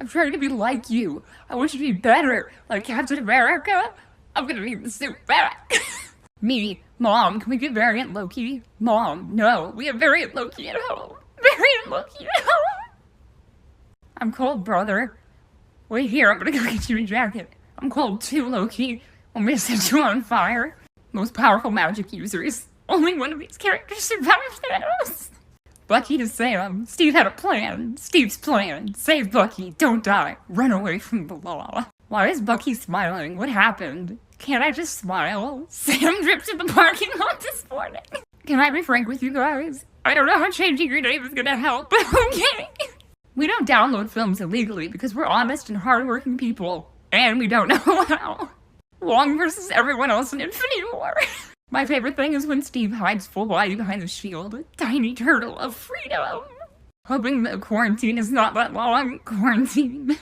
I'm trying to be like you. I want you to be better, like Captain America. I'm gonna be the suit back. Me, Mom, can we get Variant Loki? Mom, no, we have Variant Loki at home. Variant Loki at home. I'm cold, brother. Wait here, I'm gonna go get you a jacket. I'm cold too, Loki. Want me to set you on fire? Most powerful magic users. Only one of these characters survived Thanos. Bucky to Sam. Steve had a plan. Steve's plan. Save Bucky. Don't die. Run away from the law. Why is Bucky smiling? What happened? Can't I just smile? Sam dripped in the parking lot this morning. Can I be frank with you guys? I don't know how changing your name is gonna help, but okay. We don't download films illegally because we're honest and hardworking people. And we don't know how. Wong versus everyone else in Infinity War. My favorite thing is when Steve hides full body behind the shield. Tiny turtle of freedom. Hoping that quarantine is not that long. Quarantine.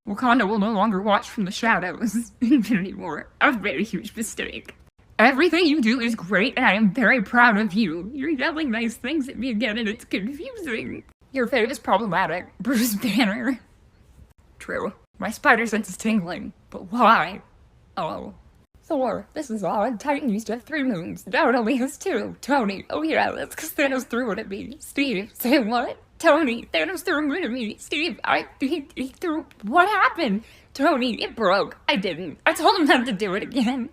Wakanda will no longer watch from the shadows. Infinity War. A very huge mistake. Everything you do is great and I am very proud of you. You're yelling nice things at me again and it's confusing. Your fate is problematic. Bruce Banner. True. My spider sense is tingling. But why? Oh. Thor, this is odd. Titan used to have 3 moons. Now it only has 2. Tony, oh yeah, that's because Thanos threw it at me. Steve, say what? Tony, Thanos threw it at me. Steve, he threw, what happened? Tony, it broke. I didn't. I told him not to do it again.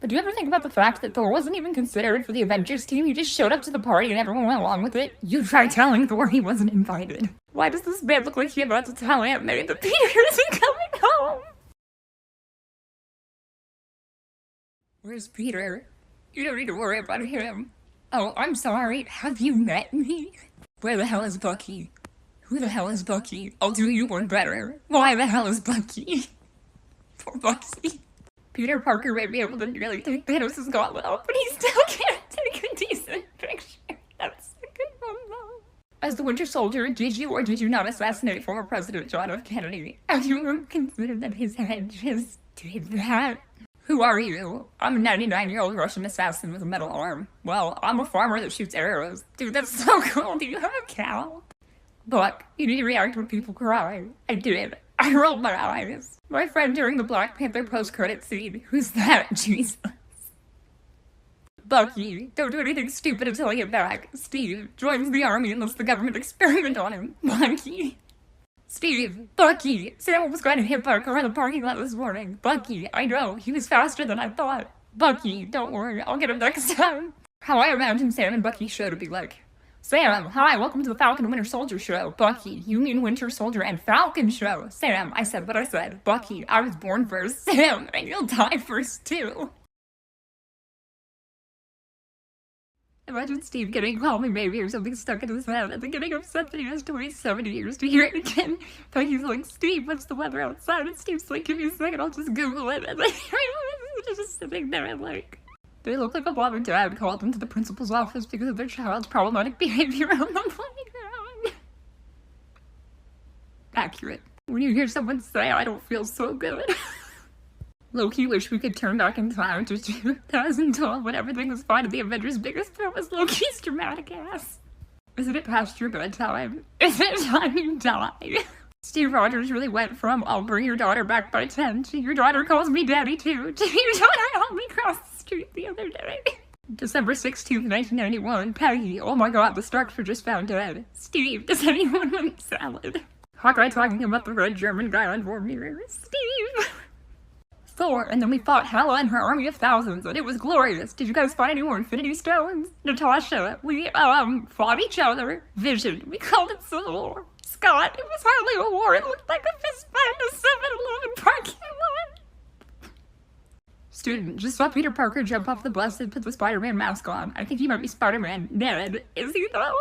But do you ever think about the fact that Thor wasn't even considered for the Avengers team? He just showed up to the party and everyone went along with it? You try telling Thor he wasn't invited. Why does this man look like he's about to tell Aunt May that Peter isn't coming home? Where's Peter? You don't need to worry about him. Oh, I'm sorry. Have you met me? Where the hell is Bucky? Who the hell is Bucky? I'll do you one better. Why the hell is Bucky? Poor Bucky. Peter Parker may be able to nearly take Thanos' gauntlet off, but he still can't take a decent picture. That's a good one, though. As the Winter Soldier, did you or did you not assassinate former President John F. Kennedy? Have you considered that his head just did that? Who are you? I'm a 99-year-old Russian assassin with a metal arm. Well, I'm a farmer that shoots arrows. Dude, that's so cool. Do you have a cow? Buck, you need to react when people cry. I did. I rolled my eyes. My friend during the Black Panther post-credit scene. Who's that? Jesus. Bucky, don't do anything stupid until I get back. Steve joins the army and lets the government experiment on him. Bucky. Steve, Bucky, Sam was going to hit Parker in the parking lot this morning. Bucky, I know, he was faster than I thought. Bucky, don't worry, I'll get him next time. How I imagine Sam and Bucky's show to be like. Sam, hi, welcome to the Falcon and Winter Soldier show. Bucky, you mean Winter Soldier and Falcon show. Sam, I said what I said. Bucky, I was born first. Sam, and you'll die first too. Imagine Steve getting Call Me Maybe or something stuck in his head and then getting upset that he has to wait 70 years to hear it again. Peggy's like, Steve, what's the weather outside? And Steve's like, give me a second, I'll just Google it. And like, just sitting there and like, they look like a mom and dad called into the principal's office because of their child's problematic behavior on the playground. Accurate. When you hear someone say, I don't feel so good. Low-key wish we could turn back in time to 2012 when everything was fine and the Avengers' biggest film was Loki's dramatic ass. Isn't it past your bedtime? Is it time you die? Steve Rogers really went from I'll bring your daughter back by 10 to your daughter calls me daddy too to your daughter helped me cross the street the other day. December 16th, 1991. Peggy, oh my god, the Starks were just found dead. Steve, does anyone want salad? Hawkeye talking about the red German guy on War Mirror. Steve! Thor, and then we fought Hela and her army of thousands, and it was glorious. Did you guys find any more Infinity Stones? Natasha, we, fought each other. Vision, we called it Civil War. Scott, it was hardly a war, it looked like a fist fight in a 7-Eleven parking lot. Student, just saw Peter Parker jump off the bus and put the Spider-Man mask on. I think he might be Spider-Man. Ned, is he though?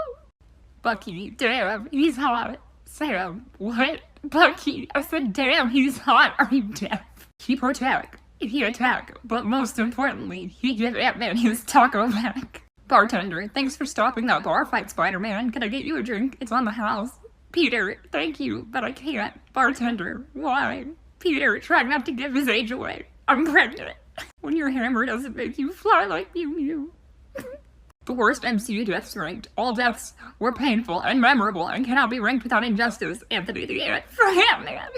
Bucky, damn, he's hot. Sam, what? Bucky, I said damn, he's hot. Are you deaf? He protect, he attack, but most importantly, he give Ant-Man his taco back. Bartender, thanks for stopping that bar fight, Spider-Man. Can I get you a drink? It's on the house. Peter, thank you, but I can't. Bartender, why? Peter, try not to give his age away. I'm pregnant. When your hammer doesn't make you fly like Mew Mew. The worst MCU deaths ranked. All deaths were painful and memorable and cannot be ranked without injustice. Anthony the Ant for Ant-Man.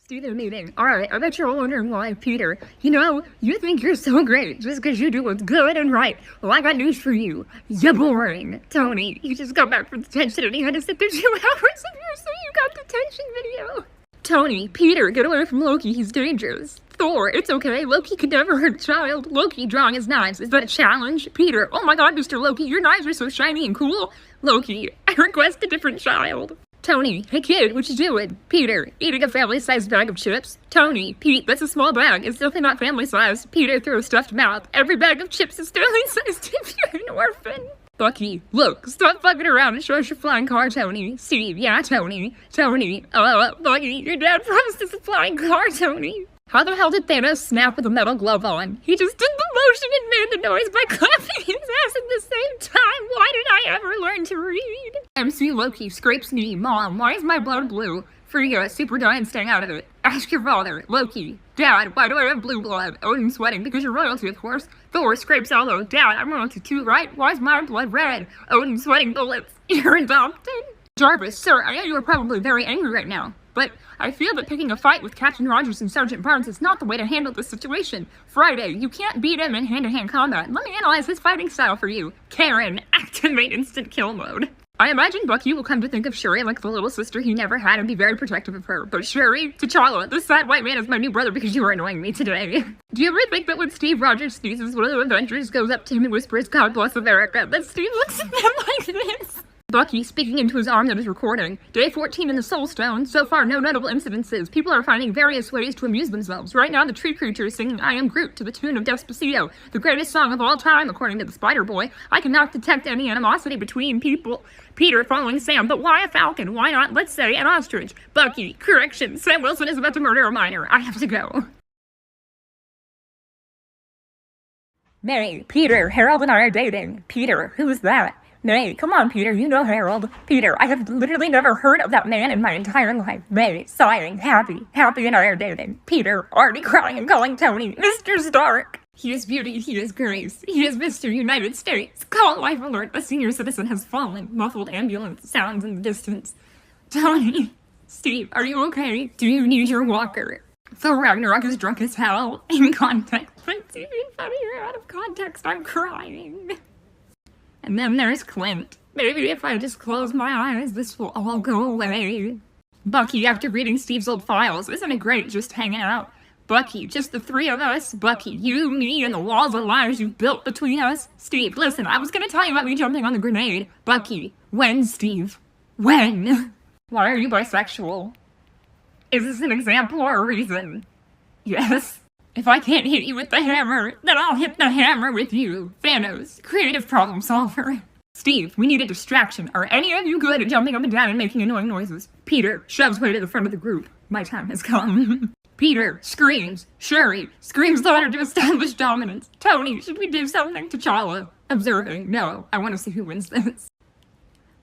Student meeting. Alright, I bet you're all wondering why, Peter. You know, you think you're so great just because you do what's good and right. Well, I got news for you. You're boring. Tony, he just got back from detention and he had to sit there 2 hours of your so you got detention video. Tony, Peter, get away from Loki, he's dangerous. Thor, it's okay, Loki could never hurt a child. Loki drawing his knives, is that a challenge? Peter, oh my god, Mr. Loki, your knives are so shiny and cool. Loki, I request a different child. Tony, hey kid, what you doing? Peter, eating a family-sized bag of chips. Tony, Pete, that's a small bag. It's definitely not family-sized. Peter through a stuffed mouth. Every bag of chips is family-sized if you're an orphan. Bucky, look, stop fucking around and show us your flying car, Tony. Steve, yeah, Tony. Tony, Bucky, your dad promised us a flying car, Tony. How the hell did Thanos snap with a metal glove on? He just did the motion and made the noise by clapping his ass at the same time. Why did I ever learn to read? MC Loki scrapes knee. Mom, why is my blood blue? Frigga, super dying, staying out of it. Ask your father. Loki, Dad, why do I have blue blood? Odin sweating, because you're royalty, of course. Thor scrapes elbow. Dad, I'm royalty too, right? Why is my blood red? Odin sweating bullets. You're adopted. Jarvis, sir, I know you are probably very angry right now, but I feel that picking a fight with Captain Rogers and Sergeant Barnes is not the way to handle this situation. Friday, you can't beat him in hand-to-hand combat. Let me analyze his fighting style for you. Karen, activate instant kill mode. I imagine Bucky will come to think of Shuri like the little sister he never had and be very protective of her. But Shuri, T'Challa, this sad white man is my new brother because you are annoying me today. Do you ever think that when Steve Rogers sneezes, one of the Avengers goes up to him and whispers, God bless America, that Steve looks at them like this? Bucky speaking into his arm that is recording. Day 14 in the Soul Stone. So far, no notable incidences. People are finding various ways to amuse themselves. Right now, the tree creature is singing I Am Groot to the tune of Despacito, the greatest song of all time, according to the Spider Boy. I cannot detect any animosity between people. Peter following Sam, but why a falcon? Why not, let's say, an ostrich? Bucky, correction, Sam Wilson is about to murder a minor. I have to go. May, Peter, Harold and I are dating. Peter, who's that? May, come on, Peter, you know Harold. Peter, I have literally never heard of that man in my entire life. May, sighing, happy and I are dating. Peter, already crying and calling Tony, Mr. Stark. He is beauty, he is grace, he is Mr. United States. Call life alert, a senior citizen has fallen. Muffled ambulance sounds in the distance. Tony, Steve, are you okay? Do you need your walker? Thor Ragnarok is drunk as hell. In context, but it's even funnier out of context, I'm crying. And then there's Clint. Maybe if I just close my eyes, this will all go away. Bucky, after reading Steve's old files, isn't it great just hanging out? Bucky, just the three of us. Bucky, you, me, and the walls of lies you built between us. Steve, listen, I was gonna tell you about me jumping on the grenade. Bucky, when, Steve? When? Why are you bisexual? Is this an example or a reason? Yes. If I can't hit you with the hammer, then I'll hit the hammer with you. Thanos, creative problem solver. Steve, we need a distraction. Are any of you good at jumping up and down and making annoying noises? Peter shoves way to the front of the group. My time has come. Peter screams. Shuri screams louder to establish dominance. Tony, should we do something? T'Challa, observing. No, I want to see who wins this.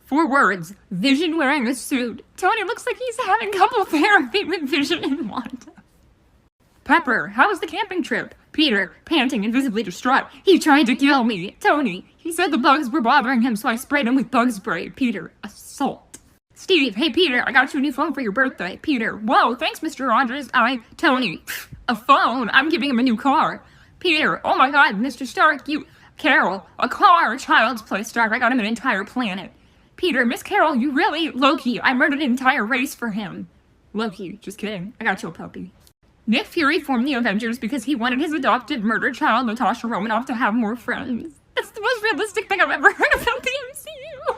4 words. Vision wearing a suit. Tony looks like he's having couple therapy with Vision and Wanda. Pepper, how was the camping trip? Peter, panting and visibly distraught. He tried to kill me. Tony, he said the bugs were bothering him, so I sprayed him with bug spray. Peter, assault. Steve, hey Peter, I got you a new phone for your birthday. Peter, whoa, thanks Mr. Rogers. Tony, a phone? I'm giving him a new car. Peter, oh my god, Mr. Stark, Carol, a car, child's play, Stark, I got him an entire planet. Peter, Miss Carol, you really? Loki, I murdered an entire race for him. Loki, just kidding, I got you a puppy. Nick Fury formed the Avengers because he wanted his adopted murdered child, Natasha Romanoff, to have more friends. That's the most realistic thing I've ever heard about the MCU.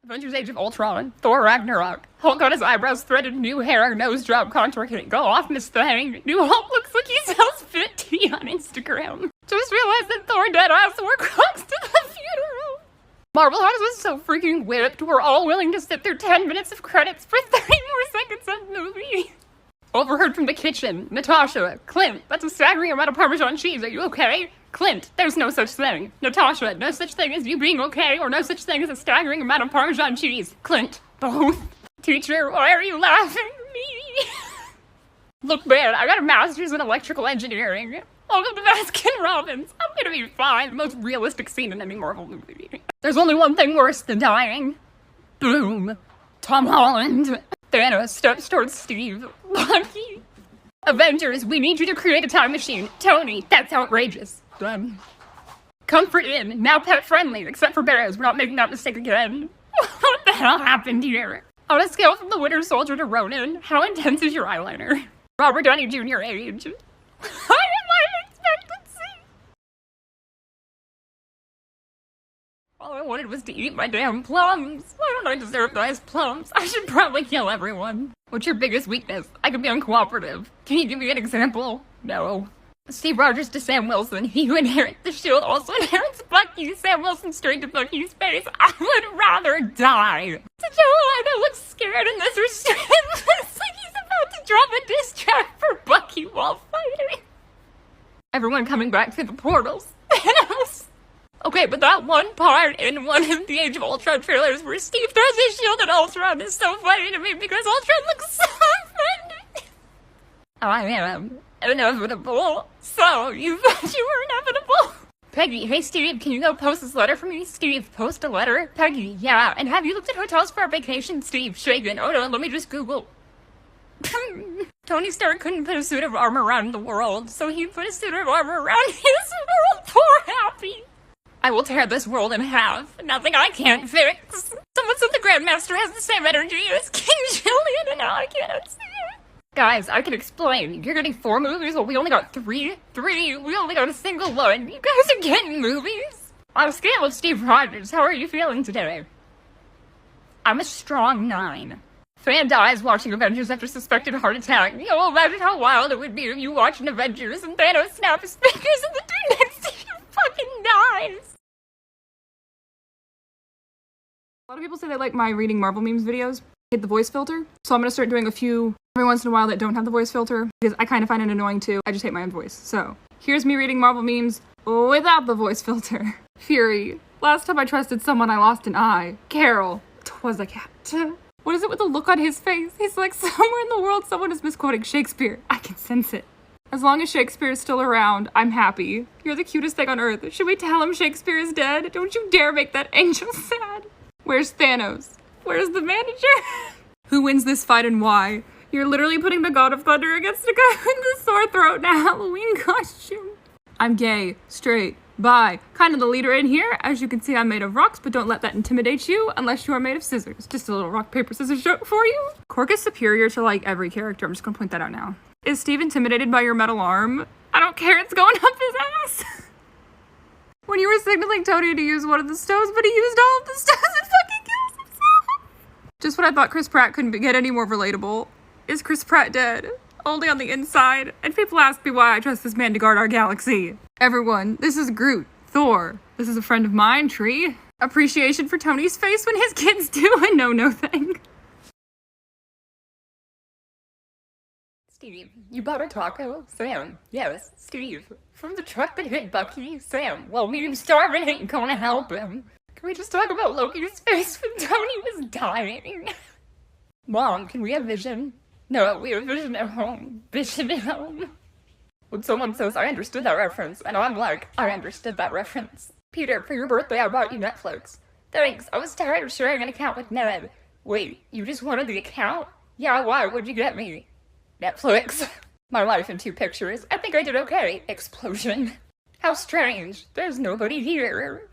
Avengers Age of Ultron, Thor Ragnarok. Hulk got his eyebrows threaded, new hair, nose job, contour kit. Go off, Miss Thing. New Hulk looks like he sells fit tea on Instagram. Just realized that Thor dead ass wore Crocs to the funeral. Marvel House was so freaking whipped, we're all willing to sit through 10 minutes of credits for 30 more seconds of movie. Overheard from the kitchen. Natasha, Clint, that's a staggering amount of Parmesan cheese, are you okay? Clint, there's no such thing. Natasha, no such thing as you being okay, or no such thing as a staggering amount of Parmesan cheese. Clint, both. Teacher, why are you laughing at me? Look man, I got a master's in electrical engineering. Welcome to Baskin Robbins. I'm gonna be fine. The most realistic scene in any Marvel movie. There's only one thing worse than dying. Boom. Tom Holland. Thanos steps towards Steve. Bucky. Avengers, we need you to create a time machine. Tony, that's outrageous. Done. Comfort Inn, now pet friendly, except for bears. We're not making that mistake again. What the hell happened here? On a scale from the Winter Soldier to Ronin, how intense is your eyeliner? Robert Downey Jr. age. High in life expectancy. All I wanted was to eat my damn plums. Why don't I deserve nice plums? I should probably kill everyone. What's your biggest weakness? I can be uncooperative. Can you give me an example? No. Steve Rogers to Sam Wilson. He who inherits the shield also inherits Bucky. Sam Wilson straight to Bucky's face. I would rather die. Did Joe Lida looks scared in this restraint? Looks like he's about to drop a diss track for Bucky while fighting. Everyone coming back through the portals. Thanos. Okay, but that one part in one of the Age of Ultron trailers where Steve throws his shield at Ultron is so funny to me because Ultron looks so offended. I am inevitable. So, you thought you were inevitable? Peggy, hey Steve, can you go post this letter for me? Steve, post a letter? Peggy, yeah. And have you looked at hotels for our vacation? Steve, shaken. Oh no, let me just Google. Tony Stark couldn't put a suit of armor around the world, so he put a suit of armor around his world. Poor Happy. I will tear this world in half. Nothing I can't fix. Someone said the Grandmaster has the same energy as King Julian, and now I can't see it. Guys, I can explain. You're getting 4 movies, but we only got 3. We only got a single one. You guys are getting movies. On a scale of Steve Rogers, how are you feeling today? I'm a strong 9. Fan dies watching Avengers after suspected heart attack. Yo, imagine how wild it would be if you watched an Avengers and Thanos snap his fingers and the dude next to you fucking dies. A lot of people say they like my reading Marvel memes videos. I hate the voice filter, so I'm gonna start doing a few every once in a while that don't have the voice filter because I kind of find it annoying too. I just hate my own voice. So here's me reading Marvel memes without the voice filter. Fury. Last time I trusted someone, I lost an eye. Carol. 'Twas a cat. What is it with the look on his face? He's like, somewhere in the world someone is misquoting Shakespeare. I can sense it. As long as Shakespeare is still around, I'm happy. You're the cutest thing on earth. Should we tell him Shakespeare is dead? Don't you dare make that angel sad. Where's Thanos? Where's the manager? Who wins this fight and why? You're literally putting the God of Thunder against a guy with a sore throat in a Halloween costume. I'm gay, straight, bi, kind of the leader in here. As you can see, I'm made of rocks, but don't let that intimidate you unless you are made of scissors. Just a little rock, paper, scissors joke for you. Cork is superior to like every character. I'm just gonna point that out now. Is Steve intimidated by your metal arm? I don't care, it's going up his ass. When you were signaling Tony to use one of the stoves, but he used all of the stoves and fucking kills himself. Just when I thought Chris Pratt couldn't get any more relatable. Is Chris Pratt dead? Only on the inside. And people ask me why I trust this man to guard our galaxy. Everyone, this is Groot. Thor. This is a friend of mine, Tree. Appreciation for Tony's face when his kids do a no thing. Steve, you bought a taco? Sam, yes, Steve. From the truck that hit Bucky? Sam, well, me starving ain't gonna help him. Can we just talk about Loki's face when Tony was dying? Mom, can we have Vision? No, we have Vision at home. Vision at home. When someone says, I understood that reference, and I'm like, I understood that reference. Peter, for your birthday, I bought you Netflix. Thanks, I was tired of sharing an account with Ned. Wait, you just wanted the account? Yeah, why? What'd you get me? Netflix. My life in 2 pictures. I think I did okay. Explosion. How strange. There's nobody here.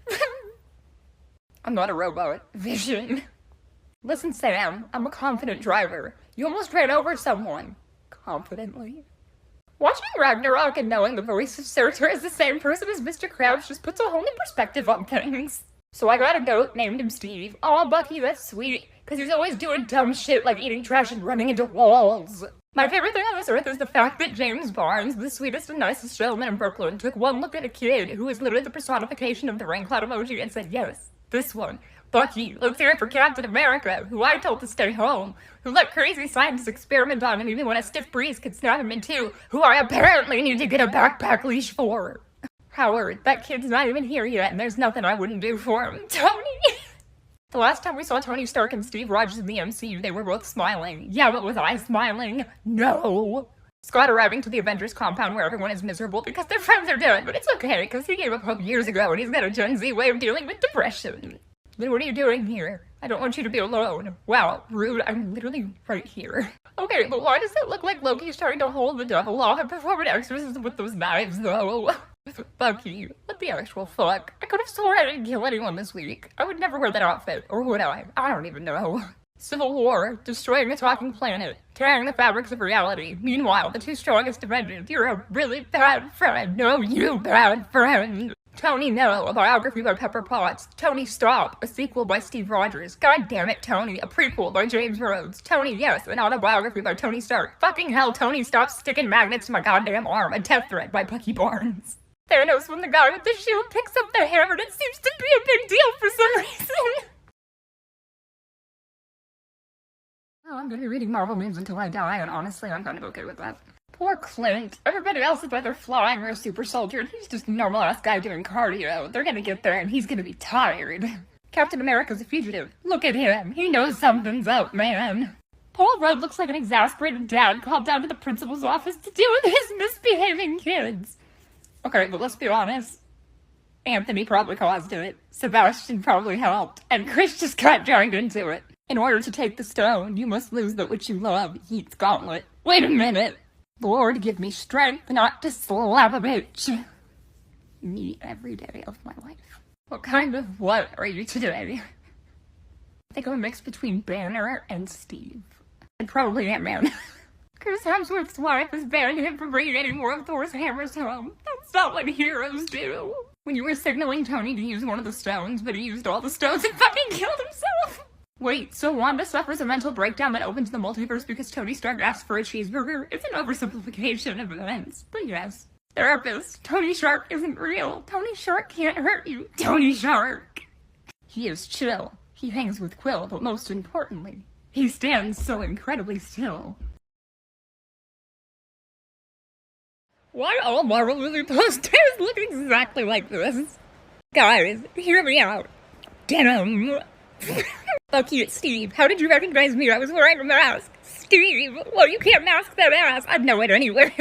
I'm not a robot. Vision. Listen, Sam, I'm a confident driver. You almost ran over someone. Confidently. Watching Ragnarok and knowing the voice of Surtur is the same person as Mr. Crouch just puts a whole new perspective on things. So I got a goat, named him Steve. Aw, Bucky, that's sweet. Cause he's always doing dumb shit like eating trash and running into walls. My favorite thing on this earth is the fact that James Barnes, the sweetest and nicest gentleman in Brooklyn, took one look at a kid who is literally the personification of the rain cloud emoji and said, yes, this one. Bucky, let's hear it for Captain America, who I told to stay home, who let crazy scientists experiment on him even when a stiff breeze could snap him in two, who I apparently need to get a backpack leash for. Howard, that kid's not even here yet, and there's nothing I wouldn't do for him. Tony! The last time we saw Tony Stark and Steve Rogers in the MCU, they were both smiling. Yeah, but was I smiling? No! Scott arriving to the Avengers compound where everyone is miserable because their friends are dead, but it's okay, because he gave up hope years ago and he's got a Gen Z way of dealing with depression. Then what are you doing here? I don't want you to be alone. Wow, rude. I'm literally right here. Okay, but why does it look like Loki's trying to hold the devil off and perform an exorcism with those knives, though? Bucky, what the actual fuck? I could have sworn I didn't kill anyone this week. I would never wear that outfit, or would I? I don't even know. Civil war, destroying a talking planet, tearing the fabrics of reality. Meanwhile, the two strongest defendants, you're a really bad friend. No, you bad friend. Tony, no, a biography by Pepper Potts. Tony, stop, a sequel by Steve Rogers. God damn it, Tony, a prequel by James Rhodes. Tony, yes, an autobiography by Tony Stark. Fucking hell, Tony, stop sticking magnets to my goddamn arm. A death threat by Bucky Barnes. Thanos, when the guy with the shield picks up the hammer, it seems to be a big deal for some reason. Oh, I'm gonna be reading Marvel memes until I die, and honestly, I'm kind of okay with that. Poor Clint. Everybody else is either flying or a super soldier, and he's just a normal-ass guy doing cardio. They're gonna get there, and he's gonna be tired. Captain America's a fugitive. Look at him. He knows something's up, man. Paul Rudd looks like an exasperated dad called down to the principal's office to deal with his misbehaving kids. Okay, but let's be honest. Anthony probably caused it. Sebastian probably helped. And Chris just got dragged into it. In order to take the stone, you must lose that which you love. Heat's gauntlet. Wait a minute. Lord, give me strength not to slap a bitch. Me every day of my life. What kind of what are you today? I think I'm a mix between Banner and Steve. And probably Ant-Man. Chris Hemsworth's wife has banned him from bringing any more of Thor's hammers home. That's not what heroes do. When you were signaling Tony to use one of the stones, but he used all the stones and fucking killed himself. Wait, so Wanda suffers a mental breakdown that opens the multiverse because Tony Stark asked for a cheeseburger? It's an oversimplification of events, but yes. Therapist, Tony Shark isn't real. Tony Shark can't hurt you. Tony Shark. He is chill. He hangs with Quill, but most importantly, he stands so incredibly still. Why all Marvel movie posters look exactly like this? Guys, hear me out. Denim. Bucky, it's Steve. How did you recognize me? I was wearing a mask. Steve, well, you can't mask that ass. I'd know it anywhere.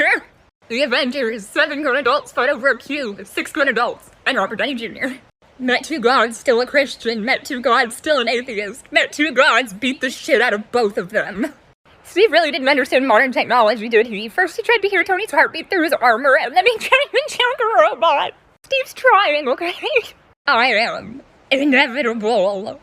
The Avengers. 7 grown adults fight over a cube. 6 grown adults. And Robert Downey Jr. Met 2 gods, still a Christian. Met 2 gods, still an atheist. Met 2 gods, beat the shit out of both of them. Steve really didn't understand modern technology, did he? First he tried to hear Tony's heartbeat through his armor, and then he tried to jump a robot. Steve's trying, okay? I am inevitable.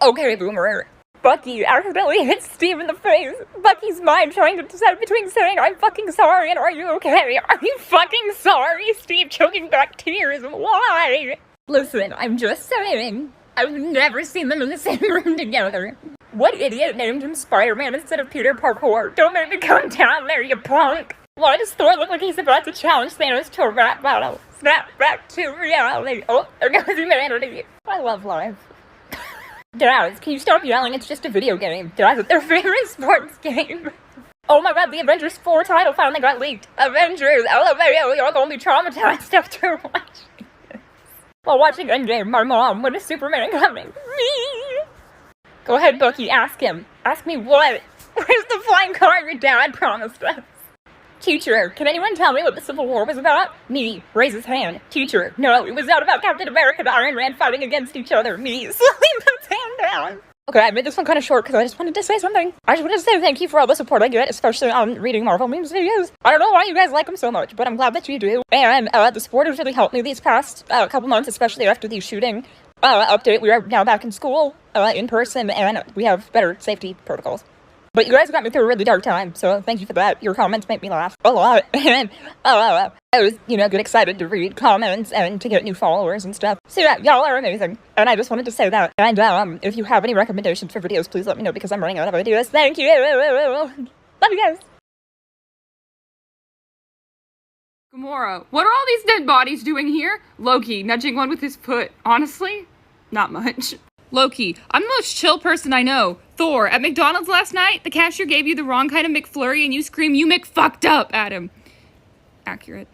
Okay, boomer. Bucky accidentally hit Steve in the face. Bucky's mind trying to decide between saying, I'm fucking sorry, and are you okay? Are you fucking sorry? Steve choking back tears. Why? Listen, I'm just saying. I've never seen them in the same room together. What idiot named him Spider-Man instead of Peter Parkour? Don't make me come down there, you punk! Why does Thor look like he's about to challenge Thanos to a rap battle? Snap back to reality. Oh, there goes humanity. I love life. Daz, can you stop yelling? It's just a video game. Daz, it's their favorite sports game. Oh my god, the Avengers 4 title finally got leaked. Avengers, LMAO, you're gonna be traumatized after watching this. While watching Endgame, my mom, when is Superman coming? Me! Go ahead, Bucky, ask him. Ask me what? Where's the flying car your dad promised us? Teacher, can anyone tell me what the Civil War was about? Me, raise his hand. Teacher, no, it was not about Captain America and Iron Man fighting against each other. Me, slowly puts hand down. Okay, I made this one kind of short because I just wanted to say something. I just wanted to say thank you for all the support I get, especially on reading Marvel memes videos. I don't know why you guys like them so much, but I'm glad that you do. And the support has really helped me these past couple months, especially after the shooting update. We are now back in school in person, and we have better safety protocols. But you guys got me through a really dark time, so thank you for that. Your comments make me laugh a lot. And I was, get excited to read comments and to get new followers and stuff. So yeah, y'all are amazing. And I just wanted to say that. And if you have any recommendations for videos, please let me know because I'm running out of ideas. Thank you. Love you guys. Gamora, what are all these dead bodies doing here? Loki, nudging one with his foot. Honestly, not much. Loki, I'm the most chill person I know. Thor, at McDonald's last night, the cashier gave you the wrong kind of McFlurry and you scream, you McFucked up at him. Accurate.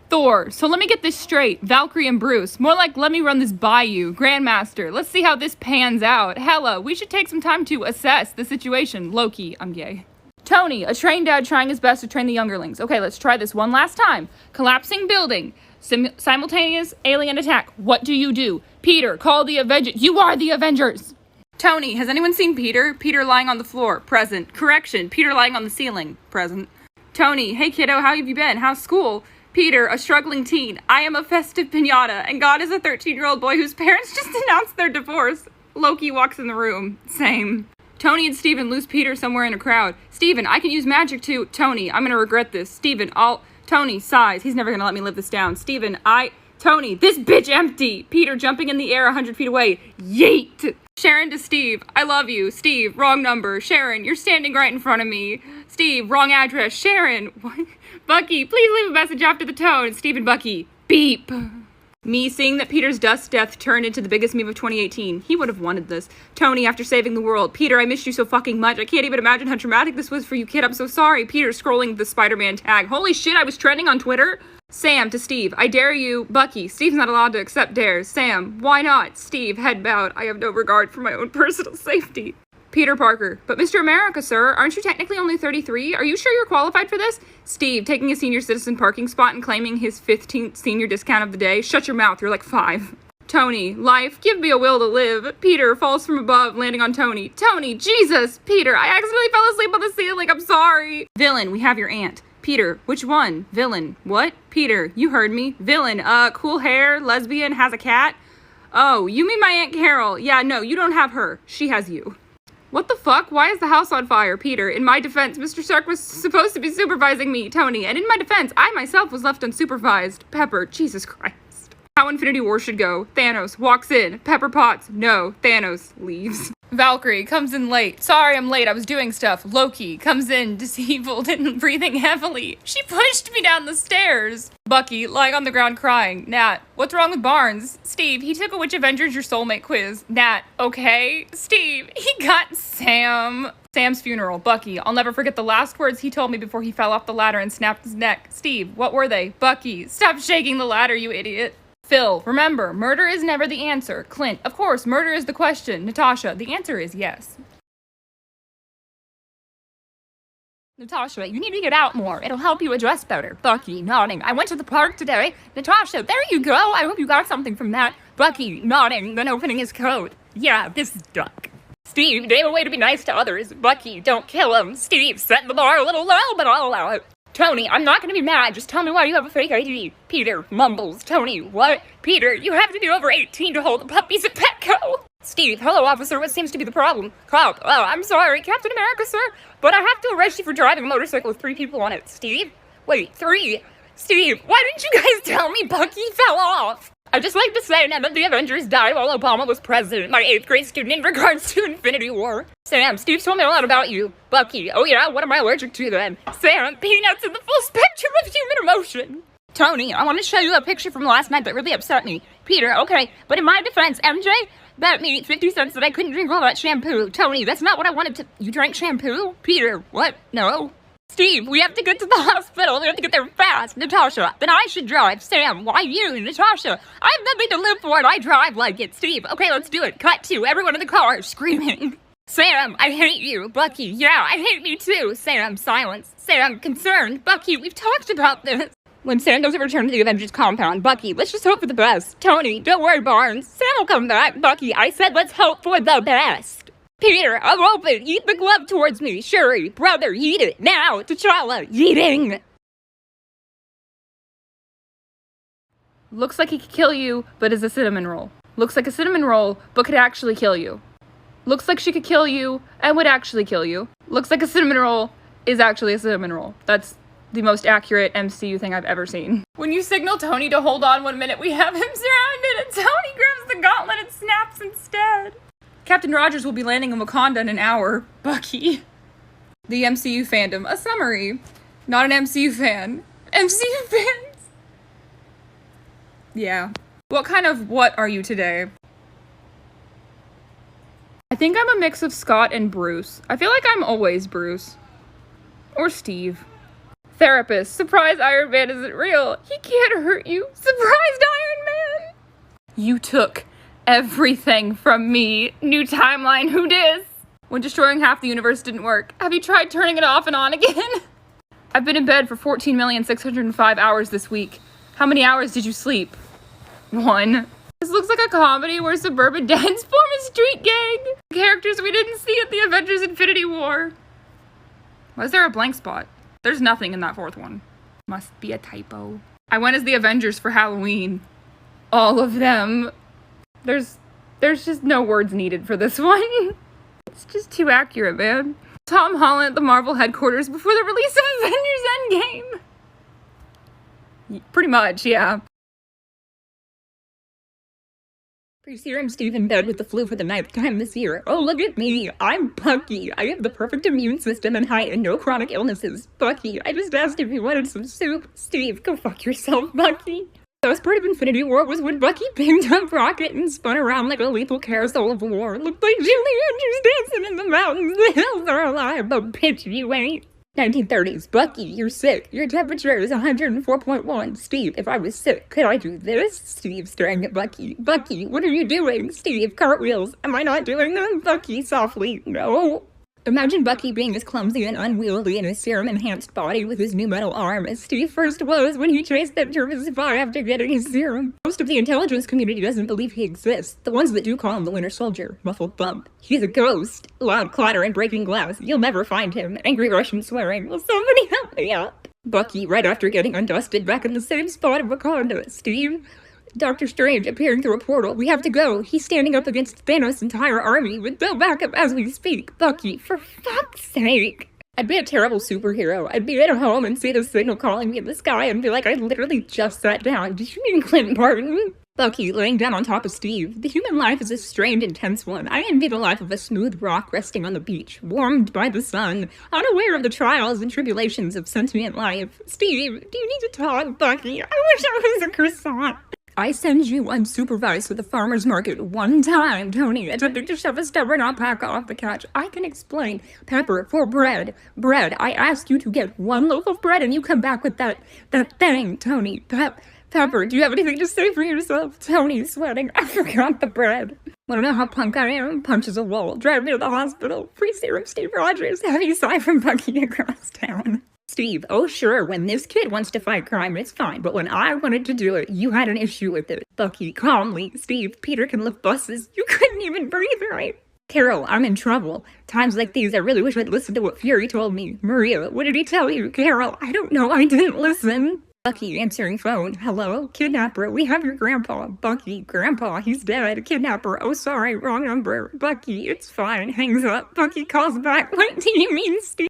Thor, so let me get this straight. Valkyrie and Bruce, more like let me run this by you. Grandmaster, let's see how this pans out. Hella, we should take some time to assess the situation. Loki, I'm gay. Tony, a trained dad trying his best to train the youngerlings. Okay, let's try this one last time. Collapsing building. Simultaneous alien attack. What do you do? Peter, call the Avengers. You are the Avengers! Tony, has anyone seen Peter? Peter lying on the floor. Present. Correction. Peter lying on the ceiling. Present. Tony, hey kiddo, how have you been? How's school? Peter, a struggling teen. I am a festive piñata, and God is a 13-year-old boy whose parents just announced their divorce. Loki walks in the room. Same. Tony and Steven lose Peter somewhere in a crowd. Steven, I can use magic too. Tony, I'm gonna regret this. Steven, Tony, sighs. He's never gonna let me live this down. Steven, Tony, this bitch empty. Peter jumping in the air 100 feet away. Yeet. Sharon to Steve, I love you. Steve, wrong number. Sharon, you're standing right in front of me. Steve, wrong address. Sharon, what? Bucky, please leave a message after the tone. Steve and Bucky, beep. Me seeing that Peter's dust death turned into the biggest meme of 2018. He would have wanted this. Tony, after saving the world. Peter, I missed you so fucking much. I can't even imagine how traumatic this was for you, kid. I'm so sorry. Peter scrolling the Spider-Man tag. Holy shit, I was trending on Twitter. Sam to Steve, I dare you. Bucky, Steve's not allowed to accept dares. Sam, why not? Steve, head bowed. I have no regard for my own personal safety. Peter Parker, but Mr. America, sir, aren't you technically only 33? Are you sure you're qualified for this? Steve, taking a senior citizen parking spot and claiming his 15th senior discount of the day. Shut your mouth, you're like 5. Tony, life, give me a will to live. Peter falls from above, landing on Tony. Tony, Jesus! Peter, I accidentally fell asleep on the ceiling, I'm sorry. Villain, we have your aunt. Peter, which one? Villain, what? Peter, you heard me. Villain, cool hair, lesbian, has a cat. Oh, you mean my Aunt Carol. Yeah, no, you don't have her. She has you. What the fuck? Why is the house on fire? Peter, in my defense, Mr. Stark was supposed to be supervising me, Tony, and in my defense, I myself was left unsupervised. Pepper, Jesus Christ. How Infinity War should go. Thanos walks in. Pepper Potts, no. Thanos leaves. Valkyrie comes in late. Sorry, I'm late. I was doing stuff. Loki comes in, disabled and breathing heavily. She pushed me down the stairs. Bucky, lying on the ground crying. Nat, what's wrong with Barnes? Steve, he took a Which Avenger's Your Soulmate quiz. Nat, okay. Steve, he got Sam. Sam's funeral. Bucky, I'll never forget the last words he told me before he fell off the ladder and snapped his neck. Steve, what were they? Bucky, stop shaking the ladder, you idiot. Phil, remember, murder is never the answer. Clint, of course, murder is the question. Natasha, the answer is yes. Natasha, you need to get out more. It'll help you address better. Bucky, nodding. I went to the park today. Natasha, there you go. I hope you got something from that. Bucky, nodding, then opening his coat. Yeah, this is Duck. Steve, name a way to be nice to others. Bucky, don't kill him. Steve, set the bar a little low, but I'll allow it. Tony, I'm not gonna be mad. Just tell me why you have a fake ID. Peter mumbles. Tony, what? Peter, you have to be over 18 to hold the puppies at Petco. Steve, hello, officer. What seems to be the problem? Cop, oh, I'm sorry. Captain America, sir. But I have to arrest you for driving a motorcycle with 3 people on it. Steve? Wait, 3? Steve, why didn't you guys tell me Bucky fell off? I'd just like to say none of the Avengers died while Obama was president. My 8th grade student in regards to Infinity War. Sam, Steve told me a lot about you. Bucky, oh yeah, what am I allergic to then? Sam, peanuts in the full spectrum of human emotion. Tony, I want to show you a picture from last night that really upset me. Peter, okay, but in my defense, MJ bet me 50 cents that I couldn't drink all that shampoo. Tony, that's not what I wanted to— You drank shampoo? Peter, what? No. Steve, we have to get to the hospital. We have to get there fast. Natasha, then I should drive. Sam, why you? Natasha, I have nothing to live for and I drive like it. Steve, okay, let's do it. Cut to everyone in the car screaming. Sam, I hate you. Bucky, yeah, I hate me too. Sam, silence. Sam, concerned. Bucky, we've talked about this. When Sam doesn't return to the Avengers compound, Bucky, let's just hope for the best. Tony, don't worry, Barnes. Sam will come back. Bucky, I said let's hope for the best. Peter, I'm open. Eat the glove towards me. Shuri, brother, eat it. Now, T'Challa, eating. Looks like he could kill you, but is a cinnamon roll. Looks like a cinnamon roll, but could actually kill you. Looks like she could kill you, and would actually kill you. Looks like a cinnamon roll is actually a cinnamon roll. That's the most accurate MCU thing I've ever seen. When you signal Tony to hold on 1 minute, we have him surrounded, and Tony grabs the gauntlet and snaps instead. Captain Rogers will be landing in Wakanda in an hour. Bucky. The MCU fandom. A summary. Not an MCU fan. MCU fans. Yeah. What kind of what are you today? I think I'm a mix of Scott and Bruce. I feel like I'm always Bruce. Or Steve. Therapist. Surprise, Iron Man isn't real. He can't hurt you. Surprised Iron Man. You took everything from me. New timeline, who dis? When destroying half the universe didn't work, have you tried turning it off and on again? I've been in bed for 14,605 hours this week. How many hours did you sleep? 1. This looks like a comedy where suburban dads form a street gang. Characters we didn't see at the Avengers Infinity War. Why is there a blank spot? There's nothing in that fourth one. Must be a typo. I went as the Avengers for Halloween. All of them. There's just no words needed for this one. It's just too accurate, man. Tom Holland at the Marvel headquarters before the release of Avengers Endgame. Pretty much, yeah. Pre-serum Steve in bed with the flu for the 9th time this year. Oh, look at me. I'm Bucky. I have the perfect immune system and height and no chronic illnesses. Bucky, I just asked if you wanted some soup. Steve, go fuck yourself, Bucky. The best part of Infinity War was when Bucky picked up Rocket and spun around like a lethal carousel of war. Looked like Julie Andrews dancing in the mountains. The hills are alive, but bitch, you ain't. 1930s. Bucky, you're sick. Your temperature is 104.1. Steve, if I was sick, could I do this? Steve, staring at Bucky. Bucky, what are you doing? Steve, cartwheels. Am I not doing them? Bucky, softly. No. Imagine Bucky being as clumsy and unwieldy in his serum-enhanced body with his new metal arm as Steve first was when he chased that Jervis spy after getting his serum. Most of the intelligence community doesn't believe he exists. The ones that do call him the Winter Soldier. Muffled bump. He's a ghost. Loud clatter and breaking glass. You'll never find him. Angry Russian swearing. Will somebody help me up? Bucky, right after getting undusted, back in the same spot in Wakanda. Steve? Doctor Strange appearing through a portal. We have to go. He's standing up against Thanos' entire army with no backup as we speak. Bucky, for fuck's sake. I'd be a terrible superhero. I'd be at home and see the signal calling me in the sky and be like, I literally just sat down. Did you mean Clint Barton? Bucky laying down on top of Steve. The human life is a strained, intense one. I envy the life of a smooth rock resting on the beach, warmed by the sun, unaware of the trials and tribulations of sentient life. Steve, do you need to talk, Bucky? I wish I was a croissant. I send you unsupervised to the farmer's market one time, Tony, attempting to shove a stubborn alpaca off the couch. I can explain. Pepper for bread. Bread. I ask you to get one loaf of bread and you come back with that thing, Tony. Pepper, do you have anything to say for yourself? Tony, sweating. I forgot the bread. Wanna know how punk I am? Punches a wall. Drive me to the hospital. Free serum Steve Rogers. Heavy sigh from Bucky across town. Steve, oh sure, when this kid wants to fight crime, it's fine, but when I wanted to do it, you had an issue with it. Bucky, calmly. Steve, Peter can lift buses. You couldn't even breathe right. Carol, I'm in trouble. Times like these, I really wish I'd listened to what Fury told me. Maria, what did he tell you? Carol, I don't know, I didn't listen. Bucky, answering phone. Hello? Kidnapper, we have your grandpa. Bucky, grandpa, he's dead. Kidnapper, oh sorry, wrong number. Bucky, it's fine. Hangs up. Bucky calls back. What do you mean, Steve?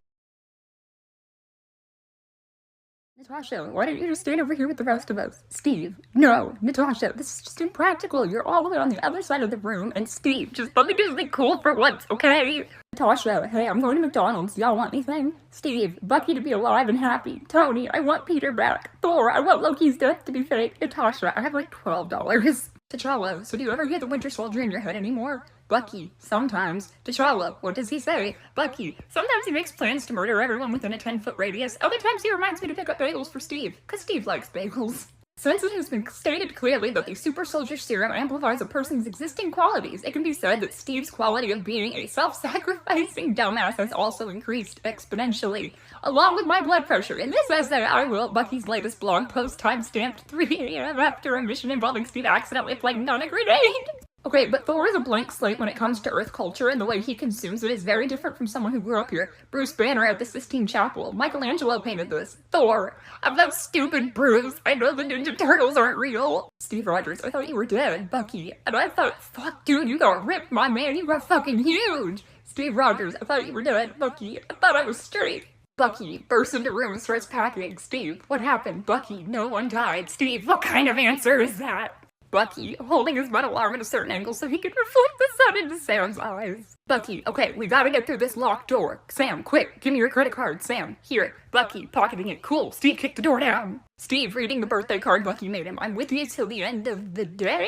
Natasha, why don't you just stand over here with the rest of us? Steve, no. Natasha, this is just impractical. You're all the way on the other side of the room, and Steve, just let me just be cool for once, okay? Natasha, hey, I'm going to McDonald's. Y'all want anything? Steve, Bucky to be alive and happy. Tony, I want Peter back. Thor, I want Loki's death to be fake. Natasha, I have like $12. T'Challa, so do you ever hear the Winter Soldier in your head anymore? Bucky, sometimes. T'Challa, what does he say? Bucky, sometimes he makes plans to murder everyone within a 10-foot radius. Other times he reminds me to pick up bagels for Steve, cause Steve likes bagels. Since it has been stated clearly that the super soldier serum amplifies a person's existing qualities, it can be said that Steve's quality of being a self-sacrificing dumbass has also increased exponentially. Along with my blood pressure, in this essay I will Bucky's latest blog post timestamped 3 a.m. after a mission involving Steve accidentally playing on a grenade. Okay, but Thor is a blank slate when it comes to Earth culture, and the way he consumes it is very different from someone who grew up here. Bruce Banner at the Sistine Chapel. Michelangelo painted this. Thor. I'm that stupid Bruce. I know the Ninja Turtles aren't real. Steve Rogers, I thought you were dead. Bucky. And I thought, fuck dude, you got ripped, my man. You got fucking huge. Steve Rogers, I thought you were dead. Bucky. I thought I was straight. Bucky bursts into room, starts packing. Steve, what happened? Bucky, no one died. Steve, what kind of answer is that? Bucky, holding his metal arm at a certain angle so he could reflect the sun into Sam's eyes. Bucky, okay, we gotta get through this locked door. Sam, quick, give me your credit card. Sam, here. Bucky, pocketing it. Cool, Steve kicked the door down. Steve, reading the birthday card Bucky made him. I'm with you till the end of the day?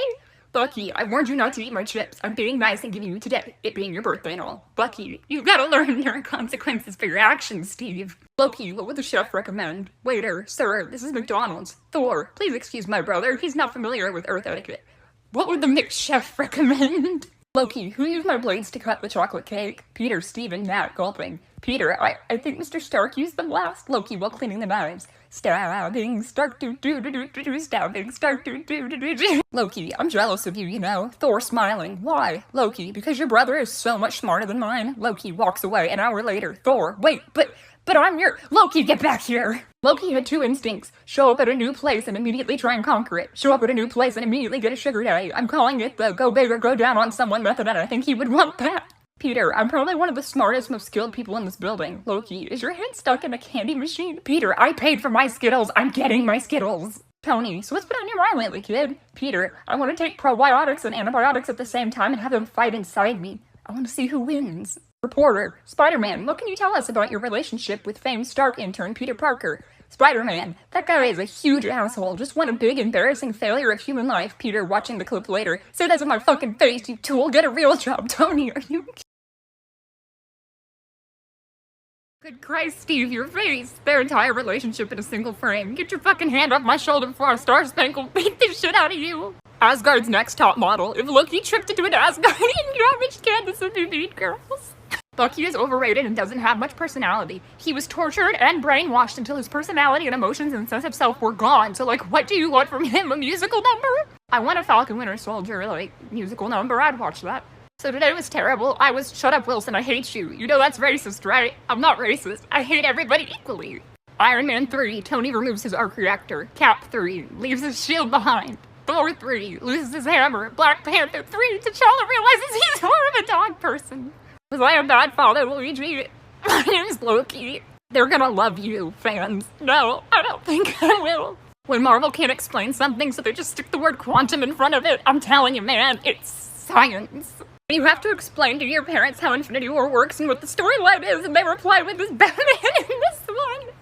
Bucky, I warned you not to eat my chips. I'm being nice and giving you today, it being your birthday and all. Bucky, you gotta learn your consequences for your actions, Steve. Loki, what would the chef recommend? Waiter, sir, this is McDonald's. Thor, please excuse my brother, he's not familiar with Earth etiquette. What would the mixed chef recommend? Loki, who used my blades to cut the chocolate cake? Peter, Steven, Matt, gulping. Peter, I think Mr. Stark used them last. Loki, while cleaning the knives. Stabbing Stark, stabbing Stark, Loki, I'm jealous of you, you know. Thor, smiling. Why? Loki, because your brother is so much smarter than mine. Loki walks away. An hour later. Thor, wait, but I'm your— Loki, get back here! Loki had two instincts. Show up at a new place and immediately try and conquer it. Show up at a new place and immediately get a sugar daddy. I'm calling it the go big or go down on someone method, and I think he would want that. Peter, I'm probably one of the smartest, most skilled people in this building. Loki, is your head stuck in a candy machine? Peter, I paid for my Skittles. I'm getting my Skittles. Tony, so what's been on your mind lately, kid? Peter, I want to take probiotics and antibiotics at the same time and have them fight inside me. I want to see who wins. Reporter, Spider-Man, what can you tell us about your relationship with famed Stark intern Peter Parker? Spider-Man, that guy is a huge asshole. Just what a big, embarrassing failure of human life. Peter, watching the clip later. Say that to my fucking face, you tool. Get a real job. Tony, are you— Good Christ, Steve, your face. Their entire relationship in a single frame. Get your fucking hand off my shoulder before a Star-Spangled beat the shit out of you. Asgard's next top model. If Loki tripped into an Asgardian garbage can, this would be Mean Girls. Bucky is overrated and doesn't have much personality. He was tortured and brainwashed until his personality and emotions and sense of self were gone. So, like, what do you want from him? A musical number? I want a Falcon Winter Soldier, like, musical number. I'd watch that. So today was terrible. I was— shut up, Wilson, I hate you. You know that's racist, right? I'm not racist. I hate everybody equally. Iron Man 3, Tony removes his arc reactor. Cap 3, leaves his shield behind. Thor 3, loses his hammer. Black Panther 3, T'Challa realizes he's more of a dog person. Was I a bad father, Luigi? My name's Loki. They're gonna love you, fans. No, I don't think I will. When Marvel can't explain something, so they just stick the word quantum in front of it, I'm telling you, man, it's science. When you have to explain to your parents how Infinity War works and what the storyline is, and they reply with this Batman in this one.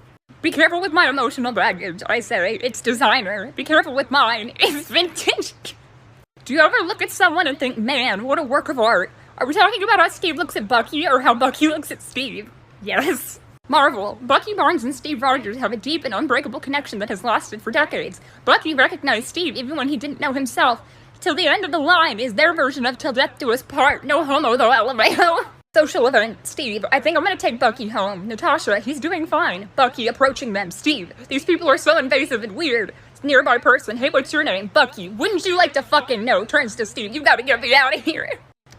Be careful with my emotional baggage, I say. It's designer. Be careful with mine. It's vintage. Do you ever look at someone and think, man, what a work of art? Are we talking about how Steve looks at Bucky, or how Bucky looks at Steve? Yes. Marvel. Bucky Barnes and Steve Rogers have a deep and unbreakable connection that has lasted for decades. Bucky recognized Steve even when he didn't know himself. Till the end of the line is their version of till death do us part. No homo though, LMAO. Social event. Steve, I think I'm gonna take Bucky home. Natasha, he's doing fine. Bucky, approaching them. Steve, these people are so invasive and weird. Nearby person, hey, what's your name? Bucky, wouldn't you like to fucking know? Turns to Steve, you gotta get me out of here.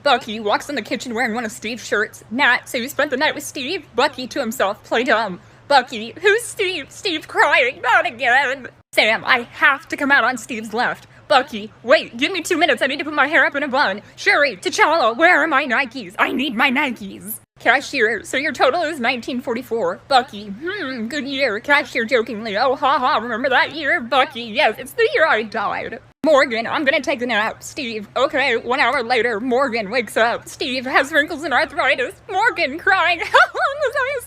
Bucky walks in the kitchen wearing one of Steve's shirts. Nat, so you spent the night with Steve? Bucky to himself, play dumb. Bucky, who's Steve? Steve crying, not again. Sam, I have to come out on Steve's left. Bucky, wait, give me 2 minutes, I need to put my hair up in a bun. Shuri, T'Challa, where are my Nikes? I need my Nikes. Cashier, so your total is 1944. Bucky, good year. Cashier jokingly, oh haha, remember that year? Bucky, yes, it's the year I died. Morgan, I'm gonna take a nap. Steve, okay, 1 hour later, Morgan wakes up. Steve has wrinkles and arthritis. Morgan crying, how long was I—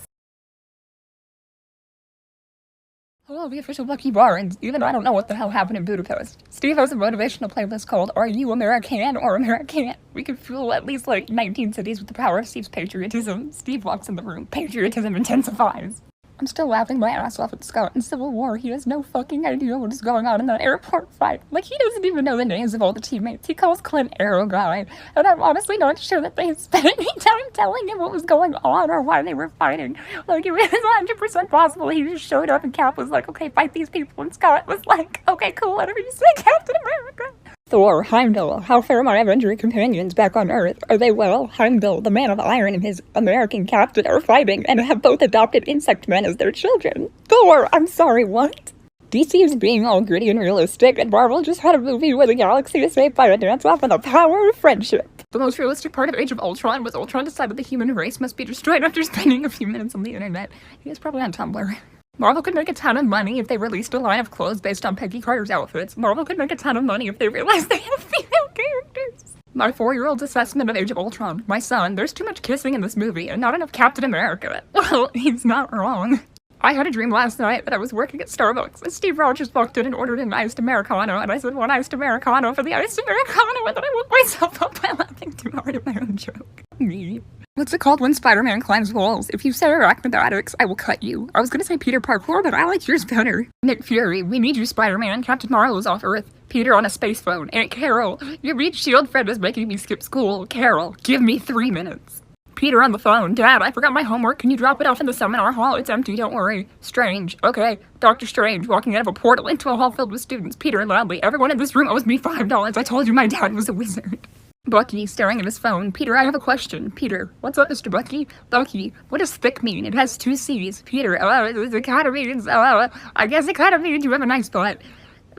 Hello, the official Bucky Barnes. Even I don't know what the hell happened in Budapest. Steve has a motivational playlist called Are You American or American? We could fuel at least like 19 cities with the power of Steve's patriotism. Steve walks in the room. Patriotism intensifies. I'm still laughing my ass off at Scott in Civil War. He has no fucking idea what is going on in that airport fight. Like, he doesn't even know the names of all the teammates. He calls Clint Arrow Guy. And I'm honestly not sure that they spent any time telling him what was going on or why they were fighting. Like, it was 100% possible he just showed up and Cap was like, okay, fight these people. And Scott was like, okay, cool, whatever you say, Captain America. Thor, Heimdall, how fare my Avenger companions back on Earth? Are they well? Heimdall, the Man of Iron, and his American captain are fighting and have both adopted insect men as their children. Thor, I'm sorry, what? DC is being all gritty and realistic, and Marvel just had a movie where the galaxy is made by a dance-off and the power of friendship. The most realistic part of Age of Ultron was Ultron decided the human race must be destroyed after spending a few minutes on the internet. He was probably on Tumblr. Marvel could make a ton of money if they released a line of clothes based on Peggy Carter's outfits. Marvel could make a ton of money if they realized they have female characters. My 4-year-old's assessment of Age of Ultron. My son, there's too much kissing in this movie and not enough Captain America. Well, he's not wrong. I had a dream last night that I was working at Starbucks and Steve Rogers walked in and ordered an iced Americano and I said 1 iced Americano for the iced Americano and then I woke myself up by laughing too hard at my own joke. Me. What's it called when Spider-Man climbs walls? If you say arachnobatics, I will cut you. I was gonna say Peter Parkour, but I like yours better. Nick Fury, we need you, Spider-Man. Captain Marvel is off Earth. Peter on a space phone. Aunt Carol, your Reed Shield friend is making me skip school. Carol, give me 3 minutes. Peter on the phone. Dad, I forgot my homework. Can you drop it off in the seminar hall? It's empty, don't worry. Strange. Okay. Dr. Strange walking out of a portal into a hall filled with students. Peter loudly. Everyone in this room owes me $5. I told you my dad was a wizard. Bucky staring at his phone. Peter, I have a question. Peter, what's up, Mr. Bucky? Bucky, what does thick mean? It has 2 C's. Peter, it kind of means, I guess it kind of means you have a nice butt.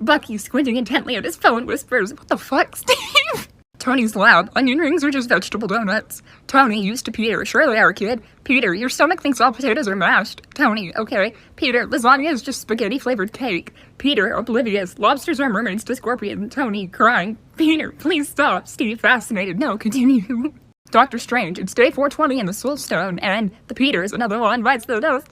Bucky, squinting intently at his phone, whispers, what the fuck, Steve? Tony's loud. Onion rings are just vegetable donuts. Tony, used to Peter. Sure they are, kid. Peter, your stomach thinks all potatoes are mashed. Tony, okay. Peter, lasagna is just spaghetti-flavored cake. Peter, oblivious. Lobsters are mermaids to scorpion. Tony, crying. Peter, please stop. Steve, fascinated. No, continue. Dr. Strange, it's day 420 in the Soul Stone, and the Peters, another one, bites the dust.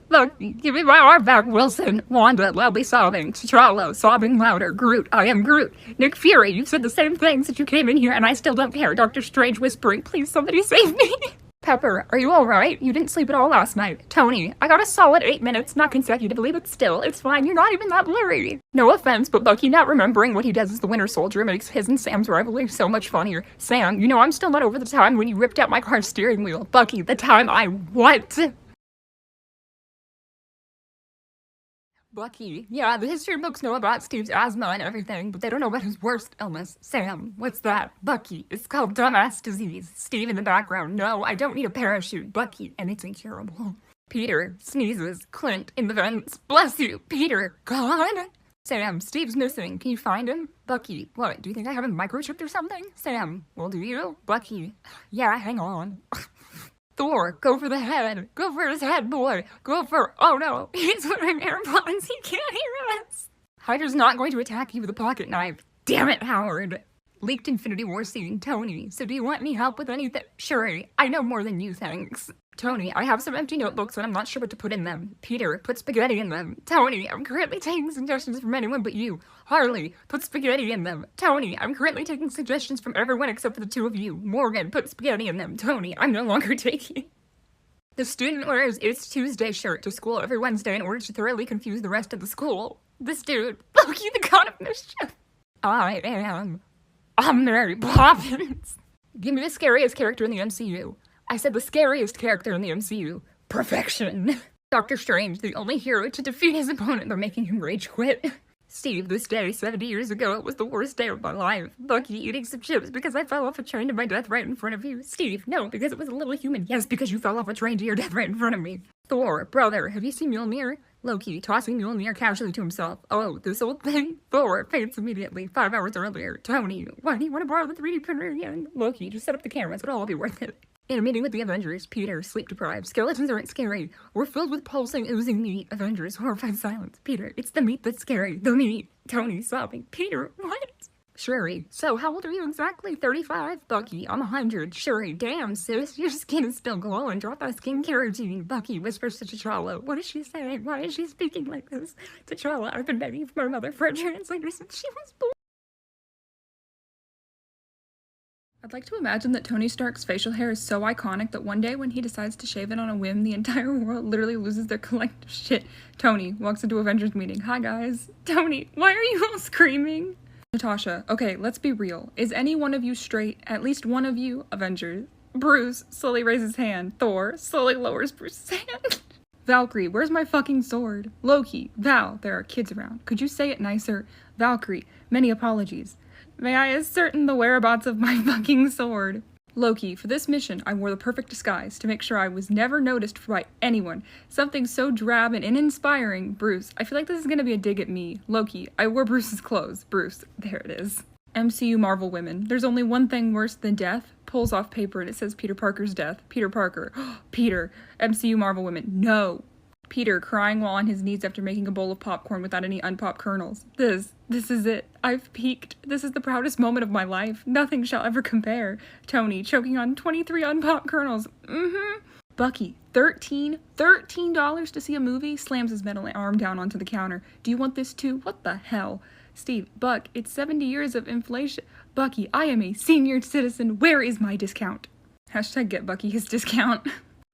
Look, give me my arm back, Wilson. Wanda, loudly sobbing. T'Challa, sobbing louder. Groot, I am Groot. Nick Fury, you've said the same thing since you came in here, and I still don't care. Dr. Strange whispering, please somebody save me. Pepper, are you alright? You didn't sleep at all last night. Tony, I got a solid 8 minutes, not consecutively, but still, it's fine, you're not even that blurry. No offense, but Bucky not remembering what he does as the Winter Soldier makes his and Sam's rivalry so much funnier. Sam, you know I'm still not over the time when you ripped out my car's steering wheel. Bucky, the time I what? Bucky, yeah, the history books know about Steve's asthma and everything, but they don't know about his worst illness. Sam, what's that? Bucky, it's called dumbass disease. Steve in the background, no, I don't need a parachute. Bucky, and it's incurable. Peter sneezes. Clint in the vents, bless you. Peter, gone? Sam, Steve's missing. Can you find him? Bucky, what, do you think I have him microchipped or something? Sam, well, do you? Bucky, yeah, hang on. Thor, go for the head. Go for his head, boy. Go for... Oh no, he's wearing AirPods. He can't hear us. Hydra's not going to attack you with a pocket knife. Damn it, Howard. Leaked Infinity War scene. Tony, so do you want any help with anything? Shuri, I know more than you, thanks. Tony, I have some empty notebooks and I'm not sure what to put in them. Peter, put spaghetti in them. Tony, I'm currently taking suggestions from anyone but you. Harley, put spaghetti in them. Tony, I'm currently taking suggestions from everyone except for the 2 of you. Morgan, put spaghetti in them. Tony, I'm no longer taking. The student wears It's Tuesday shirt to school every Wednesday in order to thoroughly confuse the rest of the school. This dude, Loki the god of mischief. I'm Mary Poppins. Give me the scariest character in the MCU. I said the scariest character in the MCU. Perfection. Doctor Strange, the only hero to defeat his opponent by making him rage quit. Steve, this day, 70 years ago, it was the worst day of my life. Bucky, eating some chips because I fell off a train to my death right in front of you. Steve, no, because it was a little human. Yes, because you fell off a train to your death right in front of me. Thor, brother, have you seen Mjolnir? Loki, tossing Mjolnir casually to himself. Oh, this old thing? Thor, faints immediately, 5 hours earlier. Tony, why do you want to borrow the 3D printer again? Loki, just set up the cameras, it'll all be worth it. In a meeting with the Avengers, Peter, sleep-deprived. Skeletons aren't scary. We're filled with pulsing, oozing meat. Avengers, horrified silence. Peter, it's the meat that's scary. The meat. Tony, sobbing. Peter, what? Shuri, so how old are you exactly? 35? Bucky, I'm 100. Shuri, damn, sis, your skin is still glowing. Drop that skincare routine. Bucky whispers to T'Challa. What is she saying? Why is she speaking like this? T'Challa, I've been begging for my mother for a translator since she was born. I'd like to imagine that Tony Stark's facial hair is so iconic that one day when he decides to shave it on a whim, the entire world literally loses their collective shit. Tony walks into Avengers meeting. Hi guys. Tony, why are you all screaming? Natasha, okay, let's be real. Is any one of you straight? At least one of you? Avengers. Bruce slowly raises hand. Thor slowly lowers Bruce's hand. Valkyrie, where's my fucking sword? Loki, Val, there are kids around. Could you say it nicer? Valkyrie, many apologies. May I ascertain the whereabouts of my fucking sword? Loki, for this mission, I wore the perfect disguise to make sure I was never noticed by anyone. Something so drab and uninspiring. Bruce, I feel like this is gonna be a dig at me. Loki, I wore Bruce's clothes. Bruce, there it is. MCU Marvel women. There's only one thing worse than death. Pulls off paper and it says Peter Parker's death. Peter Parker. Peter. MCU Marvel women. No. Peter crying while on his knees after making a bowl of popcorn without any unpopped kernels. This is it. I've peaked. This is the proudest moment of my life. Nothing shall ever compare. Tony choking on 23 unpopped kernels. Bucky, $13 to see a movie? Slams his metal arm down onto the counter. Do you want this too? What the hell? Steve, Buck, it's 70 years of inflation. Bucky, I am a senior citizen. Where is my discount? Hashtag get Bucky his discount.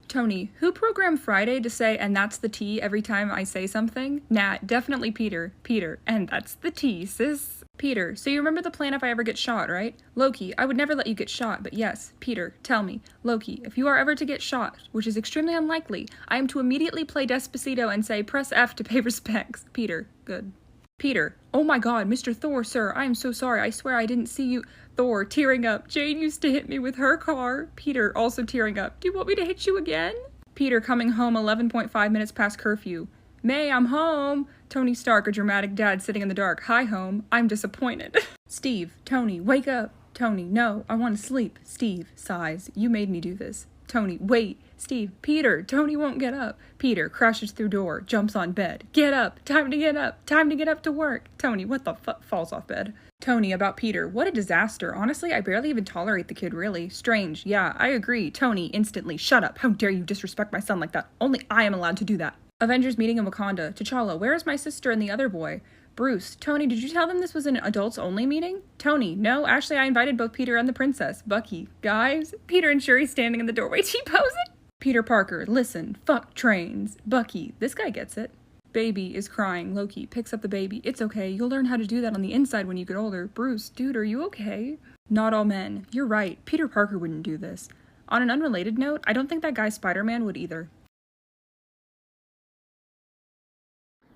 Tony, who programmed Friday to say, and that's the T every time I say something? Nah, definitely Peter. Peter, and that's the T, sis. Peter, so you remember the plan if I ever get shot, right? Loki, I would never let you get shot, but yes. Peter, tell me. Loki, if you are ever to get shot, which is extremely unlikely, I am to immediately play Despacito and say, press F to pay respects. Peter, good. Peter, oh my god, Mr. Thor, sir, I am so sorry. I swear I didn't see you. Thor, tearing up. Jane used to hit me with her car. Peter, also tearing up. Do you want me to hit you again? Peter, coming home 11.5 minutes past curfew. May, I'm home. Tony Stark, a dramatic dad sitting in the dark. Hi, home. I'm disappointed. Steve, Tony, wake up. Tony, no, I want to sleep. Steve, sighs. You made me do this. Tony, wait. Steve, Peter, Tony won't get up. Peter crashes through door, jumps on bed. Get up, time to get up, time to get up to work. Tony, what the fuck, falls off bed. Tony, about Peter, what a disaster. Honestly, I barely even tolerate the kid, really. Strange, yeah, I agree. Tony, instantly, shut up. How dare you disrespect my son like that? Only I am allowed to do that. Avengers meeting in Wakanda. T'Challa, where is my sister and the other boy? Bruce, Tony, did you tell them this was an adults-only meeting? Tony, no, actually I invited both Peter and the princess. Bucky, guys, Peter and Shuri standing in the doorway, T-posing. Peter Parker, listen, fuck trains. Bucky, this guy gets it. Baby is crying. Loki picks up the baby. It's okay, you'll learn how to do that on the inside when you get older. Bruce, dude, are you okay? Not all men. You're right, Peter Parker wouldn't do this. On an unrelated note, I don't think that guy Spider-Man would either.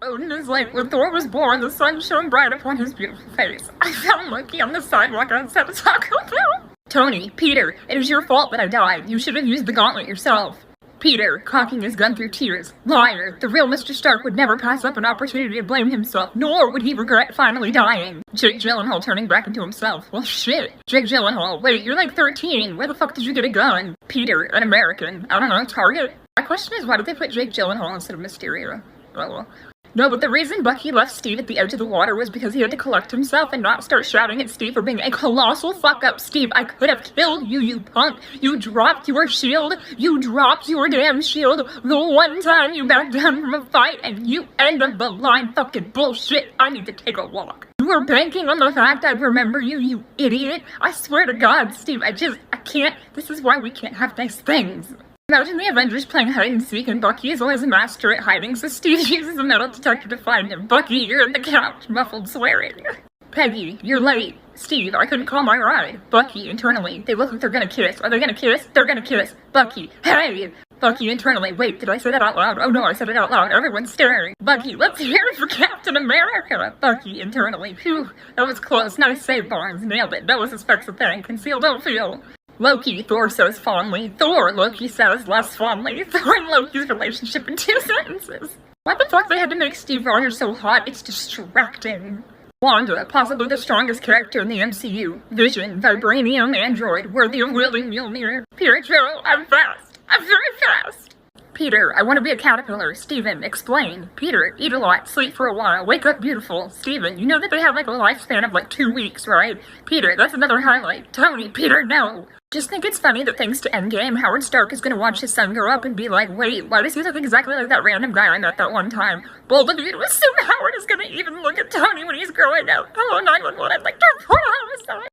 Odin is like, when Thor was born, the sun shone bright upon his beautiful face. I found Loki on the sidewalk outside of Taco Bell. Tony, Peter, it is your fault that I died. You should have used the gauntlet yourself. Peter, cocking his gun through tears. Liar, the real Mr. Stark would never pass up an opportunity to blame himself, nor would he regret finally dying. Jake Gyllenhaal turning back into himself. Well, shit. Jake Gyllenhaal, wait, you're like 13. Where the fuck did you get a gun? Peter, an American. I don't know, Target? My question is, why did they put Jake Gyllenhaal instead of Mysterio? Oh well. No, but the reason Bucky left Steve at the edge of the water was because he had to collect himself and not start shouting at Steve for being a colossal fuck-up. Steve, I could have killed you, you punk. You dropped your shield. You dropped your damn shield the one time you backed down from a fight, and you end of the line fucking bullshit. I need to take a walk. You were banking on the fact I'd remember you, you idiot. I swear to God, Steve, I can't. This is why we can't have nice things. Imagine the Avengers playing hide-and-seek and Bucky is always a master at hiding, so Steve uses a metal detector to find him. Bucky, you're in the couch, muffled swearing. Peggy, you're late. Steve, I couldn't call my ride. Bucky, internally, they look like they're gonna kiss. Are they gonna kiss? They're gonna kiss. Bucky, hey! Bucky, internally, wait, did I say that out loud? Oh no, I said it out loud. Everyone's staring. Bucky, let's hear it for Captain America. Bucky, internally, phew, that was close. Nice save, Barnes. Nailed it. No suspects a thing. Conceal, don't feel. Loki, Thor says fondly. Thor, Loki says less fondly. Thor and Loki's relationship in 2 sentences. Why the fuck they had to make Steve Rogers so hot? It's distracting. Wanda, possibly the strongest character in the MCU. Vision, vibranium android, worthy of wielding Mjolnir. Pietro, I'm fast. I'm very fast. Peter, I want to be a caterpillar. Steven, explain. Peter, eat a lot, sleep for a while, wake up beautiful. Steven, you know that they have like a lifespan of like 2 weeks, right? Peter, that's another highlight. Tony, Peter, no. Just think it's funny that thanks to Endgame, Howard Stark is gonna watch his son grow up and be like, wait, why does he look exactly like that random guy I met that one time? Well, the dude was soon Howard is gonna even look at Tony when he's growing up. Hello, 911, I'd like to report a homicide.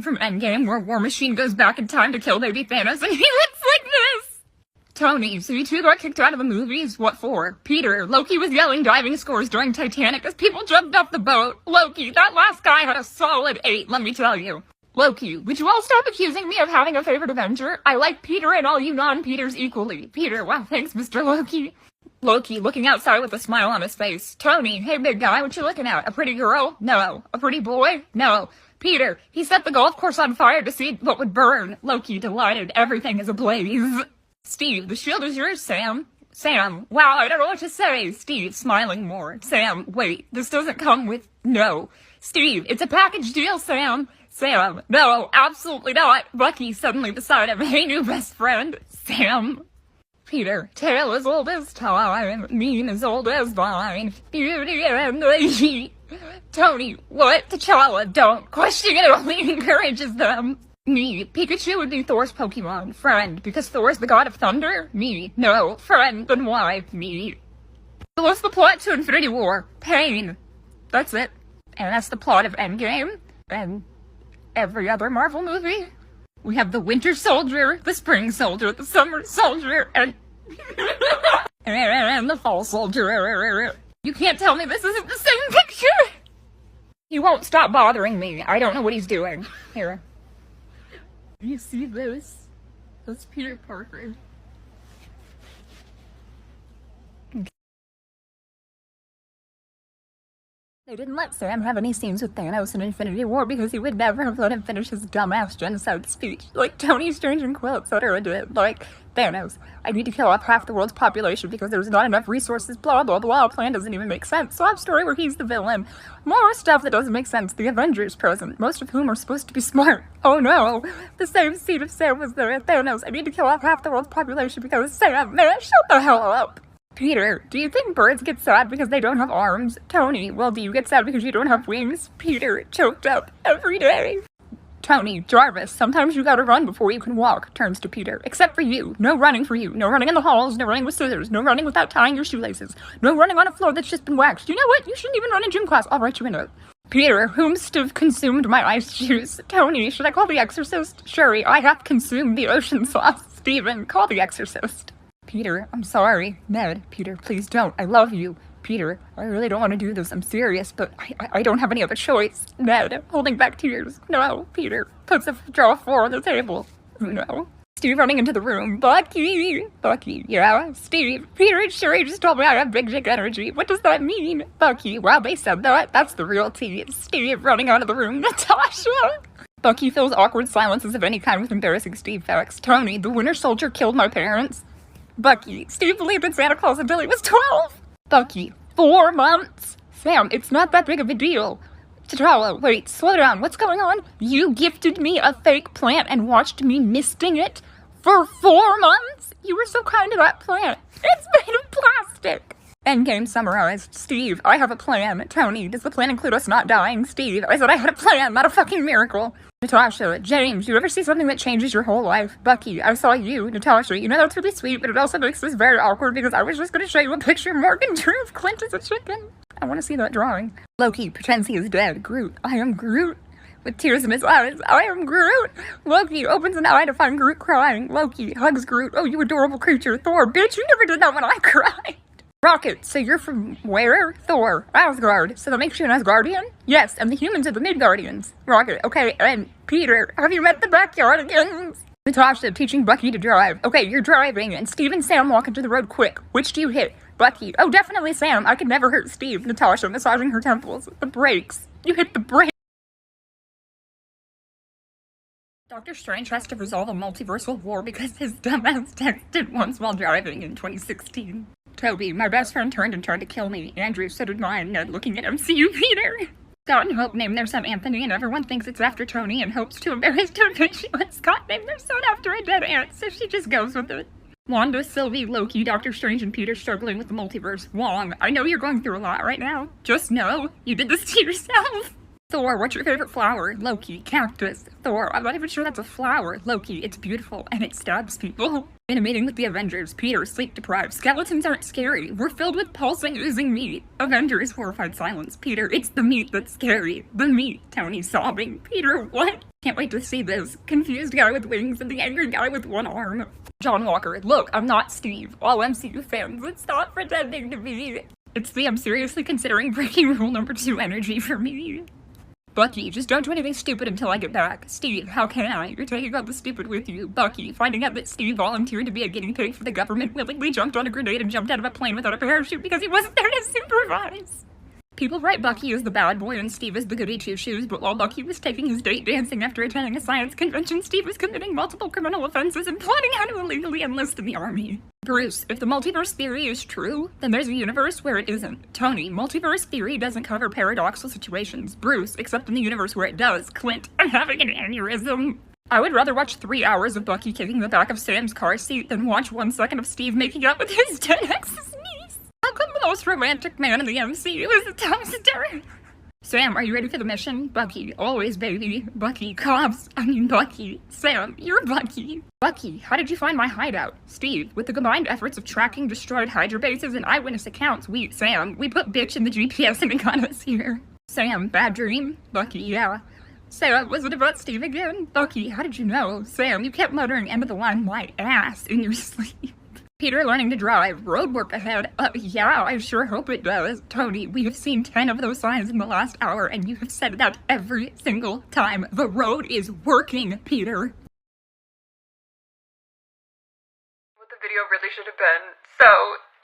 From Endgame, where War Machine goes back in time to kill baby Thanos, and he looks like this! Tony, so you two got kicked out of the movies? What for? Peter, Loki was yelling diving scores during Titanic as people jumped off the boat. Loki, that last guy had a solid 8, let me tell you. Loki, would you all stop accusing me of having a favorite Avenger? I like Peter and all you non-Peters equally. Peter, wow, thanks, Mr. Loki. Loki, looking outside with a smile on his face. Tony, hey big guy, what you looking at? A pretty girl? No. A pretty boy? No. Peter, he set the golf course on fire to see what would burn. Loki, delighted, everything is ablaze. Steve, the shield is yours, Sam. Sam, wow, I don't know what to say. Steve, smiling more. Sam, wait, this doesn't come with... No. Steve, it's a package deal, Sam. Sam, no, absolutely not. Bucky, suddenly beside him. Hey, new best friend. Sam. Peter, tale as old as time, mean as old as vine, beauty and the heat. Tony, what? T'Challa, don't. Questioning it only encourages them. Me, Pikachu would be Thor's Pokemon. Friend, because Thor's the god of thunder? Me, no. Friend, then why? Me. So what's the plot to Infinity War? Pain. That's it. And that's the plot of Endgame. And every other Marvel movie. We have the Winter Soldier, the Spring Soldier, the Summer Soldier, and... and the Fall Soldier. You can't tell me this isn't the same picture! He won't stop bothering me. I don't know what he's doing. Here. You see this? That's Peter Parker. They didn't let Sam have any scenes with Thanos in Infinity War because he would never have let him finish his dumbass genocide speech. Like Tony Strange and Quill, etc. did. Like, Thanos, I need to kill off half the world's population because there's not enough resources, blah blah blah. Plan doesn't even make sense. Swap story where he's the villain. More stuff that doesn't make sense. The Avengers present, most of whom are supposed to be smart. Oh no, the same seed of Sam was there at Thanos. I need to kill off half the world's population because Sam, man, shut the hell up. Peter, do you think birds get sad because they don't have arms? Tony, well, do you get sad because you don't have wings? Peter, choked up every day. Tony, Jarvis, sometimes you gotta run before you can walk, turns to Peter. Except for you. No running for you. No running in the halls, no running with scissors, no running without tying your shoelaces, no running on a floor that's just been waxed. You know what? You shouldn't even run in gym class. I'll write you into it. Peter, whomst have consumed my ice juice? Tony, should I call the exorcist? Sherry, I have consumed the ocean sauce. Stephen, call the exorcist. Peter, I'm sorry. Ned, Peter, please don't. I love you. Peter, I really don't want to do this. I'm serious, but I don't have any other choice. Ned, holding back tears. No, Peter, puts a draw 4 on the table. No. Steve running into the room. Bucky, yeah. Steve, Peter and Sherry just told me I have big dick energy. What does that mean? Bucky, wow, they said that. That's the real tea. Steve running out of the room. Natasha. Bucky fills awkward silences of any kind with embarrassing Steve facts. Tony, the Winter Soldier killed my parents. Bucky, Steve believed in Santa Claus until he was 12. Bucky, 4 months? Sam, it's not that big of a deal. T'Challa, wait, slow down, what's going on? You gifted me a fake plant and watched me misting it for 4 months? You were so kind to that plant. It's made of plastic. Endgame summarized. Steve, I have a plan. Tony, does the plan include us not dying? Steve, I said I had a plan, not a fucking miracle. Natasha, James, you ever see something that changes your whole life? Bucky, I saw you. Natasha, you know that's really sweet, but it also makes this very awkward because I was just going to show you a picture of Morgan Drew of Clint as a chicken. I want to see that drawing. Loki pretends he is dead. Groot, I am Groot. With tears in his eyes, I am Groot. Loki opens an eye to find Groot crying. Loki hugs Groot. Oh, you adorable creature. Thor, bitch, you never did that when I cried. Rocket, so you're from where? Thor, Asgard, so that makes you an Asgardian? Yes, and the humans are the Midgardians. Rocket, okay, and Peter, have you met the Backyardigans? Natasha, teaching Bucky to drive. Okay, you're driving, and Steve and Sam walk into the road quick. Which do you hit? Bucky, oh, definitely Sam, I could never hurt Steve. Natasha, massaging her temples. The brakes. You hit the brakes. Doctor Strange has to resolve a multiversal war because his dumbass texted once while driving in 2016. Toby, my best friend turned and tried to kill me. Andrew, so did mine. Ned, looking at MCU Peter. Scott and Hope named their son Anthony, and everyone thinks it's after Tony, and Hope's too embarrassed to admit she let Scott name their son after a dead aunt, so she just goes with it. Wanda, Sylvie, Loki, Doctor Strange, and Peter struggling with the multiverse. Wong, I know you're going through a lot right now. Just know, you did this to yourself. Thor, what's your favorite flower? Loki, cactus. Thor, I'm not even sure that's a flower. Loki, it's beautiful, and it stabs people. In a meeting with the Avengers, Peter, sleep deprived. Skeletons aren't scary. We're filled with pulsing, oozing meat. Avengers, horrified silence. Peter, it's the meat that's scary. The meat. Tony, sobbing. Peter, what? Can't wait to see this. Confused guy with wings and the angry guy with one arm. John Walker, look, I'm not Steve. All MCU fans, let's stop pretending to be. It's the I'm seriously considering breaking rule number 2 energy for me. Bucky, just don't do anything stupid until I get back. Steve, how can I? You're taking out the stupid with you. Bucky, finding out that Steve volunteered to be a guinea pig for the government, willingly jumped on a grenade and jumped out of a plane without a parachute because he wasn't there to supervise. People write Bucky as the bad boy and Steve as the goody two-shoes, but while Bucky was taking his date dancing after attending a science convention, Steve was committing multiple criminal offenses and plotting how to illegally enlist in the army. Bruce, if the multiverse theory is true, then there's a universe where it isn't. Tony, multiverse theory doesn't cover paradoxical situations. Bruce, except in the universe where it does. Clint, I'm having an aneurysm. I would rather watch 3 hours of Bucky kicking the back of Sam's car seat than watch 1 second of Steve making out with his 10X's niece. How come the most romantic man in the MCU is a dumpster? Sam, are you ready for the mission? Bucky, always, baby. Bucky, Bucky. Sam, you're Bucky. Bucky, how did you find my hideout? Steve, with the combined efforts of tracking destroyed Hydra bases and eyewitness accounts, we put bitch in the GPS and it got us here. Sam, bad dream? Bucky, yeah. Sam, was it about Steve again? Bucky, how did you know? Sam, you kept muttering end of the line my ass in your sleep. Peter learning to drive. Road work ahead. Yeah, I sure hope it does. Tony, we have seen 10 of those signs in the last hour, and you have said that every single time. The road is working, Peter. What the video really should have been. So,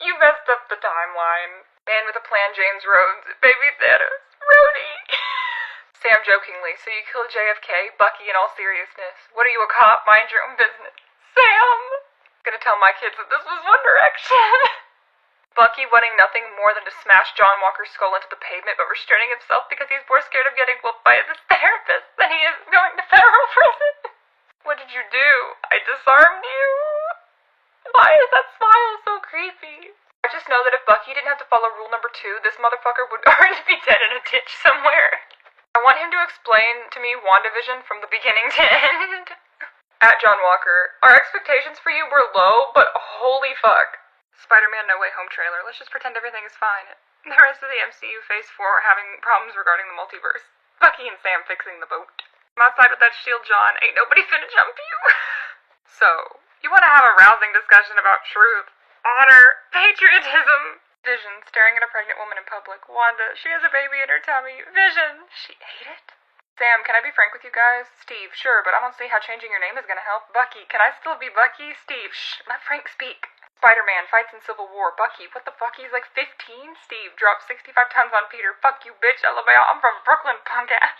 you messed up the timeline. Man with a plan, James Rhodes. Baby Thanos. Rhodey. Sam jokingly, so you killed JFK? Bucky in all seriousness. What are you, a cop? Mind your own business. Sam! Gonna tell my kids that this was One Direction. Bucky wanting nothing more than to smash John Walker's skull into the pavement, but restraining himself because he's more scared of getting whooped by his therapist than he is going to federal prison. What did you do? I disarmed you? Why is that smile so creepy? I just know that if Bucky didn't have to follow rule number 2, this motherfucker would already be dead in a ditch somewhere. I want him to explain to me WandaVision from the beginning to end. At John Walker, our expectations for you were low, but holy fuck. Spider-Man No Way Home trailer. Let's just pretend everything is fine. The rest of the MCU Phase 4 are having problems regarding the multiverse. Bucky and Sam fixing the boat. I'm outside with that shield, John. Ain't nobody finna jump you. So, you want to have a rousing discussion about truth, honor, patriotism. Vision staring at a pregnant woman in public. Wanda, she has a baby in her tummy. Vision, she ate it. Sam, can I be frank with you guys? Steve, sure, but I don't see how changing your name is gonna help. Bucky, can I still be Bucky? Steve, shh, let Frank speak. Spider-Man fights in Civil War. Bucky, what the fuck? He's like 15? Steve, dropped 65 tons on Peter. Fuck you, bitch, Alabama. I'm from Brooklyn, punk ass.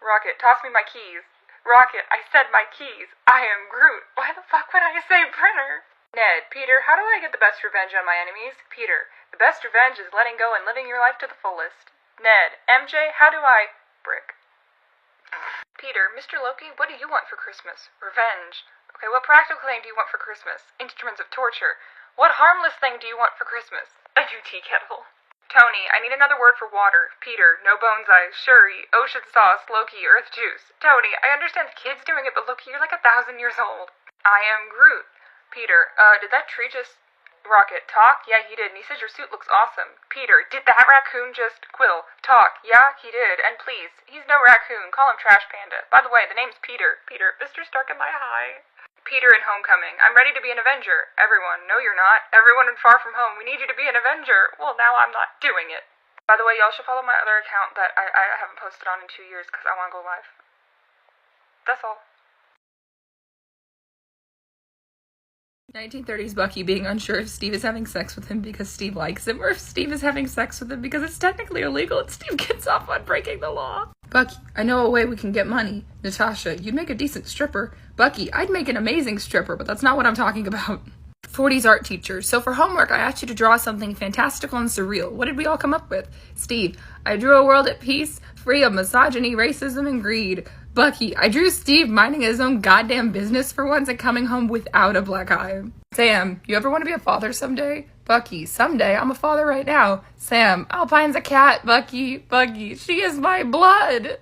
Rocket, toss me my keys. Rocket, I said my keys. I am Groot. Why the fuck would I say printer? Ned, Peter, how do I get the best revenge on my enemies? Peter, the best revenge is letting go and living your life to the fullest. Ned, MJ, how do I... Brick. Peter, Mr. Loki, what do you want for Christmas? Revenge. Okay, what practical thing do you want for Christmas? Instruments of torture. What harmless thing do you want for Christmas? A new tea kettle. Tony, I need another word for water. Peter, no bones eyes. Shuri, ocean sauce. Loki, earth juice. Tony, I understand the kid's doing it, but Loki, you're like 1,000 years old. I am Groot. Peter, did that tree just... Rocket, talk? Yeah, he did, and he says your suit looks awesome. Peter, did that raccoon just... Quill, talk? Yeah, he did, and please, he's no raccoon, call him Trash Panda. By the way, the name's Peter. Peter, Mr. Stark in my high. Peter in Homecoming, I'm ready to be an Avenger. Everyone, no you're not. Everyone in Far From Home, we need you to be an Avenger. Well, now I'm not doing it. By the way, y'all should follow my other account that I haven't posted on in 2 years, because I want to go live. That's all. 1930s Bucky being unsure if Steve is having sex with him because Steve likes him, or if Steve is having sex with him because it's technically illegal and Steve gets off on breaking the law. Bucky, I know a way we can get money. Natasha, you'd make a decent stripper. Bucky, I'd make an amazing stripper, but that's not what I'm talking about. 40s art teacher. So for homework, I asked you to draw something fantastical and surreal. What did we all come up with? Steve, I drew a world at peace, free of misogyny, racism, and greed. Bucky, I drew Steve minding his own goddamn business for once and coming home without a black eye. Sam, you ever want to be a father someday? Bucky, someday. I'm a father right now. Sam, Alpine's a cat. Bucky, she is my blood.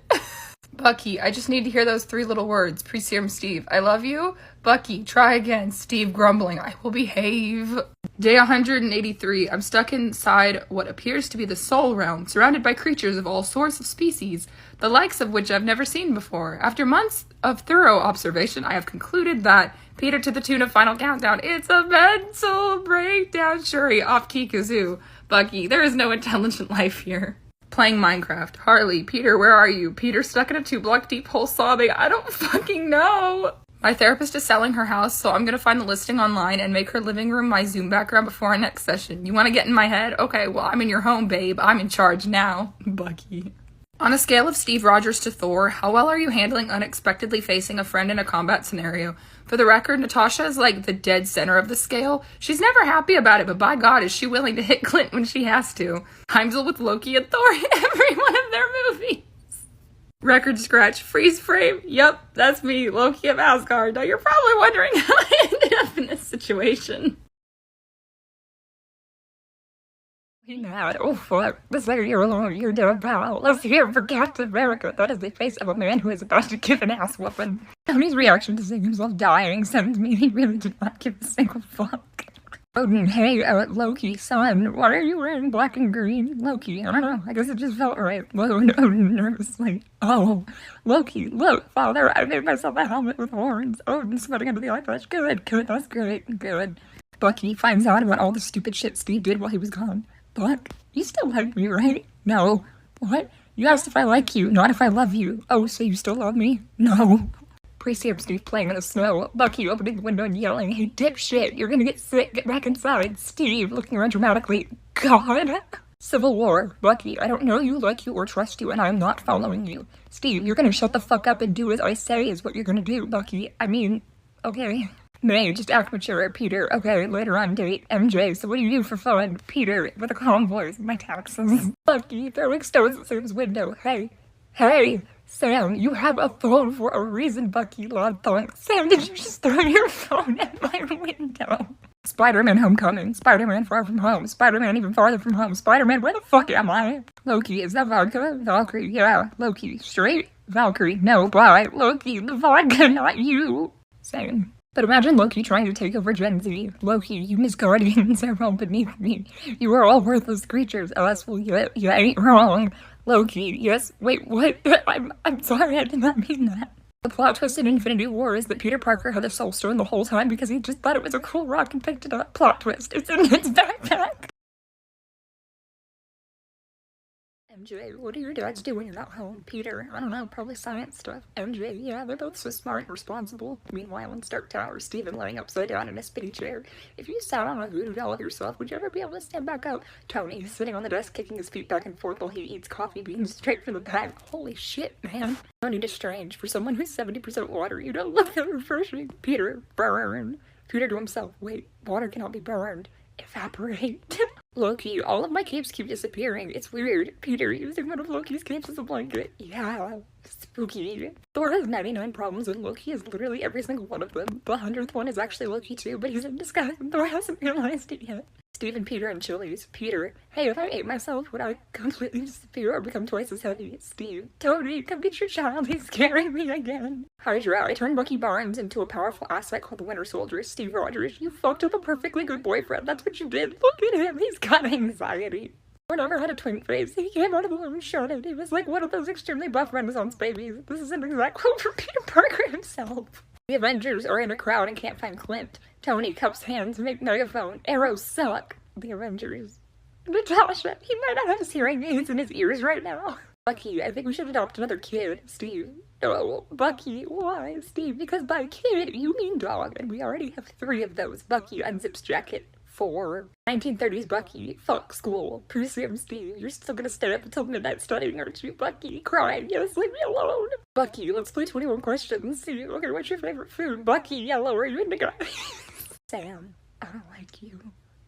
Bucky, I just need to hear those 3 little words. Pre-serum Steve, I love you. Bucky, try again. Steve grumbling, I will behave. Day 183. I'm stuck inside what appears to be the soul realm, surrounded by creatures of all sorts of species, the likes of which I've never seen before. After months of thorough observation, I have concluded that Peter to the tune of Final Countdown, it's a mental breakdown. Shuri, off-key kazoo. Bucky, there is no intelligent life here. Playing Minecraft. Harley, Peter, where are you? Peter stuck in a 2-block deep hole sobbing. I don't fucking know. My therapist is selling her house, so I'm gonna find the listing online and make her living room my Zoom background before our next session. You wanna get in my head? Okay, well, I'm in your home, babe. I'm in charge now. Bucky. On a scale of Steve Rogers to Thor, how well are you handling unexpectedly facing a friend in a combat scenario? For the record, Natasha is like the dead center of the scale. She's never happy about it, but by God, is she willing to hit Clint when she has to. Heimdall with Loki and Thor in every one of their movies. Record scratch. Freeze frame. Yep, that's me, Loki of Asgard. Now you're probably wondering how I ended up in this situation. Mad. Oh fuck. This letter you're alone, you're dead pal. Let's hear for Captain America. That is the face of a man who is about to give an ass whooping. Tony's reaction to seeing himself dying sends me he really did not give a single fuck. Odin, hey, Loki, son, why are you wearing black and green? Loki, I don't know, I guess it just felt right. Odin nervously. Oh, Loki, look, father, I made myself a helmet with horns. Odin sweating under the eye patch. Good, that's great, good. Bucky finds out about all the stupid shit Steve did while he was gone. Buck, you still like me, right? No. What? You asked if I like you, not if I love you. Oh, so you still love me? No. Pre-Sam Steve playing in the snow. Bucky opening the window and yelling, "Hey, dipshit, you're gonna get sick, get back inside." Steve looking around dramatically. God. Civil War. Bucky, I don't know you, like you, or trust you, and I am not following you. Steve, you're gonna shut the fuck up and do as I say is what you're gonna do, Bucky. I mean, okay. May, just act mature. Peter, okay, later on date. MJ, so what do you do for fun? Peter, with a calm voice, my taxes. Bucky, throwing stones at Sam's window. Hey, Sam, you have a phone for a reason, Bucky. Lord thunk. Sam, did you just throw your phone at my window? Spider-Man Homecoming. Spider-Man Far From Home. Spider-Man Even Farther From Home. Spider-Man, where the fuck am I? Loki, is that vodka? Valkyrie, yeah. Loki, straight? Valkyrie, no, bye. Loki, the vodka, not you. Sam. But imagine Loki trying to take over Gen Z. Loki, you Misguardians are all beneath me. You are all worthless creatures. Us, well, you ain't wrong. Loki, yes, wait, what? I'm sorry, I did not mean that. The plot twist in Infinity War is that Peter Parker had the Soul Stone the whole time because he just thought it was a cool rock and picked it up. Plot twist, it's in his backpack. MJ, what do your dads do when you're not home? Peter, I don't know, probably science stuff. MJ, yeah, they're both so smart and responsible. Meanwhile, in Stark Tower, Stephen laying upside down in a spinny chair. If you sat on a voodoo doll of yourself, would you ever be able to stand back up? Tony, sitting on the desk, kicking his feet back and forth while he eats coffee beans straight from the bag. Holy shit, man. Tony is strange. For someone who's 70% water, you don't look that refreshing. Peter, burn. Peter to himself, wait, water cannot be burned. Evaporate. Loki, all of my capes keep disappearing. It's weird. Peter using one of Loki's capes as a blanket. Yeah, spooky. Thor has 99 problems and Loki is literally every single one of them. The 100th one is actually Loki too, but he's in disguise and Thor hasn't realized it yet. Steve and Peter and Chili's. Peter, hey, if I ate myself, would I completely disappear or become twice as heavy? Steve, Tony, come get your child, he's scaring me again. Hydra, I turned Bucky Barnes into a powerful asset called the Winter Soldier. Steve Rogers, you fucked up a perfectly good boyfriend, that's what you did. Look at him, he's got anxiety. Thor never had a twink face. He came out of the womb and showed it. He was like one of those extremely buff Renaissance babies. This is an exact quote from Peter Parker himself. The Avengers are in a crowd and can't find Clint. Tony cups hands, make megaphone. Arrows suck. The Avengers. Natasha, he might not have his hearing aids in his ears right now. Bucky, I think we should adopt another kid. Steve. No, Bucky, why? Steve, because by kid, you mean dog, and we already have 3 of those. Bucky unzips jacket. 4. 1930s Bucky. Fuck school. Pre-Sam Steve, you're still gonna stay up until midnight studying, aren't you? Bucky, crying. Yes, leave me alone. Bucky, let's play 21 questions. Steve, okay, what's your favorite food? Bucky, yellow, are you into guys? Sam, I don't like you.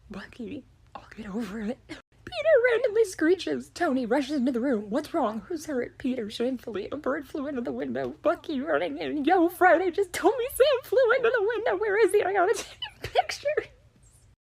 Bucky, I'll get over it. Peter randomly screeches. Tony rushes into the room. What's wrong? Who's hurt? Peter, shamefully. A bird flew into the window. Bucky running in. Yo, Friday just told me Sam flew into the window. Where is he? I gotta take pictures.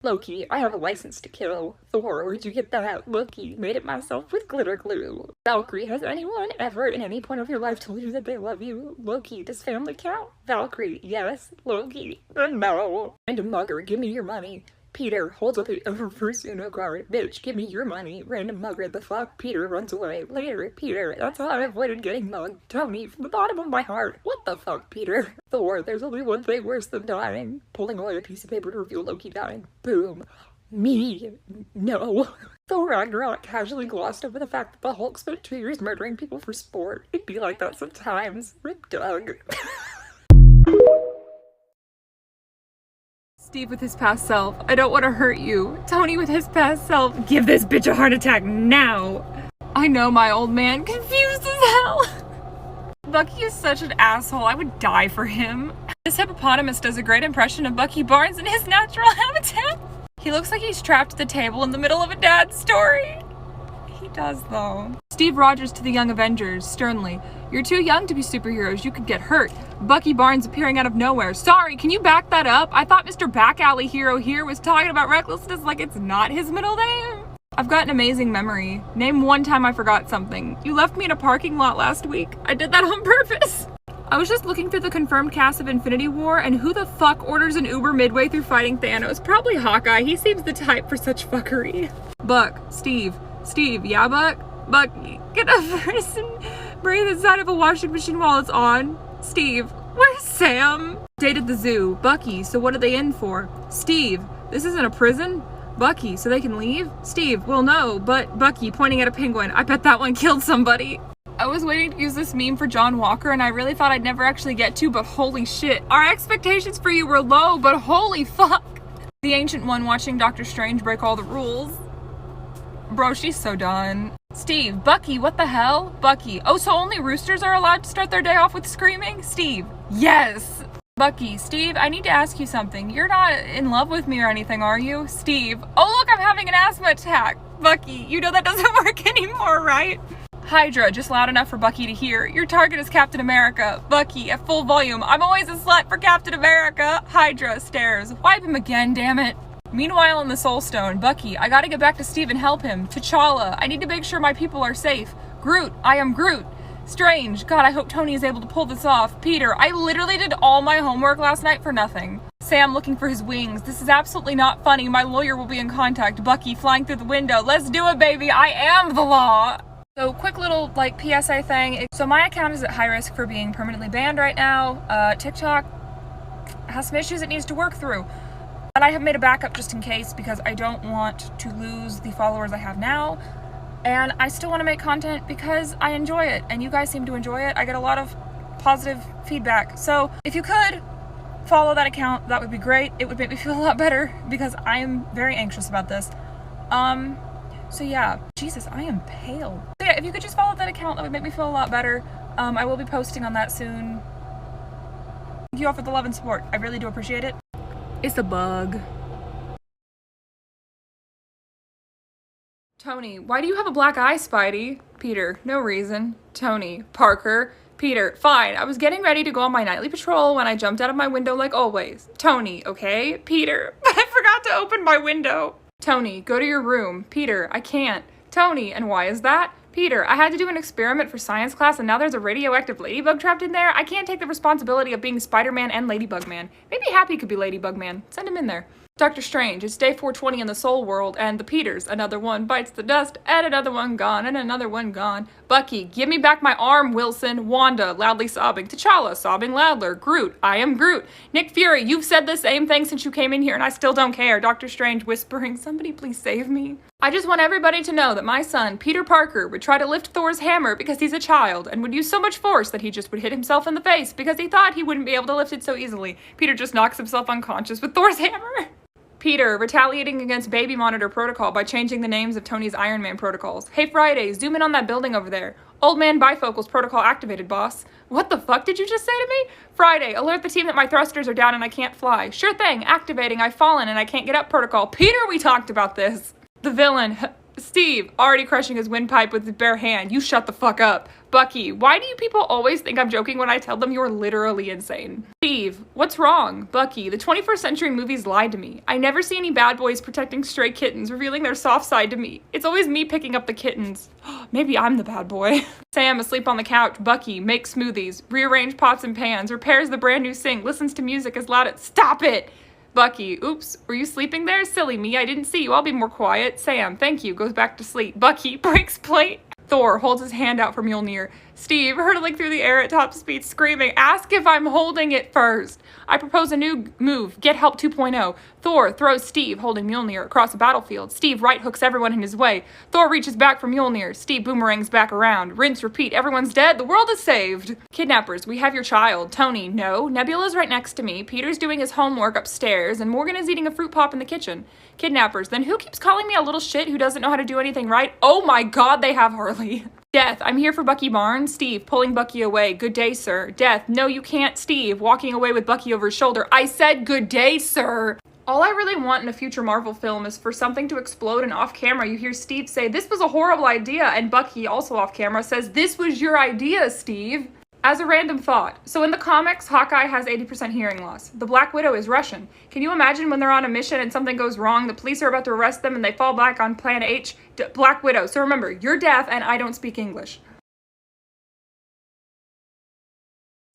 Loki, I have a license to kill. Thor, where'd you get that? Loki, made it myself with glitter glue. Valkyrie, has anyone ever at any point of your life told you that they love you? Loki, does family count? Valkyrie, yes. Loki, no. Random mugger, give me your money. Peter holds up a reverse Uno card. Bitch, give me your money. Random mugger, the fuck? Peter runs away. Later, Peter, that's how I avoided getting mugged. Tony, from the bottom of my heart. What the fuck, Peter? Thor, there's only one thing worse than dying. Pulling away a piece of paper to reveal Loki dying. Boom. Me. No. Thor Ragnarok casually glossed over the fact that the Hulk spent 2 years murdering people for sport. It'd be like that sometimes. Rip Doug. Steve with his past self. I don't want to hurt you. Tony with his past self. Give this bitch a heart attack now. I know my old man. Confused as hell. Bucky is such an asshole. I would die for him. This hippopotamus does a great impression of Bucky Barnes in his natural habitat. He looks like he's trapped at the table in the middle of a dad's story. He does, though. Steve Rogers to the Young Avengers, sternly. You're too young to be superheroes. You could get hurt. Bucky Barnes appearing out of nowhere. Sorry, can you back that up? I thought Mr. Back Alley Hero here was talking about recklessness like it's not his middle name. I've got an amazing memory. Name one time I forgot something. You left me in a parking lot last week. I did that on purpose. I was just looking through the confirmed cast of Infinity War, and who the fuck orders an Uber midway through fighting Thanos? Probably Hawkeye. He seems the type for such fuckery. Buck, Steve, yeah, Buck? Buck, get up first and breathe inside of a washing machine while it's on. Steve, where's Sam? Date at the zoo. Bucky, so what are they in for? Steve, This isn't a prison? Bucky, so they can leave? Steve, well no, but Bucky pointing at a penguin. I bet that one killed somebody. I was waiting to use this meme for John Walker and I really thought I'd never actually get to, but holy shit. Our expectations for you were low, but holy fuck. The Ancient One watching Doctor Strange break all the rules. Bro, she's so done. Steve, Bucky, what the hell? Bucky, oh, so only roosters are allowed to start their day off with screaming? Steve, yes. Bucky, Steve, I need to ask you something. You're not in love with me or anything, are you? Steve, oh look, I'm having an asthma attack. Bucky, you know that doesn't work anymore, right? Hydra, just loud enough for Bucky to hear. Your target is Captain America. Bucky, at full volume. I'm always a slut for Captain America. Hydra stares. Wipe him again, damn it. Meanwhile in the Soul Stone, Bucky, I gotta get back to Steve and help him. T'Challa, I need to make sure my people are safe. Groot, I am Groot. Strange, God, I hope Tony is able to pull this off. Peter, I literally did all my homework last night for nothing. Sam looking for his wings. This is absolutely not funny. My lawyer will be in contact. Bucky flying through the window. Let's do it, baby. I am the law. So quick little PSA thing. So my account is at high risk for being permanently banned right now. TikTok has some issues it needs to work through. But I have made a backup just in case because I don't want to lose the followers I have now. And I still want to make content because I enjoy it and you guys seem to enjoy it. I get a lot of positive feedback. So if you could follow that account, that would be great. It would make me feel a lot better because I am very anxious about this. So yeah, Jesus, I am pale. So yeah, if you could just follow that account, that would make me feel a lot better. I will be posting on that soon. Thank you all for the love and support. I really do appreciate it. It's a bug. Tony, why do you have a black eye, Spidey? Peter, no reason. Tony, Parker, Peter, fine. I was getting ready to go on my nightly patrol when I jumped out of my window like always. Tony, okay? Peter, but I forgot to open my window. Tony, go to your room. Peter, I can't. Tony, and why is that? Peter, I had to do an experiment for science class and now there's a radioactive ladybug trapped in there. I can't take the responsibility of being Spider-Man and Ladybug Man. Maybe Happy could be Ladybug Man. Send him in there. Doctor Strange, it's day 420 in the Soul World, and the Peters, another one bites the dust, and another one gone, and another one gone. Bucky, give me back my arm, Wilson. Wanda, loudly sobbing. T'Challa, sobbing louder. Groot, I am Groot. Nick Fury, you've said the same thing since you came in here, and I still don't care. Doctor Strange whispering, somebody please save me. I just want everybody to know that my son, Peter Parker, would try to lift Thor's hammer because he's a child, and would use so much force that he just would hit himself in the face because he thought he wouldn't be able to lift it so easily. Peter just knocks himself unconscious with Thor's hammer. Peter, retaliating against Baby Monitor Protocol by changing the names of Tony's Iron Man protocols. Hey Friday, zoom in on that building over there. Old man bifocals protocol activated, boss. What the fuck did you just say to me? Friday, alert the team that my thrusters are down and I can't fly. Sure thing, activating, I've fallen and I can't get up protocol. Peter, we talked about this. The villain, Steve, already crushing his windpipe with his bare hand. You shut the fuck up. Bucky, why do you people always think I'm joking when I tell them you're literally insane? Steve, what's wrong? Bucky, the 21st century movies lied to me. I never see any bad boys protecting stray kittens, revealing their soft side to me. It's always me picking up the kittens. Maybe I'm the bad boy. Sam, asleep on the couch. Bucky, makes smoothies, rearrange pots and pans, repairs the brand new sink, listens to music as loud as— Stop it! Bucky, oops, were you sleeping there? Silly me, I didn't see you, I'll be more quiet. Sam, thank you, goes back to sleep. Bucky, breaks plate. Thor holds his hand out for Mjolnir. Steve, hurtling through the air at top speed, screaming, ask if I'm holding it first. I propose a new move, Get Help 2.0. Thor throws Steve, holding Mjolnir, across the battlefield. Steve right hooks everyone in his way. Thor reaches back for Mjolnir. Steve boomerangs back around. Rinse, repeat, everyone's dead, the world is saved. Kidnappers, we have your child. Tony, no. Nebula's right next to me. Peter's doing his homework upstairs, and Morgan is eating a fruit pop in the kitchen. Kidnappers, then who keeps calling me a little shit who doesn't know how to do anything right? Oh my god, they have Harley. Death, I'm here for Bucky Barnes. Steve, pulling Bucky away. Good day, sir. Death, no you can't. Steve, walking away with Bucky over his shoulder. I said good day, sir. All I really want in a future Marvel film is for something to explode and off camera you hear Steve say, this was a horrible idea, and Bucky, also off camera, says, this was your idea, Steve. As a random thought, so in the comics, Hawkeye has 80% hearing loss. The Black Widow is Russian. Can you imagine when they're on a mission and something goes wrong, the police are about to arrest them and they fall back on Plan H? Black Widow. So remember, you're deaf and I don't speak English.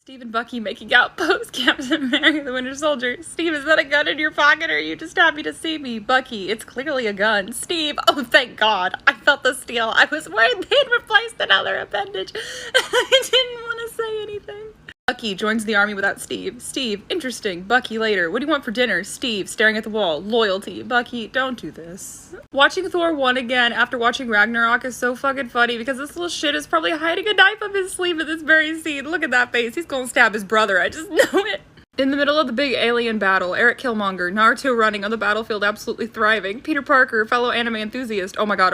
Steve and Bucky making out post Captain America the Winter Soldier. Steve, is that a gun in your pocket or are you just happy to see me? Bucky, it's clearly a gun. Steve, oh thank God, I felt the steel. I was worried they'd replaced another appendage. I didn't want to say anything. Bucky joins the army without Steve. Steve, interesting. Bucky later. What do you want for dinner? Steve, staring at the wall. Loyalty. Bucky, don't do this. Watching Thor 1 again after watching Ragnarok is so fucking funny because this little shit is probably hiding a knife up his sleeve at this very scene. Look at that face. He's gonna stab his brother. I just know it. In the middle of the big alien battle, Eric Killmonger, Naruto running on the battlefield absolutely thriving. Peter Parker, fellow anime enthusiast, oh my god,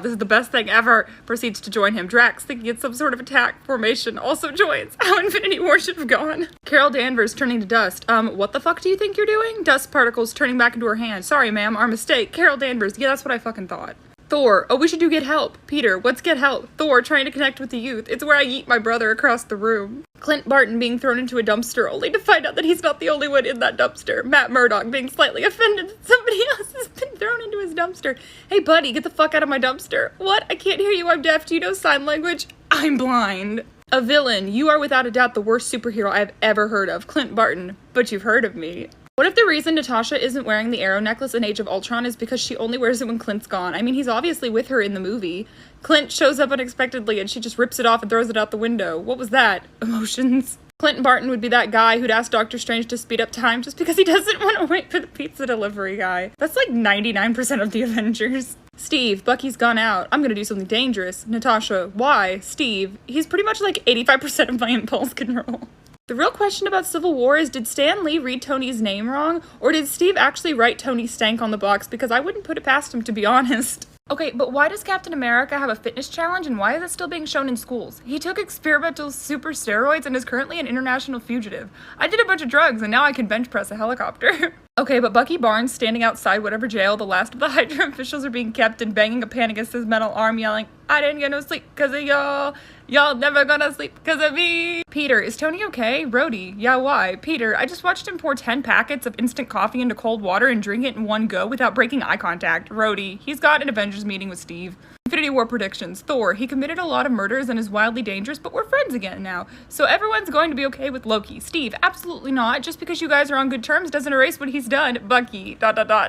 this is the best thing ever, proceeds to join him. Drax, thinking it's some sort of attack formation, also joins. How Infinity War should have gone. Carol Danvers turning to dust. What the fuck do you think you're doing? Dust particles turning back into her hand. Sorry ma'am, our mistake. Carol Danvers, yeah, that's what I fucking thought. Thor, oh, we should do get help. Peter, what's get help? Thor, trying to connect with the youth. It's where I yeet my brother across the room. Clint Barton being thrown into a dumpster only to find out that he's not the only one in that dumpster. Matt Murdock being slightly offended that somebody else has been thrown into his dumpster. Hey buddy, get the fuck out of my dumpster. What? I can't hear you, I'm deaf. Do you know sign language? I'm blind. A villain, you are without a doubt the worst superhero I've ever heard of. Clint Barton, but you've heard of me. What if the reason Natasha isn't wearing the Arrow necklace in Age of Ultron is because she only wears it when Clint's gone? I mean, he's obviously with her in the movie. Clint shows up unexpectedly and she just rips it off and throws it out the window. What was that? Emotions. Clint Barton would be that guy who'd ask Doctor Strange to speed up time just because he doesn't want to wait for the pizza delivery guy. That's like 99% of the Avengers. Steve, Bucky's gone out. I'm gonna do something dangerous. Natasha, why? Steve, he's pretty much like 85% of my impulse control. The real question about Civil War is, did Stan Lee read Tony's name wrong, or did Steve actually write Tony Stank on the box? Because I wouldn't put it past him, to be honest. Okay, but why does Captain America have a fitness challenge, and why is it still being shown in schools? He took experimental super steroids and is currently an international fugitive. I did a bunch of drugs, and now I can bench press a helicopter. Okay, but Bucky Barnes standing outside whatever jail the last of the Hydra officials are being kept and banging a pan against his metal arm yelling, I didn't get no sleep because of y'all. Y'all never gonna sleep because of me. Peter, is Tony okay? Rhodey, yeah, why? Peter, I just watched him pour 10 packets of instant coffee into cold water and drink it in one go without breaking eye contact. Rhodey, he's got an Avengers meeting with Steve. Infinity War predictions. Thor, he committed a lot of murders and is wildly dangerous, but we're friends again now. So everyone's going to be okay with Loki. Steve, absolutely not. Just because you guys are on good terms doesn't erase what he's done. Bucky, ...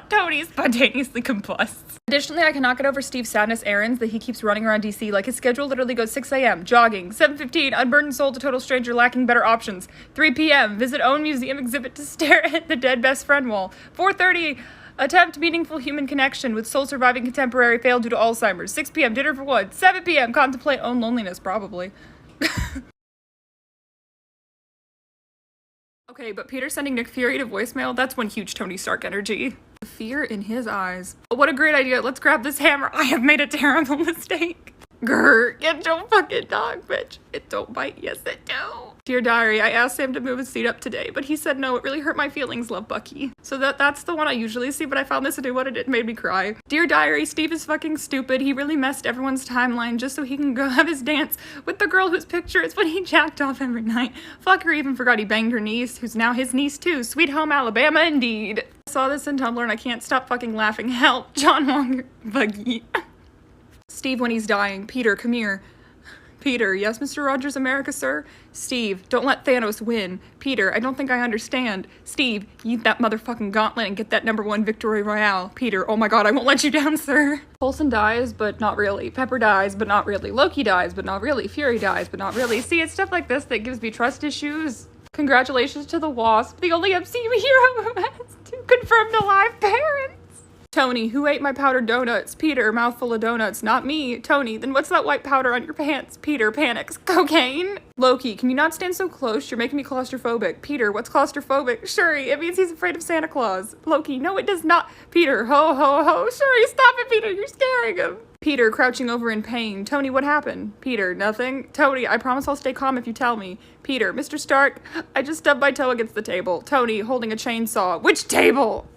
Tony spontaneously combusts. Additionally, I cannot get over Steve's sadness errands that he keeps running around DC. Like, his schedule literally goes 6 a.m., jogging, 7:15, unburdened soul to total stranger lacking better options, 3 p.m., visit own museum exhibit to stare at the dead best friend wall, 4:30, attempt meaningful human connection with soul surviving contemporary failed due to Alzheimer's, 6 p.m., dinner for one, 7 p.m., contemplate own loneliness, probably. Okay, but Peter sending Nick Fury to voicemail, that's one huge Tony Stark energy. The fear in his eyes. What a great idea. Let's grab this hammer. I have made a terrible mistake. Grr, get your fucking dog, bitch. It don't bite. Yes, it do. Dear Diary, I asked Sam to move his seat up today, but he said no. It really hurt my feelings, love Bucky. So that's the one I usually see, but I found this a new one and it made me cry. Dear Diary, Steve is fucking stupid. He really messed everyone's timeline just so he can go have his dance with the girl whose picture is when he jacked off every night. Fucker even forgot he banged her niece, who's now his niece too. Sweet home Alabama indeed. I saw this in Tumblr and I can't stop fucking laughing. Help, John Wonger, Bucky. Steve when he's dying. Peter, come here. Peter, yes, Mr. Rogers, America, sir? Steve, don't let Thanos win. Peter, I don't think I understand. Steve, eat that motherfucking gauntlet and get that #1 victory royale. Peter, oh my god, I won't let you down, sir. Coulson dies, but not really. Pepper dies, but not really. Loki dies, but not really. Fury dies, but not really. See, it's stuff like this that gives me trust issues. Congratulations to the Wasp, the only MCU hero who has 2 confirmed alive parents. Tony, who ate my powdered donuts? Peter, mouthful of donuts. Not me. Tony, then what's that white powder on your pants? Peter, panics. Cocaine? Loki, can you not stand so close? You're making me claustrophobic. Peter, what's claustrophobic? Shuri, it means he's afraid of Santa Claus. Loki, no it does not. Peter, ho ho ho. Shuri, stop it, Peter, you're scaring him. Peter, crouching over in pain. Tony, what happened? Peter, nothing. Tony, I promise I'll stay calm if you tell me. Peter, Mr. Stark, I just stubbed my toe against the table. Tony, holding a chainsaw. Which table?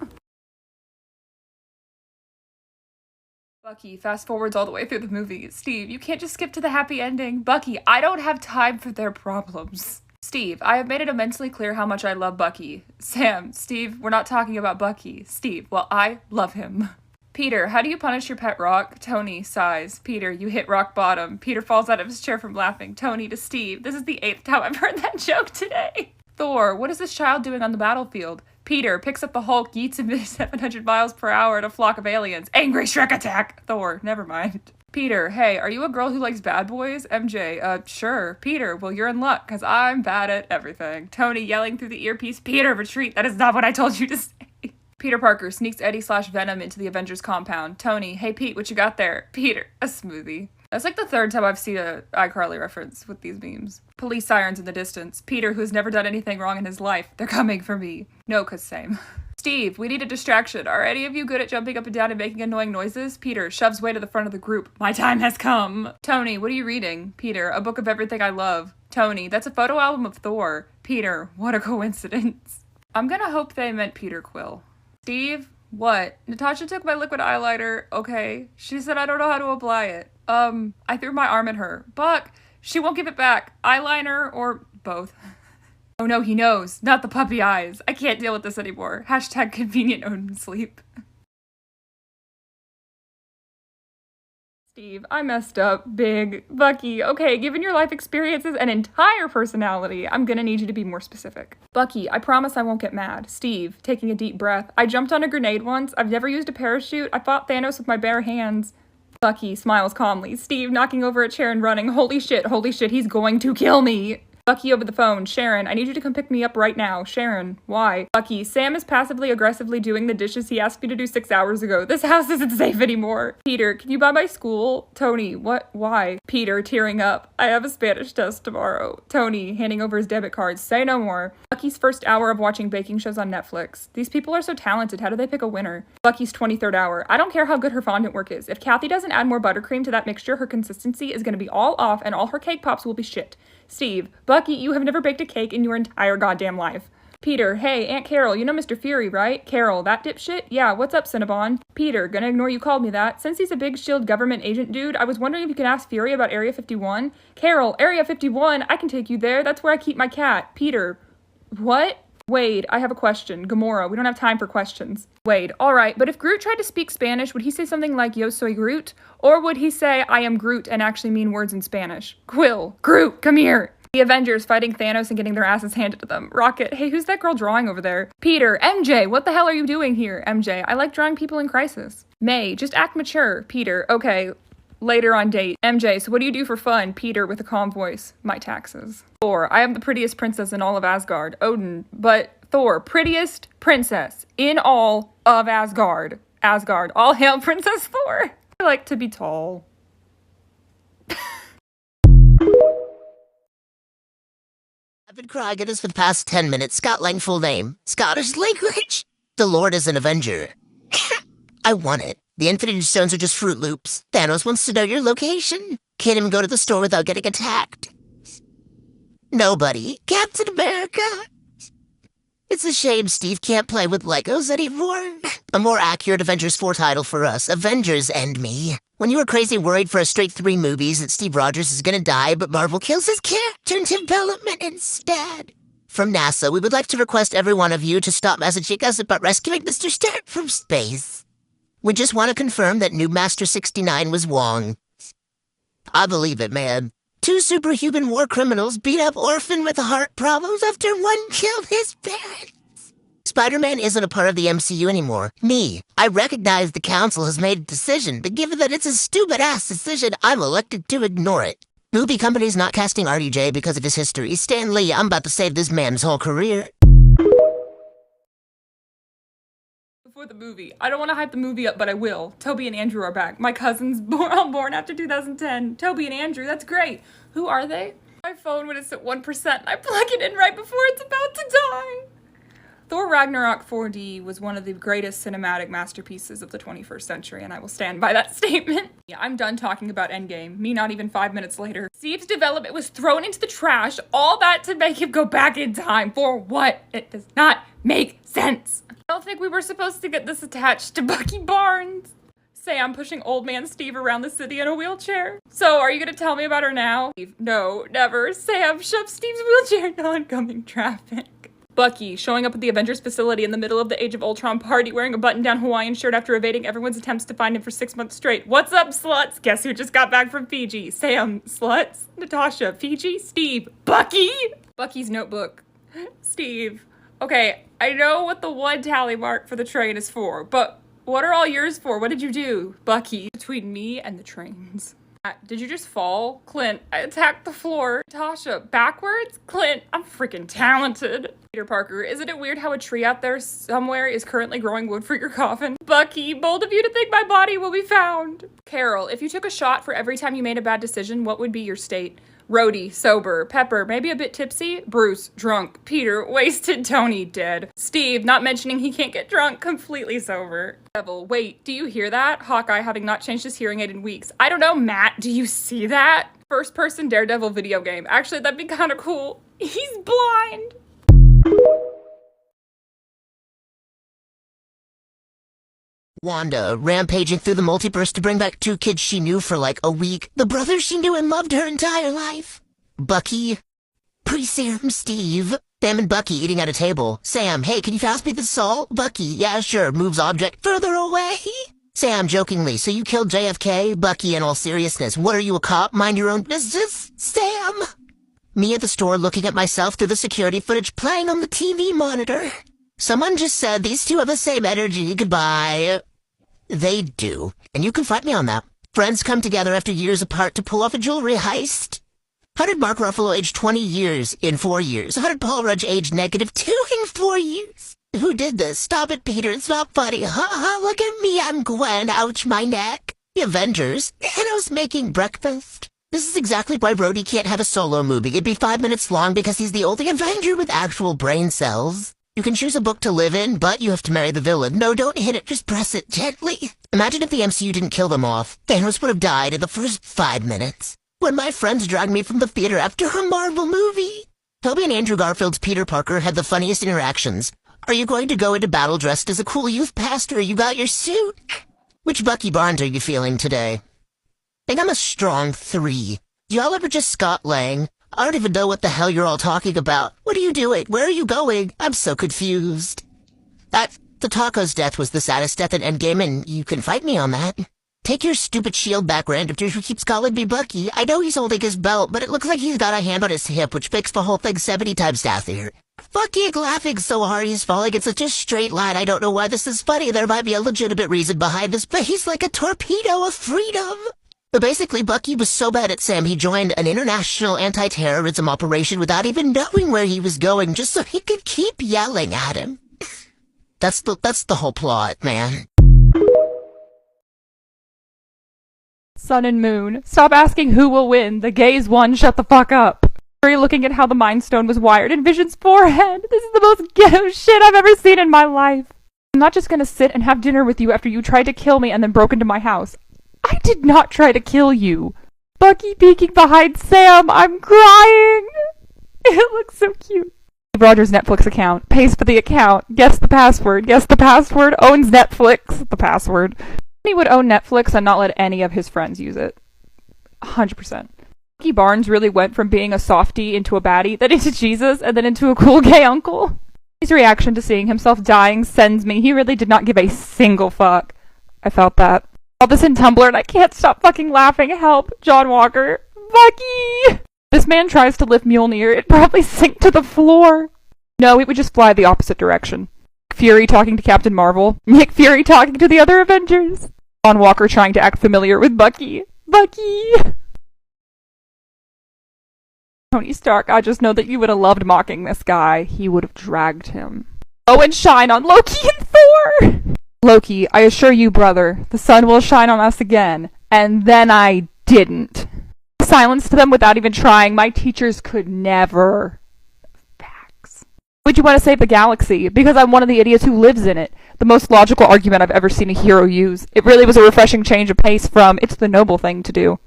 Bucky fast forwards all the way through the movie. Steve, you can't just skip to the happy ending. Bucky, I don't have time for their problems. Steve, I have made it immensely clear how much I love Bucky. Sam, Steve, we're not talking about Bucky. Steve, well, I love him. Peter, how do you punish your pet rock? Tony sighs. Peter, you hit rock bottom. Peter falls out of his chair from laughing. Tony to Steve, this is the 8th time I've heard that joke today. Thor, what is this child doing on the battlefield? Peter picks up the Hulk, yeets him at 700 miles per hour at a flock of aliens. Angry Shrek attack! Thor, never mind. Peter, hey, are you a girl who likes bad boys? MJ, sure. Peter, well, you're in luck, because I'm bad at everything. Tony yelling through the earpiece, Peter, retreat, that is not what I told you to say. Peter Parker sneaks Eddie/Venom into the Avengers compound. Tony, hey Pete, what you got there? Peter, a smoothie. That's like the third time I've seen a iCarly reference with these memes. Police sirens in the distance. Peter, who's never done anything wrong in his life. They're coming for me. No, 'cause same. Steve, we need a distraction. Are any of you good at jumping up and down and making annoying noises? Peter shoves way to the front of the group. My time has come. Tony, what are you reading? Peter, a book of everything I love. Tony, that's a photo album of Thor. Peter, what a coincidence. I'm gonna hope they meant Peter Quill. Steve, what? Natasha took my liquid eyeliner. Okay. She said I don't know how to apply it. I threw my arm at her. Buck, she won't give it back. Eyeliner or both. Oh no, he knows. Not the puppy eyes. I can't deal with this anymore. Hashtag convenient Odin sleep. Steve, I messed up. Big. Bucky, okay, given your life experiences and entire personality, I'm gonna need you to be more specific. Bucky, I promise I won't get mad. Steve, taking a deep breath. I jumped on a grenade once. I've never used a parachute. I fought Thanos with my bare hands. Bucky smiles calmly. Steve, knocking over a chair and running. Holy shit, he's going to kill me. Bucky over the phone. Sharon, I need you to come pick me up right now. Sharon, why? Bucky, Sam is passively aggressively doing the dishes he asked me to do 6 hours ago. This house isn't safe anymore. Peter, can you buy my school? Tony, what? Why? Peter, tearing up. I have a Spanish test tomorrow. Tony, handing over his debit cards. Say no more. Bucky's first hour of watching baking shows on Netflix. These people are so talented. How do they pick a winner? Bucky's 23rd hour. I don't care how good her fondant work is. If Kathy doesn't add more buttercream to that mixture, her consistency is going to be all off and all her cake pops will be shit. Steve, Bucky, you have never baked a cake in your entire goddamn life. Peter, hey, Aunt Carol, you know Mr. Fury, right? Carol, that dipshit? Yeah, what's up, Cinnabon? Peter, gonna ignore you called me that. Since he's a big shield government agent dude, I was wondering if you could ask Fury about Area 51. Carol, Area 51, I can take you there. That's where I keep my cat. Peter, what? Wade, I have a question. Gamora, we don't have time for questions. Wade, alright, but if Groot tried to speak Spanish, would he say something like, Yo soy Groot? Or would he say, I am Groot, and actually mean words in Spanish? Quill, Groot, come here. The Avengers fighting Thanos and getting their asses handed to them. Rocket, hey, who's that girl drawing over there? Peter, MJ, what the hell are you doing here? MJ, I like drawing people in crisis. May, just act mature. Peter, okay, later on date. MJ, so what do you do for fun? Peter, with a calm voice, my taxes. Thor, I am the prettiest princess in all of Asgard. Odin, but Thor, prettiest princess in all of Asgard. Asgard, all hail Princess Thor. I like to be tall. I've been crying at us for the past 10 minutes. Scott Lang, full name. Scottish language. The Lord is an Avenger. I want it. The Infinity Stones are just Fruit Loops. Thanos wants to know your location. Can't even go to the store without getting attacked. Nobody. Captain America. It's a shame Steve can't play with Legos anymore. A more accurate Avengers 4 title for us, Avengers and Me. When you were crazy worried for a straight 3 movies that Steve Rogers is gonna die, but Marvel kills his character in development instead. From NASA, we would like to request every one of you to stop messaging us about rescuing Mr. Stark from space. We just want to confirm that Noob Master 69 was Wong. I believe it, man. 2 superhuman war criminals beat up Orphan with heart problems after one killed his parents. Spider-Man isn't a part of the MCU anymore. Me. I recognize the council has made a decision, but given that it's a stupid-ass decision, I'm elected to ignore it. Movie company's not casting RDJ because of his history. Stan Lee, I'm about to save this man's whole career. Before the movie. I don't want to hype the movie up, but I will. Toby and Andrew are back. My cousins born after 2010. Toby and Andrew, that's great. Who are they? My phone, when it's at 1%, I plug it in right before it's about to die. Thor Ragnarok 4D was one of the greatest cinematic masterpieces of the 21st century, and I will stand by that statement. Yeah, I'm done talking about Endgame. Me not even 5 minutes later. Steve's development was thrown into the trash, all that to make him go back in time. For what? It does not make sense. I don't think we were supposed to get this attached to Bucky Barnes. Sam pushing old man Steve around the city in a wheelchair. So, are you gonna tell me about her now? No, never. Sam shoves Steve's wheelchair into oncoming traffic. Bucky showing up at the Avengers facility in the middle of the Age of Ultron party wearing a button-down Hawaiian shirt after evading everyone's attempts to find him for 6 months straight. What's up, sluts? Guess who just got back from Fiji? Sam, sluts, Natasha, Fiji, Steve, Bucky! Bucky's notebook. Steve. Okay, I know what the 1 tally mark for the train is for, but What are all yours for? What did you do, Bucky? Between me and the trains. Did you just fall? Clint, I attacked the floor. Tasha, backwards? Clint, I'm freaking talented. Peter Parker, isn't it weird how a tree out there somewhere is currently growing wood for your coffin? Bucky, bold of you to think my body will be found. Carol, if you took a shot for every time you made a bad decision, what would be your state? Rhodey, sober. Pepper, maybe a bit tipsy. Bruce, drunk. Peter, wasted. Tony, dead. Steve, not mentioning he can't get drunk, completely sober. Devil, wait, do you hear that? Hawkeye having not changed his hearing aid in weeks. I don't know, Matt, do you see that? First person Daredevil video game. Actually, that'd be kind of cool. He's blind. Wanda, rampaging through the multiverse to bring back 2 kids she knew for like a week. The brothers she knew and loved her entire life. Bucky. Pre-serum Steve. Sam and Bucky eating at a table. Sam, hey, can you pass me the salt? Bucky, yeah, sure, moves object further away. Sam, jokingly, so you killed JFK? Bucky, in all seriousness, what are you, a cop? Mind your own business? Sam. Me at the store looking at myself through the security footage playing on the TV monitor. Someone just said these two have the same energy. Goodbye. They do, and you can fight me on that. Friends come together after years apart to pull off a jewelry heist. How did Mark Ruffalo age 20 years in 4 years? How did Paul Rudd age -2 in 4 years? Who did this? Stop it, Peter. It's not funny. Ha ha, look at me. I'm Gwen. Ouch, my neck. The Avengers. Thanos making breakfast. This is exactly why Rhodey can't have a solo movie. It'd be 5 minutes long because he's the only Avenger with actual brain cells. You can choose a book to live in, but you have to marry the villain. No, don't hit it, just press it gently. Imagine if the MCU didn't kill them off. Thanos would have died in the first 5 minutes. When my friends dragged me from the theater after a Marvel movie. Tobey and Andrew Garfield's Peter Parker had the funniest interactions. Are you going to go into battle dressed as a cool youth pastor? You got your suit? Which Bucky Barnes are you feeling today? I think I'm a strong 3. Do y'all ever just Scott Lang? I don't even know what the hell you're all talking about. What are you doing? Where are you going? I'm so confused. The Taco's death was the saddest death in Endgame, and you can fight me on that. Take your stupid shield back, Randoms, who keeps calling me Bucky. I know he's holding his belt, but it looks like he's got a hand on his hip, which makes the whole thing 70 times faster. Fucking laughing so hard he's falling in such a straight line. I don't know why this is funny. There might be a legitimate reason behind this, but he's like a torpedo of freedom. But basically, Bucky was so bad at Sam, he joined an international anti-terrorism operation without even knowing where he was going, just so he could keep yelling at him. That's the whole plot, man. Sun and Moon. Stop asking who will win. The gays won. Shut the fuck up. Fury looking at how the Mind Stone was wired in Vision's forehead. This is the most ghetto shit I've ever seen in my life. I'm not just gonna sit and have dinner with you after you tried to kill me and then broke into my house. I did not try to kill you. Bucky peeking behind Sam. I'm crying. It looks so cute. Roger's Netflix account. Pays for the account. Guess the password. Guess the password. Owns Netflix. The password. He would own Netflix and not let any of his friends use it. 100%. Bucky Barnes really went from being a softie into a baddie, then into Jesus, and then into a cool gay uncle. His reaction to seeing himself dying sends me. He really did not give a single fuck. I felt that. All this in Tumblr and I can't stop fucking laughing. Help. John Walker. Bucky! This man tries to lift Mjolnir. It'd probably sink to the floor. No, it would just fly the opposite direction. Fury talking to Captain Marvel. Nick Fury talking to the other Avengers. John Walker trying to act familiar with Bucky. Bucky! Tony Stark, I just know that you would have loved mocking this guy. He would have dragged him. Oh, and shine on Loki and Thor! Loki, I assure you, brother, the sun will shine on us again. And then I didn't. Silenced them without even trying. My teachers could never. Facts. Would you want to save the galaxy? Because I'm one of the idiots who lives in it. The most logical argument I've ever seen a hero use. It really was a refreshing change of pace from, it's the noble thing to do.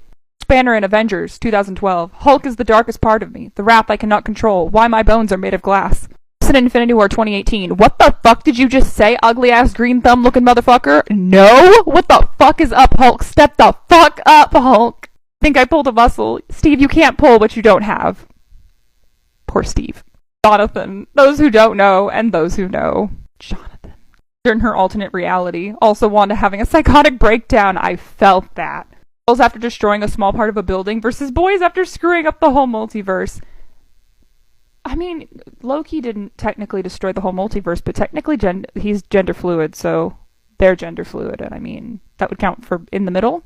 Banner in Avengers, 2012. Hulk is the darkest part of me. The wrath I cannot control. Why my bones are made of glass. In Infinity War 2018. What the fuck did you just say, ugly-ass green thumb-looking motherfucker? No? What the fuck is up, Hulk? Step the fuck up, Hulk! I think I pulled a muscle. Steve, you can't pull what you don't have. Poor Steve. Jonathan. Those who don't know, and those who know. Jonathan. In her alternate reality. Also Wanda having a psychotic breakdown. I felt that. Girls after destroying a small part of a building versus boys after screwing up the whole multiverse. I mean, Loki didn't technically destroy the whole multiverse, but technically he's gender fluid, so they're gender fluid, and I mean, that would count for in the middle?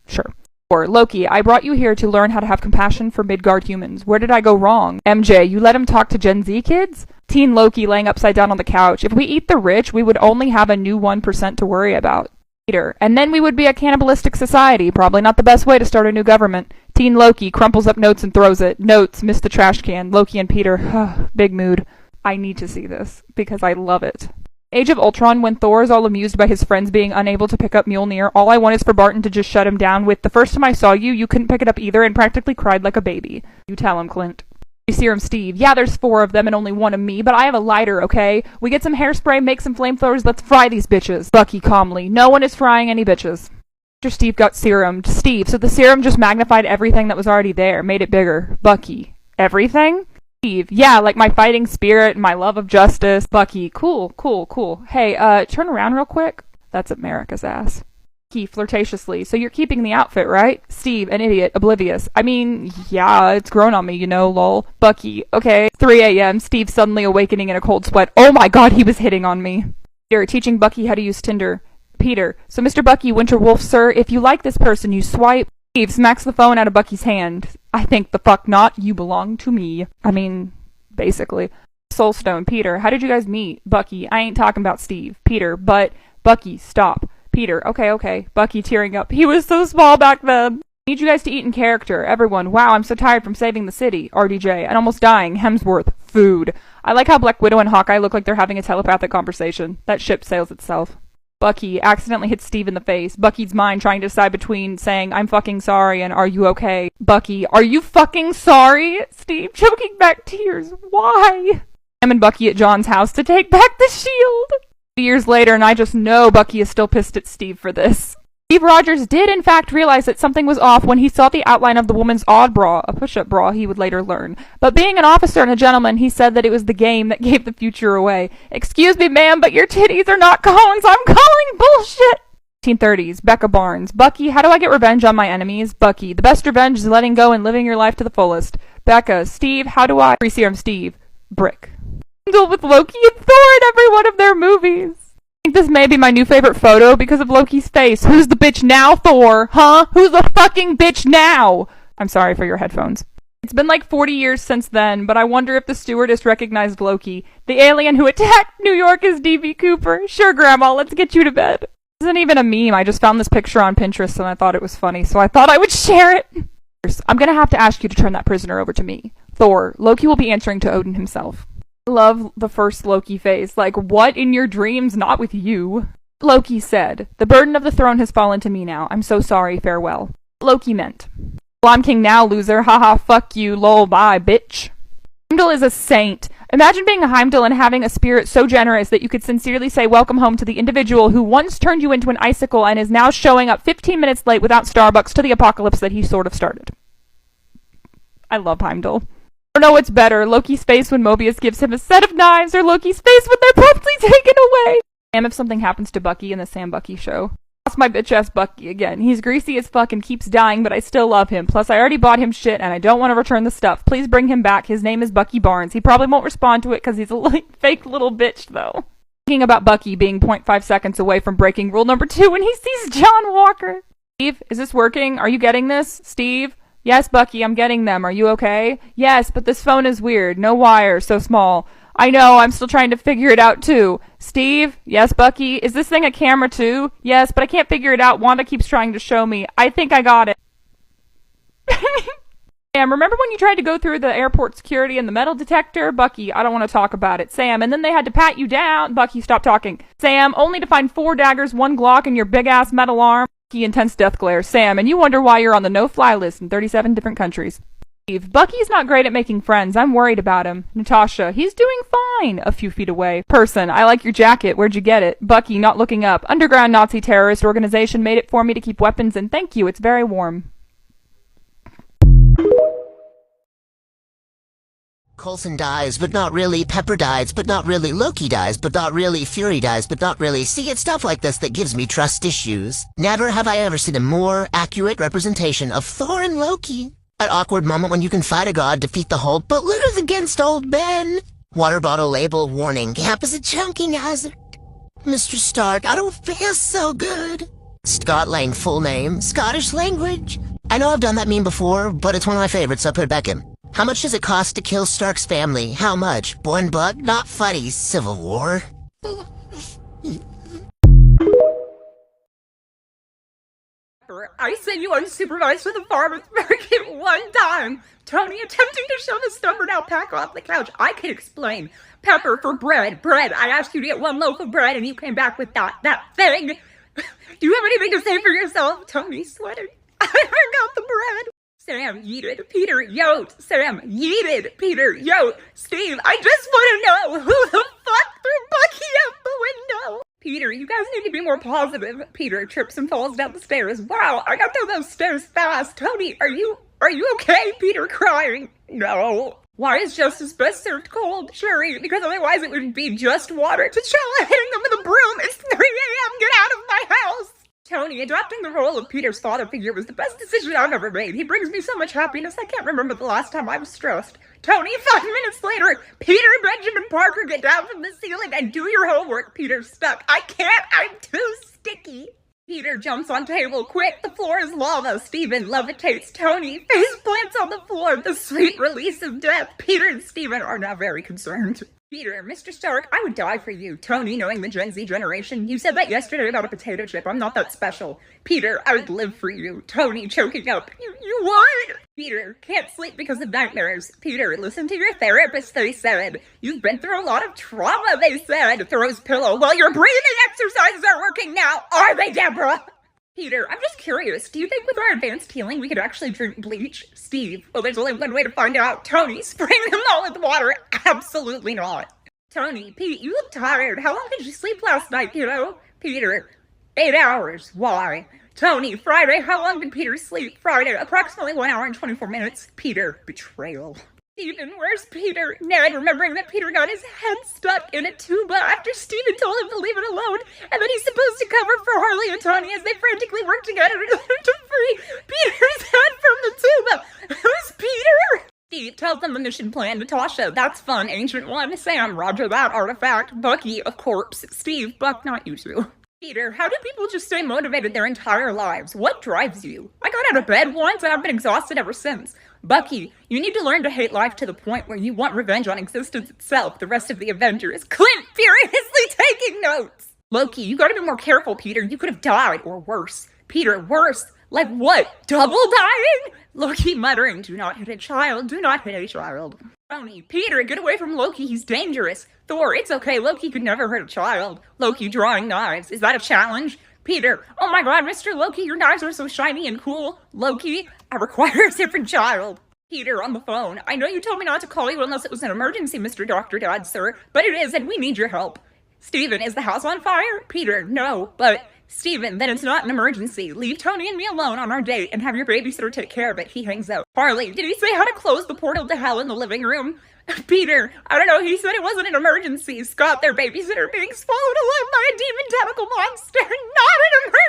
Sure. Or Loki, I brought you here to learn how to have compassion for Midgard humans. Where did I go wrong? MJ, you let him talk to Gen Z kids? Teen Loki laying upside down on the couch. If we eat the rich, we would only have a new 1% to worry about. Peter, and then we would be a cannibalistic society. Probably not the best way to start a new government. Teen Loki crumples up notes and throws it. Notes, miss the trash can. Loki and Peter, big mood. I need to see this, because I love it. Age of Ultron, when Thor is all amused by his friends being unable to pick up Mjolnir, all I want is for Barton to just shut him down with, the first time I saw you, you couldn't pick it up either and practically cried like a baby. You tell him, Clint. Serum Steve, yeah, there's 4 of them and only 1 of me, but I have a lighter, okay? We get some hairspray, make some flamethrowers, let's fry these bitches. Bucky calmly, no one is frying any bitches. After Steve got serumed, Steve, so the serum just magnified everything that was already there, made it bigger. Bucky, everything? Steve, yeah, like my fighting spirit and my love of justice. Bucky, cool. Hey, turn around real quick. That's America's ass. Bucky, flirtatiously, so you're keeping the outfit, right? Steve, an idiot, oblivious. I mean, yeah, it's grown on me, you know, lol. Bucky, okay. 3 a.m., Steve suddenly awakening in a cold sweat. Oh my god, he was hitting on me. Peter, teaching Bucky how to use Tinder. Peter, so Mr. Bucky Winterwolf, sir, if you like this person, you swipe. Steve smacks the phone out of Bucky's hand. I think the fuck not, you belong to me. I mean, basically. Soulstone, Peter, how did you guys meet? Bucky, I ain't talking about Steve. Peter, but, Bucky, stop. Peter, okay. Bucky tearing up. He was so small back then. Need you guys to eat in character. Everyone, wow, I'm so tired from saving the city. RDJ, and almost dying. Hemsworth, food. I like how Black Widow and Hawkeye look like they're having a telepathic conversation. That ship sails itself. Bucky accidentally hits Steve in the face. Bucky's mind trying to decide between saying, I'm fucking sorry, and are you okay? Bucky, are you fucking sorry? Steve, choking back tears. Why? Sam and Bucky at John's house to take back the shield. Years later, and I just know Bucky is still pissed at Steve for this. Steve Rogers did in fact realize that something was off when he saw the outline of the woman's odd bra, a push-up bra he would later learn. But being an officer and a gentleman, he said that it was the game that gave the future away. Excuse me, ma'am, but your titties are not Collins. I'm calling bullshit! 1930s, Becca Barnes. Bucky, how do I get revenge on my enemies? Bucky, the best revenge is letting go and living your life to the fullest. Becca, Steve, how do I... Serum Steve. Brick. Deal with Loki and Thor in every one of their movies. I think this may be my new favorite photo because of Loki's face. Who's the bitch now, Thor? Huh? Who's the fucking bitch now? I'm sorry for your headphones. It's been like 40 years since then, but I wonder if the stewardess recognized Loki. The alien who attacked New York is D.B. Cooper. Sure, Grandma, let's get you to bed. This isn't even a meme. I just found this picture on Pinterest and I thought it was funny, so I thought I would share it. I'm gonna have to ask you to turn that prisoner over to me. Thor, Loki will be answering to Odin himself. Love the first Loki face. Like, what in your dreams? Not with you. Loki said, the burden of the throne has fallen to me now. I'm so sorry. Farewell. Loki meant, well, I'm king now, loser. Haha, fuck you. Lol, bye, bitch. Heimdall is a saint. Imagine being a Heimdall and having a spirit so generous that you could sincerely say welcome home to the individual who once turned you into an icicle and is now showing up 15 minutes late without Starbucks to the apocalypse that he sort of started. I love Heimdall. I don't know what's better, Loki's face when Mobius gives him a set of knives, or Loki's face when they're promptly taken away. Damn if something happens to Bucky in the Sam Bucky show. Lost my bitch-ass Bucky again. He's greasy as fuck and keeps dying, but I still love him. Plus, I already bought him shit, and I don't want to return the stuff. Please bring him back. His name is Bucky Barnes. He probably won't respond to it because he's a fake little bitch, though. Thinking about Bucky being 0.5 seconds away from breaking rule number 2 when he sees John Walker. Steve, is this working? Are you getting this? Steve? Yes, Bucky, I'm getting them. Are you okay? Yes, but this phone is weird. No wire, so small. I know, I'm still trying to figure it out too. Steve? Yes, Bucky? Is this thing a camera too? Yes, but I can't figure it out. Wanda keeps trying to show me. I think I got it. Sam, remember when you tried to go through the airport security and the metal detector? Bucky, I don't want to talk about it. Sam, and then they had to pat you down. Bucky, stop talking. Sam, only to find 4 daggers, 1 Glock, and your big-ass metal arm. Bucky, intense death glare. Sam, and you wonder why you're on the no-fly list in 37 different countries. Steve, Bucky's not great at making friends. I'm worried about him. Natasha, he's doing fine. A few feet away. Person, I like your jacket. Where'd you get it? Bucky, not looking up. Underground Nazi terrorist organization made it for me to keep weapons in. Thank you. It's very warm. Coulson dies, but not really. Pepper dies, but not really. Loki dies, but not really. Fury dies, but not really. See, it's stuff like this that gives me trust issues. Never have I ever seen a more accurate representation of Thor and Loki. An awkward moment when you can fight a god, defeat the Hulk, but lose against old Ben. Water bottle label warning, Gap is a choking hazard. Mr. Stark, I don't feel so good. Scott Lang, full name, Scottish language. I know I've done that meme before, but it's one of my favorites, so I put it back in. How much does it cost to kill Stark's family? How much? $1? Not funny, Civil War. I sent you unsupervised to the farmer's market one time. Tony attempting to shove a stubborn alpaca off the couch. I can explain. Pepper for bread. Bread. I asked you to get one loaf of bread and you came back with that thing. Do you have anything to say for yourself? Tony sweating. I forgot the bread. Sam yeeted. Peter yote. Sam yeeted. Peter yote. Steve, I just want to know who the fuck threw Bucky out the window. Peter, you guys need to be more positive. Peter trips and falls down the stairs. Wow, I got down those stairs fast. Tony, are you okay? Peter crying. No. Why is Justice best served cold? Sherry, because otherwise it would be just water. T'Challa hitting them with a broom. It's 3 a.m. Get out of my house. Tony, adopting the role of Peter's father figure was the best decision I've ever made. He brings me so much happiness, I can't remember the last time I was stressed. Tony, 5 minutes later, Peter and Benjamin Parker get down from the ceiling and do your homework. Peter's stuck. I can't, I'm too sticky. Peter jumps on table. Quick, the floor is lava. Stephen levitates. Tony face plants on the floor. The sweet release of death. Peter and Stephen are now very concerned. Peter, Mr. Stark, I would die for you. Tony, knowing the Gen Z generation, you said that yesterday about a potato chip. I'm not that special. Peter, I would live for you. Tony, choking up. You what? Peter, can't sleep because of nightmares. Peter, listen to your therapist, they said. You've been through a lot of trauma, they said. Throws pillow. Well, your breathing exercises are working now. Are they, Deborah? Peter, I'm just curious. Do you think with our advanced healing we could actually drink bleach? Steve, well, there's only one way to find out. Tony, spraying them all with water. Absolutely not. Tony, Pete, you look tired. How long did you sleep last night, kiddo? Peter, 8 hours. Why? Tony, Friday, how long did Peter sleep? Friday, approximately 1 hour and 24 minutes. Peter, betrayal. Stephen, where's Peter? Ned, remembering that Peter got his head stuck in a tuba after Stephen told him to leave it alone, and that he's supposed to cover for Harley and Tony as they frantically work together to get him to free Peter's head from the tuba. Who's Peter? Steve tells them the mission plan. Natasha, that's fun. Ancient One. Sam, roger that. Artifact. Bucky, a corpse. Steve, Buck, not you two. Peter, how do people just stay motivated their entire lives? What drives you? I got out of bed once and I've been exhausted ever since. Bucky, you need to learn to hate life to the point where you want revenge on existence itself. The rest of the Avengers. Clint furiously taking notes. Loki, you gotta be more careful, Peter. You could have died, or worse. Peter, worse. Like what? Double dying? Loki muttering, do not hit a child, do not hit a child. Tony, Peter, get away from Loki, he's dangerous. Thor, it's okay, Loki could never hurt a child. Loki drawing knives, is that a challenge? Peter, oh my god, Mr. Loki, your knives are so shiny and cool. Loki, I require a different child. Peter on the phone, I know you told me not to call you unless it was an emergency, Mr. Dr. Dad, sir, but it is and we need your help. Stephen, is the house on fire? Peter, no, but Stephen, then it's not an emergency. Leave Tony and me alone on our date and have your babysitter take care of it. He hangs out. Harley, did he say how to close the portal to hell in the living room? Peter, I don't know, he said it wasn't an emergency. Scott, their babysitter, being swallowed alive by a demon tentacle monster. Not an emergency!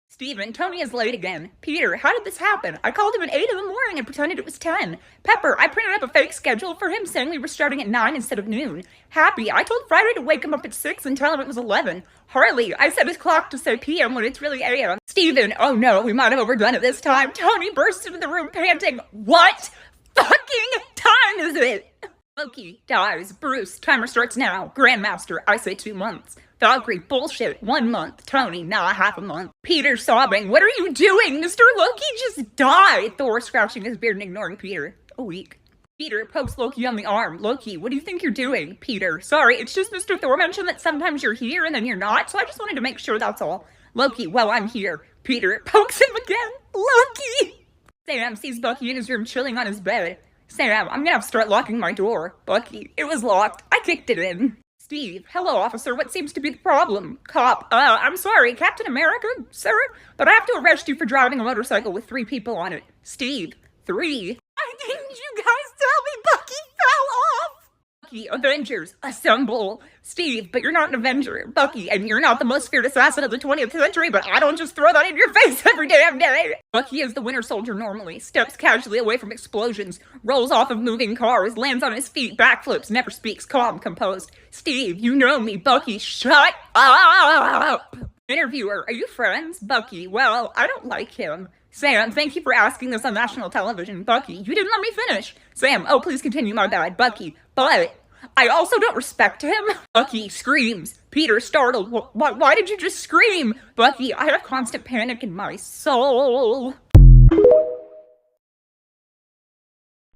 Stephen, Tony is late again. Peter, how did this happen? I called him at 8 in the morning and pretended it was 10. Pepper, I printed up a fake schedule for him saying we were starting at 9 instead of noon. Happy, I told Friday to wake him up at 6 and tell him it was 11. Harley, I set his clock to say PM when it's really AM. Stephen, oh no, we might have overdone it this time. Tony burst into the room panting, what fucking time is it? Loki dies. Bruce, timer starts now. Grandmaster, I say 2 months. Valkyrie, bullshit, 1 month. Tony, nah, half a month. Peter sobbing, what are you doing? Mr. Loki just died. Thor scratching his beard and ignoring Peter. A week. Peter pokes Loki on the arm. Loki, what do you think you're doing? Peter, sorry, it's just Mr. Thor mentioned that sometimes you're here and then you're not, so I just wanted to make sure that's all. Loki, well, I'm here. Peter pokes him again. Loki! Sam sees Bucky in his room chilling on his bed. Sam, I'm gonna have to start locking my door. Bucky, it was locked. I kicked it in. Steve, hello, officer. What seems to be the problem? Cop, I'm sorry, Captain America, sir? But I have to arrest you for driving a motorcycle with 3 people on it. Steve, 3? Why didn't you guys tell me Bucky fell off? Bucky, Avengers, assemble. Steve, but you're not an Avenger. Bucky, and you're not the most feared assassin of the 20th century, but I don't just throw that in your face every damn day. Bucky is the Winter Soldier normally, steps casually away from explosions, rolls off of moving cars, lands on his feet, backflips, never speaks, calm, composed. Steve, you know me. Bucky, shut up! Interviewer, are you friends? Bucky, well, I don't like him. Sam, thank you for asking this on national television. Bucky, you didn't let me finish. Sam, oh, please continue, my bad. Bucky, but I also don't respect him. Bucky screams. Peter, startled. Why did you just scream? Bucky, I have constant panic in my soul.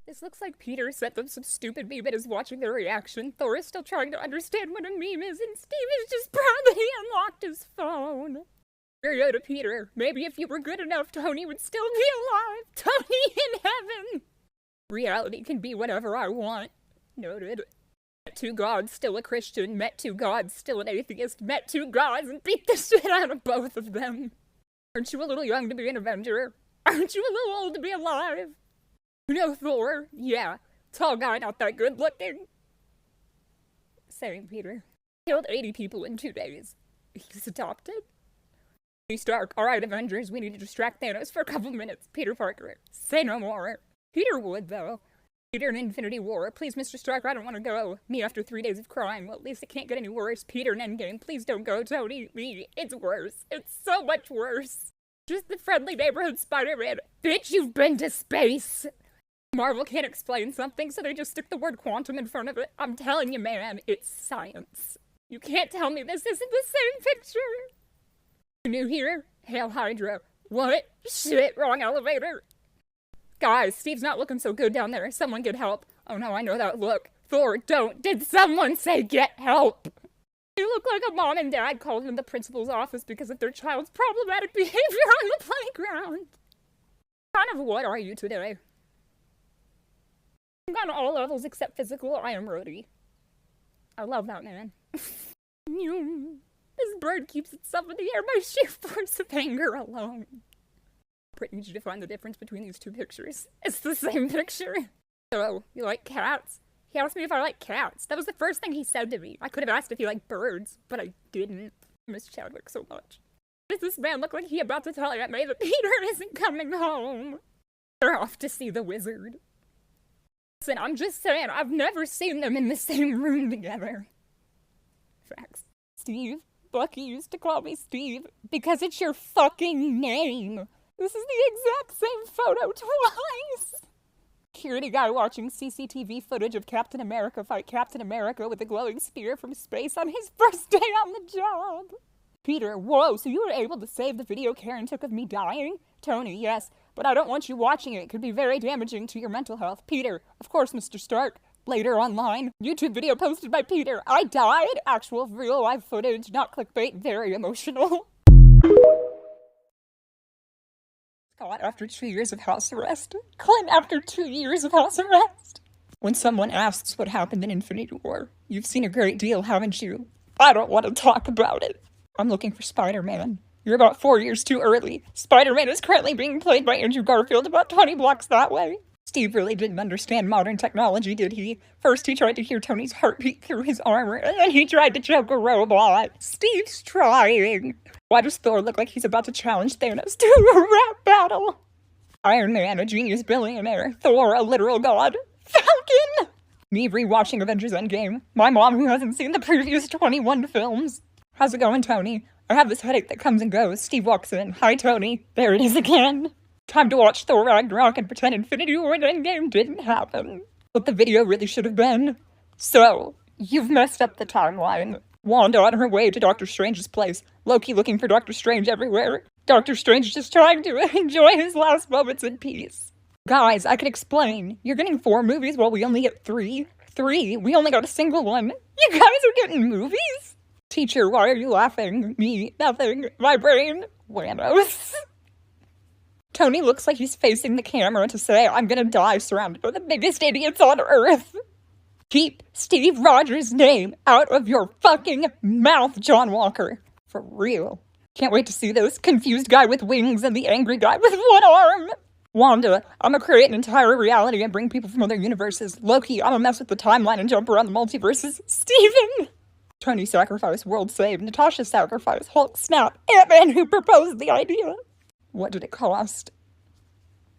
This looks like Peter sent them some stupid meme and is watching their reaction. Thor is still trying to understand what a meme is, and Steve is just proud that he unlocked his phone. Yo to Peter, maybe if you were good enough, Tony would still be alive. Tony in heaven. Reality can be whatever I want. Noted. Met two gods, still a Christian. Met two gods, still an atheist. Met two gods and beat the shit out of both of them. Aren't you a little young to be an Avenger? Aren't you a little old to be alive? You know Thor? Yeah. Tall guy, not that good looking. Same, Peter. Killed 80 people in 2 days. He's adopted? Tony Stark, alright Avengers, we need to distract Thanos for a couple minutes. Peter Parker, say no more. Peter would, though. Peter in Infinity War, please Mr. Stark, I don't want to go. Me after 3 days of crying, well at least it can't get any worse. Peter in Endgame, please don't go. Tony, me, it's worse. It's so much worse. Just the friendly neighborhood Spider-Man. Bitch, you've been to space. Marvel can't explain something, so they just stick the word quantum in front of it. I'm telling you, man, it's science. You can't tell me this isn't the same picture. New here? Hail Hydra. What? Shit, wrong elevator. Guys, Steve's not looking so good down there. Someone get help. Oh no, I know that look. Thor, don't. Did someone say get help? You look like a mom and dad called in the principal's office because of their child's problematic behavior on the playground. Kind of what are you today? On all levels except physical, I am Rhodey. I love that man. This bird keeps itself in the air by sheer force of anger alone. Pretty need you to find the difference between these two pictures. It's the same picture. So, you like cats? He asked me if I like cats. That was the first thing he said to me. I could have asked if he liked birds, but I didn't. I miss Chadwick so much. Does this man look like he about to tell Aunt May that Peter isn't coming home? They're off to see the wizard. Listen, I'm just saying, I've never seen them in the same room together. Facts. Steve? Bucky used to call me Steve because it's your fucking name. This is the exact same photo twice. Security guy watching CCTV footage of Captain America fight Captain America with a glowing spear from space on his first day on the job. Peter, whoa, so you were able to save the video Karen took of me dying? Tony, yes, but I don't want you watching it. It could be very damaging to your mental health. Peter, of course, Mr. Stark. Later online, YouTube video posted by Peter. I died. Actual real life footage, not clickbait. Very emotional. Scott after 2 years of house arrest. Clint after 2 years of house arrest. When someone asks what happened in Infinity War, you've seen a great deal, haven't you? I don't want to talk about it. I'm looking for Spider-Man. You're about 4 years too early. Spider-Man is currently being played by Andrew Garfield about 20 blocks that way. Steve really didn't understand modern technology, did he? First he tried to hear Tony's heartbeat through his armor, and then he tried to choke a robot. Steve's trying. Why does Thor look like he's about to challenge Thanos to a rap battle? Iron Man, a genius billionaire. Thor, a literal god. Falcon! Me rewatching Avengers Endgame. My mom who hasn't seen the previous 21 films. How's it going, Tony? I have this headache that comes and goes. Steve walks in. Hi, Tony. There it is again. Time to watch Thor Ragnarok and pretend Infinity War and Endgame didn't happen. What the video really should have been. So, you've messed up the timeline. Wanda on her way to Doctor Strange's place. Loki looking for Doctor Strange everywhere. Doctor Strange just trying to enjoy his last moments in peace. Guys, I can explain. You're getting 4 movies while we only get 3. 3? We only got a single one. You guys are getting movies? Teacher, why are you laughing? Me, nothing. My brain. Wanos. Tony looks like he's facing the camera to say, I'm gonna die surrounded by the biggest idiots on Earth. Keep Steve Rogers' name out of your fucking mouth, John Walker. For real. Can't wait to see this confused guy with wings and the angry guy with one arm. Wanda, I'm gonna create an entire reality and bring people from other universes. Loki, I'm gonna mess with the timeline and jump around the multiverses. Steven! Tony sacrificed, world saved. Natasha sacrificed, Hulk snap. Ant-Man who proposed the idea. What did it cost?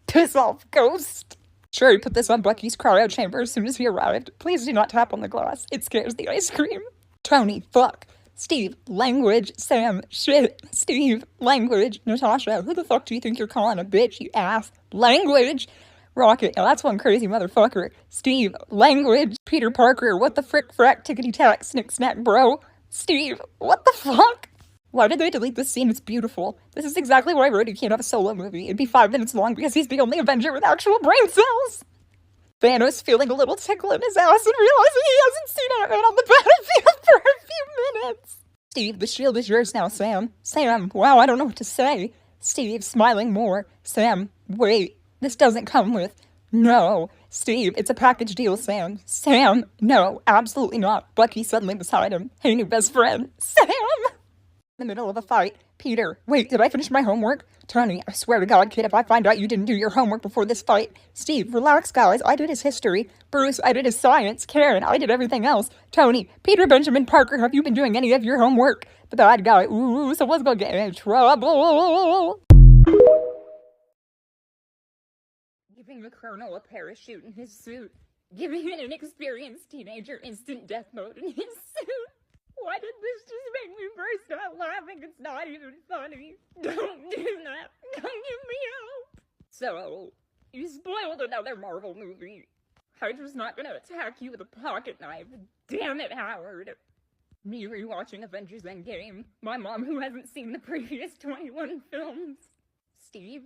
Piss off, Ghost. Sure, he put this on Bucky's cryo chamber as soon as he arrived. Please do not tap on the glass. It scares the ice cream. Tony, fuck. Steve, language. Sam, shit. Steve, language. Natasha, who the fuck do you think you're calling a bitch, you ass? Language. Rocket, now that's one crazy motherfucker. Steve, language. Peter Parker, what the frick frack tickety tack snick snack bro? Steve, what the fuck? Why did they delete this scene? It's beautiful. This is exactly what I wrote. You can't have a solo movie. It'd be 5 minutes long because he's the only Avenger with actual brain cells. Thanos feeling a little tickle in his ass and realizing he hasn't seen Ant-Man on the battlefield for a few minutes. Steve, the shield is yours now, Sam. Sam, wow, I don't know what to say. Steve, smiling more. Sam, wait, this doesn't come with... No. Steve, it's a package deal, Sam. Sam, no, absolutely not. Bucky suddenly beside him. Hey, new best friend. Sam! In the middle of a fight. Peter, wait, did I finish my homework? Tony, I swear to God, kid, if I find out you didn't do your homework before this fight. Steve, relax, guys. I did his history. Bruce, I did his science. Karen, I did everything else. Tony, Peter Benjamin Parker, have you been doing any of your homework? The bad guy, ooh, someone's gonna get in trouble. Giving the colonel a parachute in his suit. Giving an inexperienced teenager instant death mode in his suit. Why did this just make me burst out laughing? It's not even funny. Don't do that. Don't give me hope. So, you spoiled another Marvel movie. Hydra's not gonna attack you with a pocket knife. Damn it, Howard. Me rewatching Avengers Endgame. My mom who hasn't seen the previous 21 films. Steve?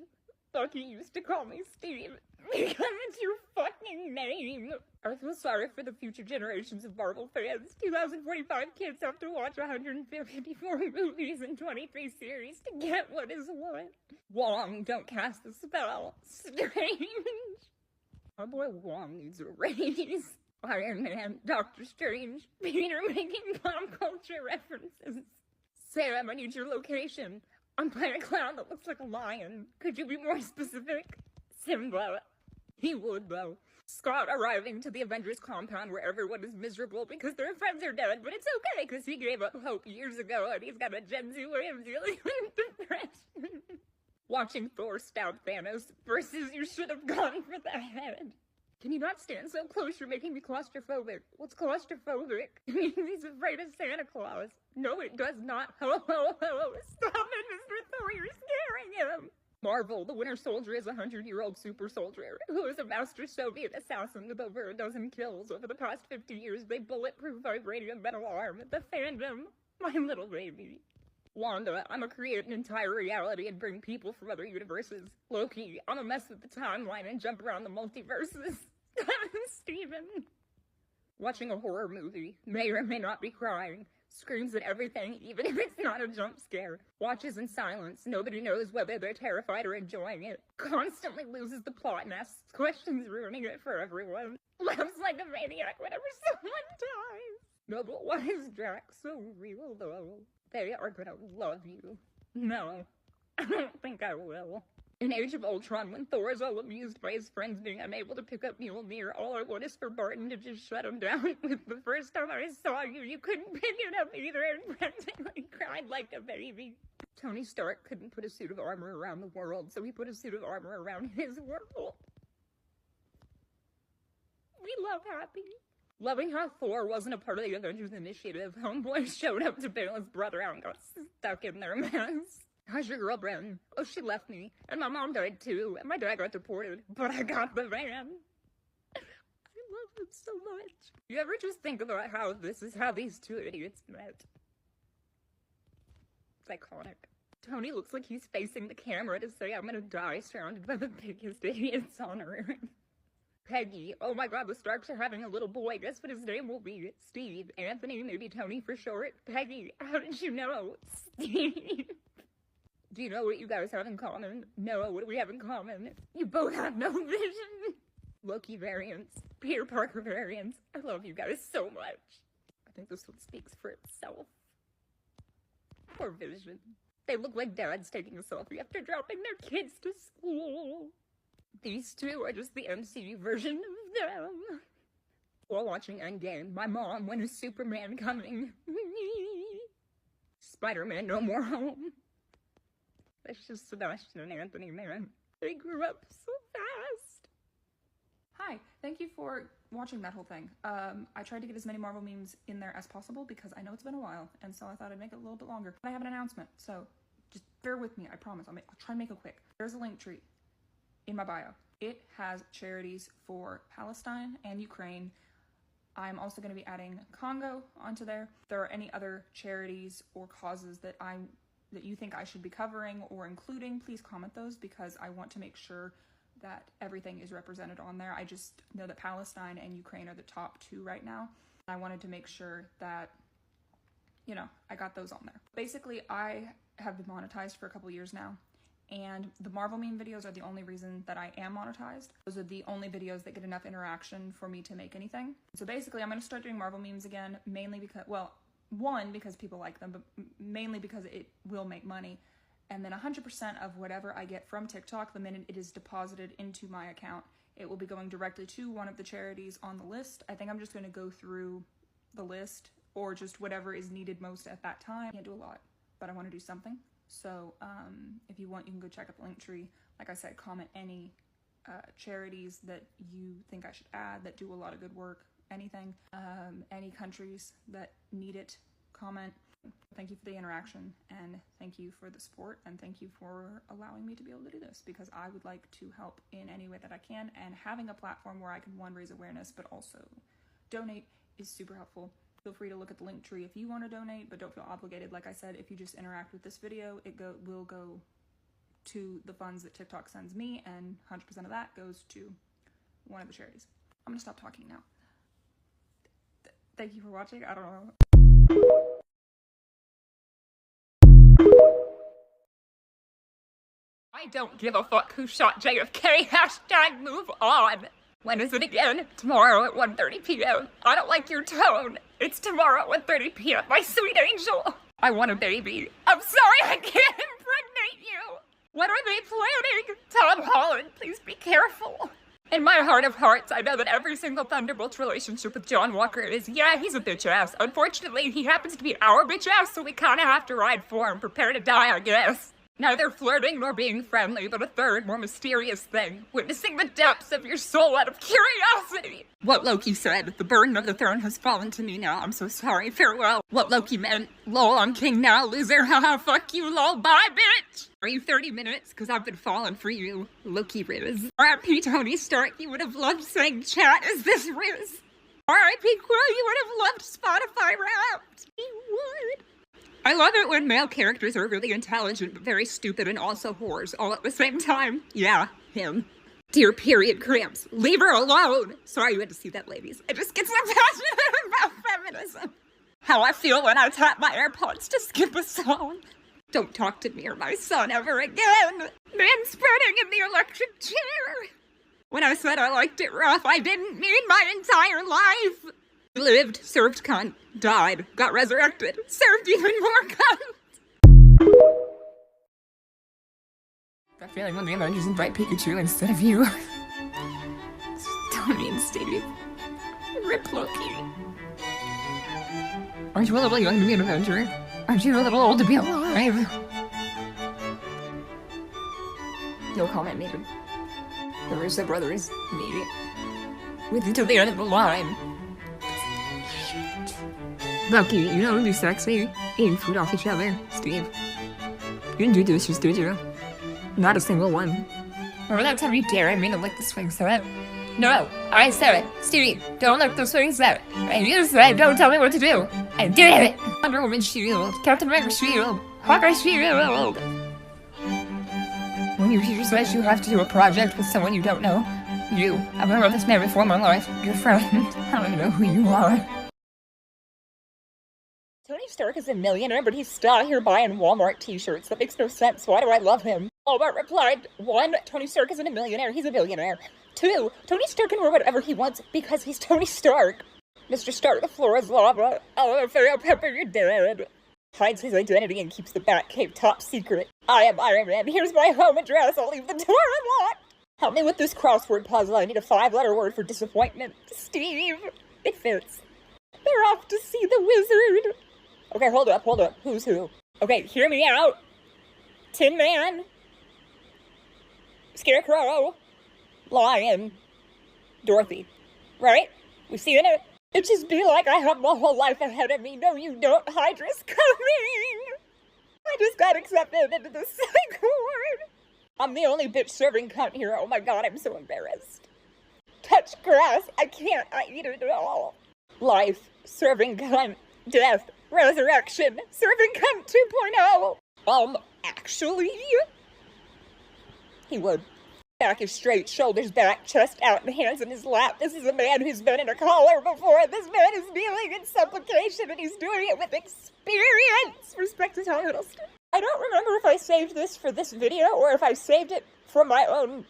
Bucky used to call me Steve. Because it's your fucking name. I feel sorry for the future generations of Marvel fans. 2045 kids have to watch 154 movies and 23 series to get what is what. Wong, don't cast the spell. Strange. My boy Wong needs a raise. Iron Man, Doctor Strange, Peter making pop culture references. Sam, I need your location. I'm playing a clown that looks like a lion. Could you be more specific? Simba. He would, though. Scott arriving to the Avengers compound where everyone is miserable because their friends are dead, but it's okay because he gave up hope years ago and he's got a Gen Z way of dealing with depression. Watching Thor stab Thanos versus you should have gone for the head. Can you not stand so close? You're making me claustrophobic. What's claustrophobic? He's afraid of Santa Claus. No, it does not. Ho, ho, ho. Stop it, Mr. Thor. You're scaring him. Marvel, the Winter Soldier is a 100-year-old super soldier who is a master Soviet assassin with over a dozen kills. Over the past 50 years, they bulletproof vibranium metal arm. The fandom. My little baby. Wanda, I'ma create an entire reality and bring people from other universes. Loki, I'ma mess with the timeline and jump around the multiverses. Steven. Watching a horror movie. May or may not be crying. Screams at everything, even if it's not a jump scare. Watches in silence. Nobody knows whether they're terrified or enjoying it. Constantly loses the plot and asks questions, ruining it for everyone. Laughs like a maniac whenever someone dies. No, but why is Drax so real, though? They are gonna love you. No, I don't think I will. In Age of Ultron, when Thor is all amused by his friends being unable to pick up Mjolnir, all I want is for Barton to just shut him down. With the first time I saw you, you couldn't pick it up either and practically cried like a baby. Tony Stark couldn't put a suit of armor around the world, so he put a suit of armor around his world. We love Happy. Loving how Thor wasn't a part of the Avengers Initiative, Homeboy showed up to bail his brother out and got stuck in their mess. How's your girl, Bren? Oh, she left me. And my mom died too. And my dad got deported. But I got the van. I love him so much. You ever just think about how this is how these two idiots met? It's iconic. Tony looks like he's facing the camera to say, I'm gonna die surrounded by the biggest idiots on Earth. Peggy, oh my god, the Starks are having a little boy. Guess what his name will be? Steve. Anthony, maybe Tony for short. Peggy, how did you know? Steve. Do you know what you guys have in common? No, what do we have in common? You both have no vision. Loki variants. Peter Parker variants. I love you guys so much. I think this one speaks for itself. Poor Vision. They look like dads taking a selfie after dropping their kids to school. These two are just the MCU version of them. While watching Endgame, my mom, when is Superman coming? Spider-Man No More Home. That's just Sebastian and Anthony, man. They grew up so fast. Hi, thank you for watching that whole thing. I tried to get as many Marvel memes in there as possible because I know it's been a while, and so I thought I'd make it a little bit longer. But I have an announcement, so just bear with me, I promise. I'll try and make it quick. There's a link tree in my bio. It has charities for Palestine and Ukraine. I'm also going to be adding Congo onto there. If there are any other charities or causes that you think I should be covering or including, please comment those because I want to make sure that everything is represented on there. I just know that Palestine and Ukraine are the top two right now. I wanted to make sure that, you know, I got those on there. Basically, I have been monetized for a couple years now, and the Marvel meme videos are the only reason that I am monetized. Those are the only videos that get enough interaction for me to make anything. So basically, I'm going to start doing Marvel memes again, mainly because, well, one, because people like them, but mainly because it will make money. And then 100% of whatever I get from TikTok, the minute it is deposited into my account, it will be going directly to one of the charities on the list. I think I'm just going to go through the list or just whatever is needed most at that time. I can't do a lot, but I want to do something. So if you want, you can go check out the link tree. Like I said, comment any charities that you think I should add that do a lot of good work, anything, any countries that need it, comment. Thank you for the interaction, and thank you for the support, and thank you for allowing me to be able to do this, because I would like to help in any way that I can, and having a platform where I can, one, raise awareness, but also donate is super helpful. Feel free to look at the link tree if you want to donate, but don't feel obligated. Like I said, if you just interact with this video, it will go to the funds that TikTok sends me, and 100% of that goes to one of the charities. I'm gonna stop talking now. Thank you for watching. I don't know. I don't give a fuck who shot JFK. Hashtag move on. When is it again? Tomorrow at 1:30 p.m. I don't like your tone. It's tomorrow at 1:30 p.m. My sweet angel. I want a baby. I'm sorry I can't impregnate you. What are they planning? Tom Holland, please be careful. In my heart of hearts, I know that every single Thunderbolt's relationship with John Walker is, yeah, he's a bitch ass. Unfortunately, he happens to be our bitch ass, so we kinda have to ride for him. Prepare to die, I guess. Neither flirting nor being friendly, but a third, more mysterious thing. Witnessing the depths of your soul out of curiosity. What Loki said, the burden of the throne has fallen to me now. I'm so sorry, farewell. What Loki meant, lol, I'm king now, loser, haha, fuck you, lol, bye, bitch. Are you 30 minutes? Cause I've been falling for you, Loki Riz. R.I.P. Tony Stark, you would have loved saying chat, is this Riz? R.I.P. Quill, you would have loved Spotify Wrapped. You would. I love it when male characters are really intelligent but very stupid and also whores all at the same time. Yeah, him. Dear period cramps, leave her alone. Sorry you had to see that, ladies. I just get so passionate about feminism. How I feel when I tap my AirPods to skip a song. Don't talk to me or my son ever again. Manspreading in the electric chair. When I said I liked it rough, I didn't mean my entire life. Lived, served cunt, died, got resurrected, served even more cunt. That feeling when the Avengers invite Pikachu instead of you. Tony and Steve. Rip Loki. Aren't you a little young to be an Avenger? Aren't you a little old to be alive? No comment needed. The Russo brothers, maybe. With you till the end of the line. Loki, you don't do sexy. Eating food off each other. Steve. You didn't do dishes, did you? Not a single one. Remember that time you dared me to lick the swing set? No, I said it. Stevie, don't lick the swing set. And you said, don't tell me what to do. I did it! Wonder Woman shield. Captain America shield. Hawkeye shield. When your teacher says you have to do a project with someone you don't know, you. I've never met this man before in my life. Your friend. I don't even know who you are. Tony Stark is a millionaire, but he's still out here buying Walmart t-shirts. That makes no sense. Why do I love him? Walmart replied, 1, Tony Stark isn't a millionaire, he's a billionaire. 2, Tony Stark can wear whatever he wants because he's Tony Stark. Mr. Stark, the floor is lava. Oh, Pharaoh Pepper, you're dead. Hides his identity and keeps the Batcave top secret. I am Iron Man. Here's my home address. I'll leave the door unlocked. Help me with this crossword puzzle. I need a 5-letter word for disappointment. Steve, it fits. They're off to see the wizard. Okay, hold up. Who's who? Okay, hear me out. Tin Man. Scarecrow. Lion. Dorothy. Right? We've seen it. It just be like I have my whole life ahead of me. No, you don't. Hydra's coming. I just got accepted into the psych ward. I'm the only bitch serving cunt here. Oh my god, I'm so embarrassed. Touch grass. I can't. I eat it all. Life. Serving cunt. Death. Resurrection. Serving cunt 2.0. Actually? He would. Back is straight, shoulders back, chest out, and hands in his lap. This is a man who's been in a collar before. This man is kneeling in supplication, and he's doing it with experience. Respect to Tom Hiddleston. I don't remember if I saved this for this video, or if I saved it from my own.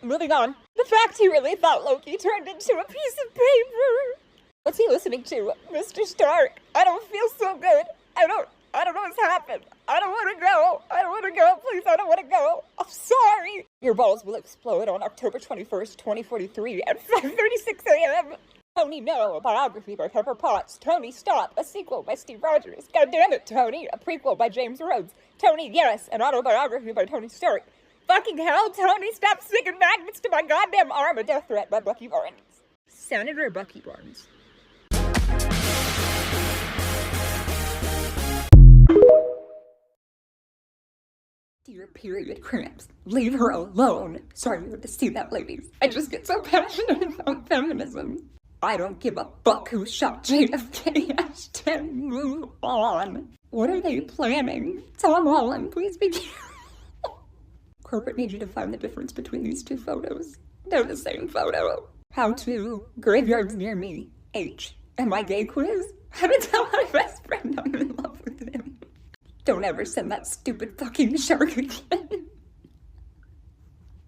Moving on. The fact he really thought Loki turned into a piece of paper. What's he listening to? Mr. Stark. I don't feel so good. I don't know what's happened. I don't want to go. Please, I don't want to go. I'm sorry. Your balls will explode on October 21st, 2043 at 5:36 a.m. Tony, no. A biography by Pepper Potts. Tony, stop. A sequel by Steve Rogers. God damn it, Tony. A prequel by James Rhodes. Tony, yes. An autobiography by Tony Stark. Fucking hell, Tony, stop sticking magnets to my goddamn arm. A death threat by Bucky Barnes. Senator Bucky Barnes. Dear period cramps, leave her alone. Sorry you had to see that, ladies. I just get so passionate about feminism. I don't give a fuck who shot JFK. Hashtag move on. What are they planning? Tom Holland, please be careful. Corporate needs you to find the difference between these two photos. They're the same photo. How to? Graveyards near me. H. Am I gay quiz? How to tell my best friend I'm in love with him. Don't ever send that stupid fucking shark again.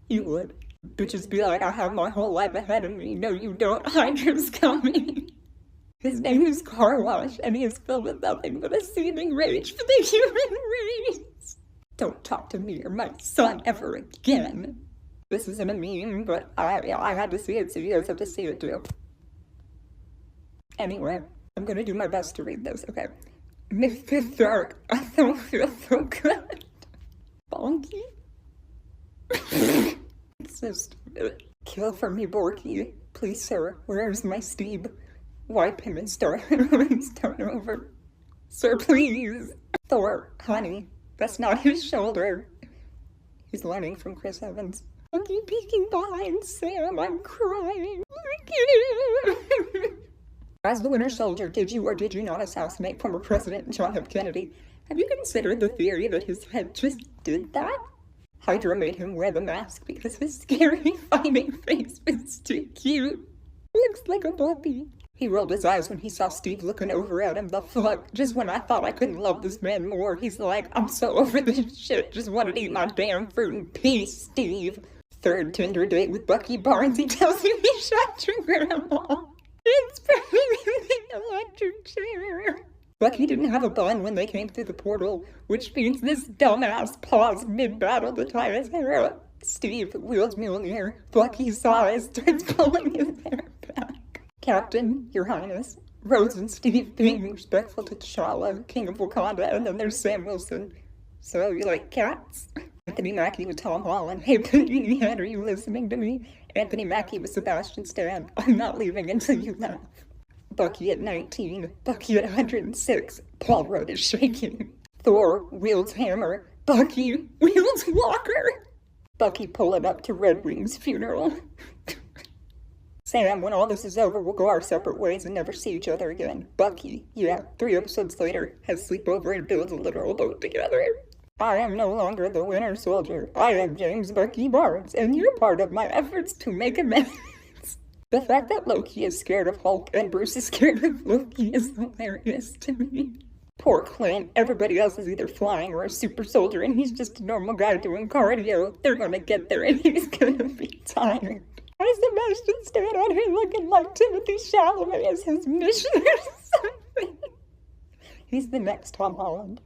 You would. Bitches be like, I have my whole life ahead of me. No, you don't. Hydra's coming. His name is Car Wash, and he is filled with nothing but a seething rage for the human race. Don't talk to me or my son ever again. This isn't a meme, but I had to see it, so you guys have to see it too. Anyway, I'm gonna do my best to read this, okay? Mr. Dark, I don't feel so good. Bonky? It's so stupid. Kill for me, Borky. Please, sir, where's my Steve? Wipe him and start over. Sir, please. Thor, honey, that's not his shoulder. He's learning from Chris Evans. I keep peeking behind Sam, I'm crying. As the Winter Soldier, did you or did you not assassinate former President John F. Kennedy? Have you considered the theory that his head just did that? Hydra made him wear the mask because his scary fighting face was too cute. Looks like a puppy. He rolled his eyes when he saw Steve looking over at him. The fuck? Just when I thought I couldn't love this man more, he's like, I'm so over this shit. Just wanted to eat my damn fruit in peace, Steve. Third Tinder date with Bucky Barnes. He tells me he shot your grandma. It's burning in the electric chair. Bucky didn't have a bun when they came through the portal, which means this dumbass paused mid-battle to tie his hair up. Steve wields Mjolnir. Bucky sighs, starts pulling his hair back. Captain, Your Highness. Rose and Steve being respectful to T'Challa, King of Wakanda, and then there's Sam Wilson. So, you like cats? Anthony Mackie with Tom Holland. Hey, Panini Head, are you listening to me? Anthony Mackie with Sebastian Stan. I'm not leaving until you laugh. Bucky at 19. Bucky at 106. Paul Rudd is shaking. Thor wields hammer. Bucky wields walker. Bucky pulling up to Red Wing's funeral. Sam, when all this is over, we'll go our separate ways and never see each other again. Bucky, yeah, 3 episodes later, has sleepover and builds a literal boat together. I am no longer the Winter Soldier. I am James Bucky Barnes, and you're part of my efforts to make amends. The fact that Loki is scared of Hulk and Bruce is scared of Loki is hilarious to me. Poor Clint. Everybody else is either flying or a super soldier, and he's just a normal guy doing cardio. They're gonna get there, and he's gonna be tired. Why is Sebastian Stan out here looking like Timothy Chalamet as his mission or something? He's the next Tom Holland.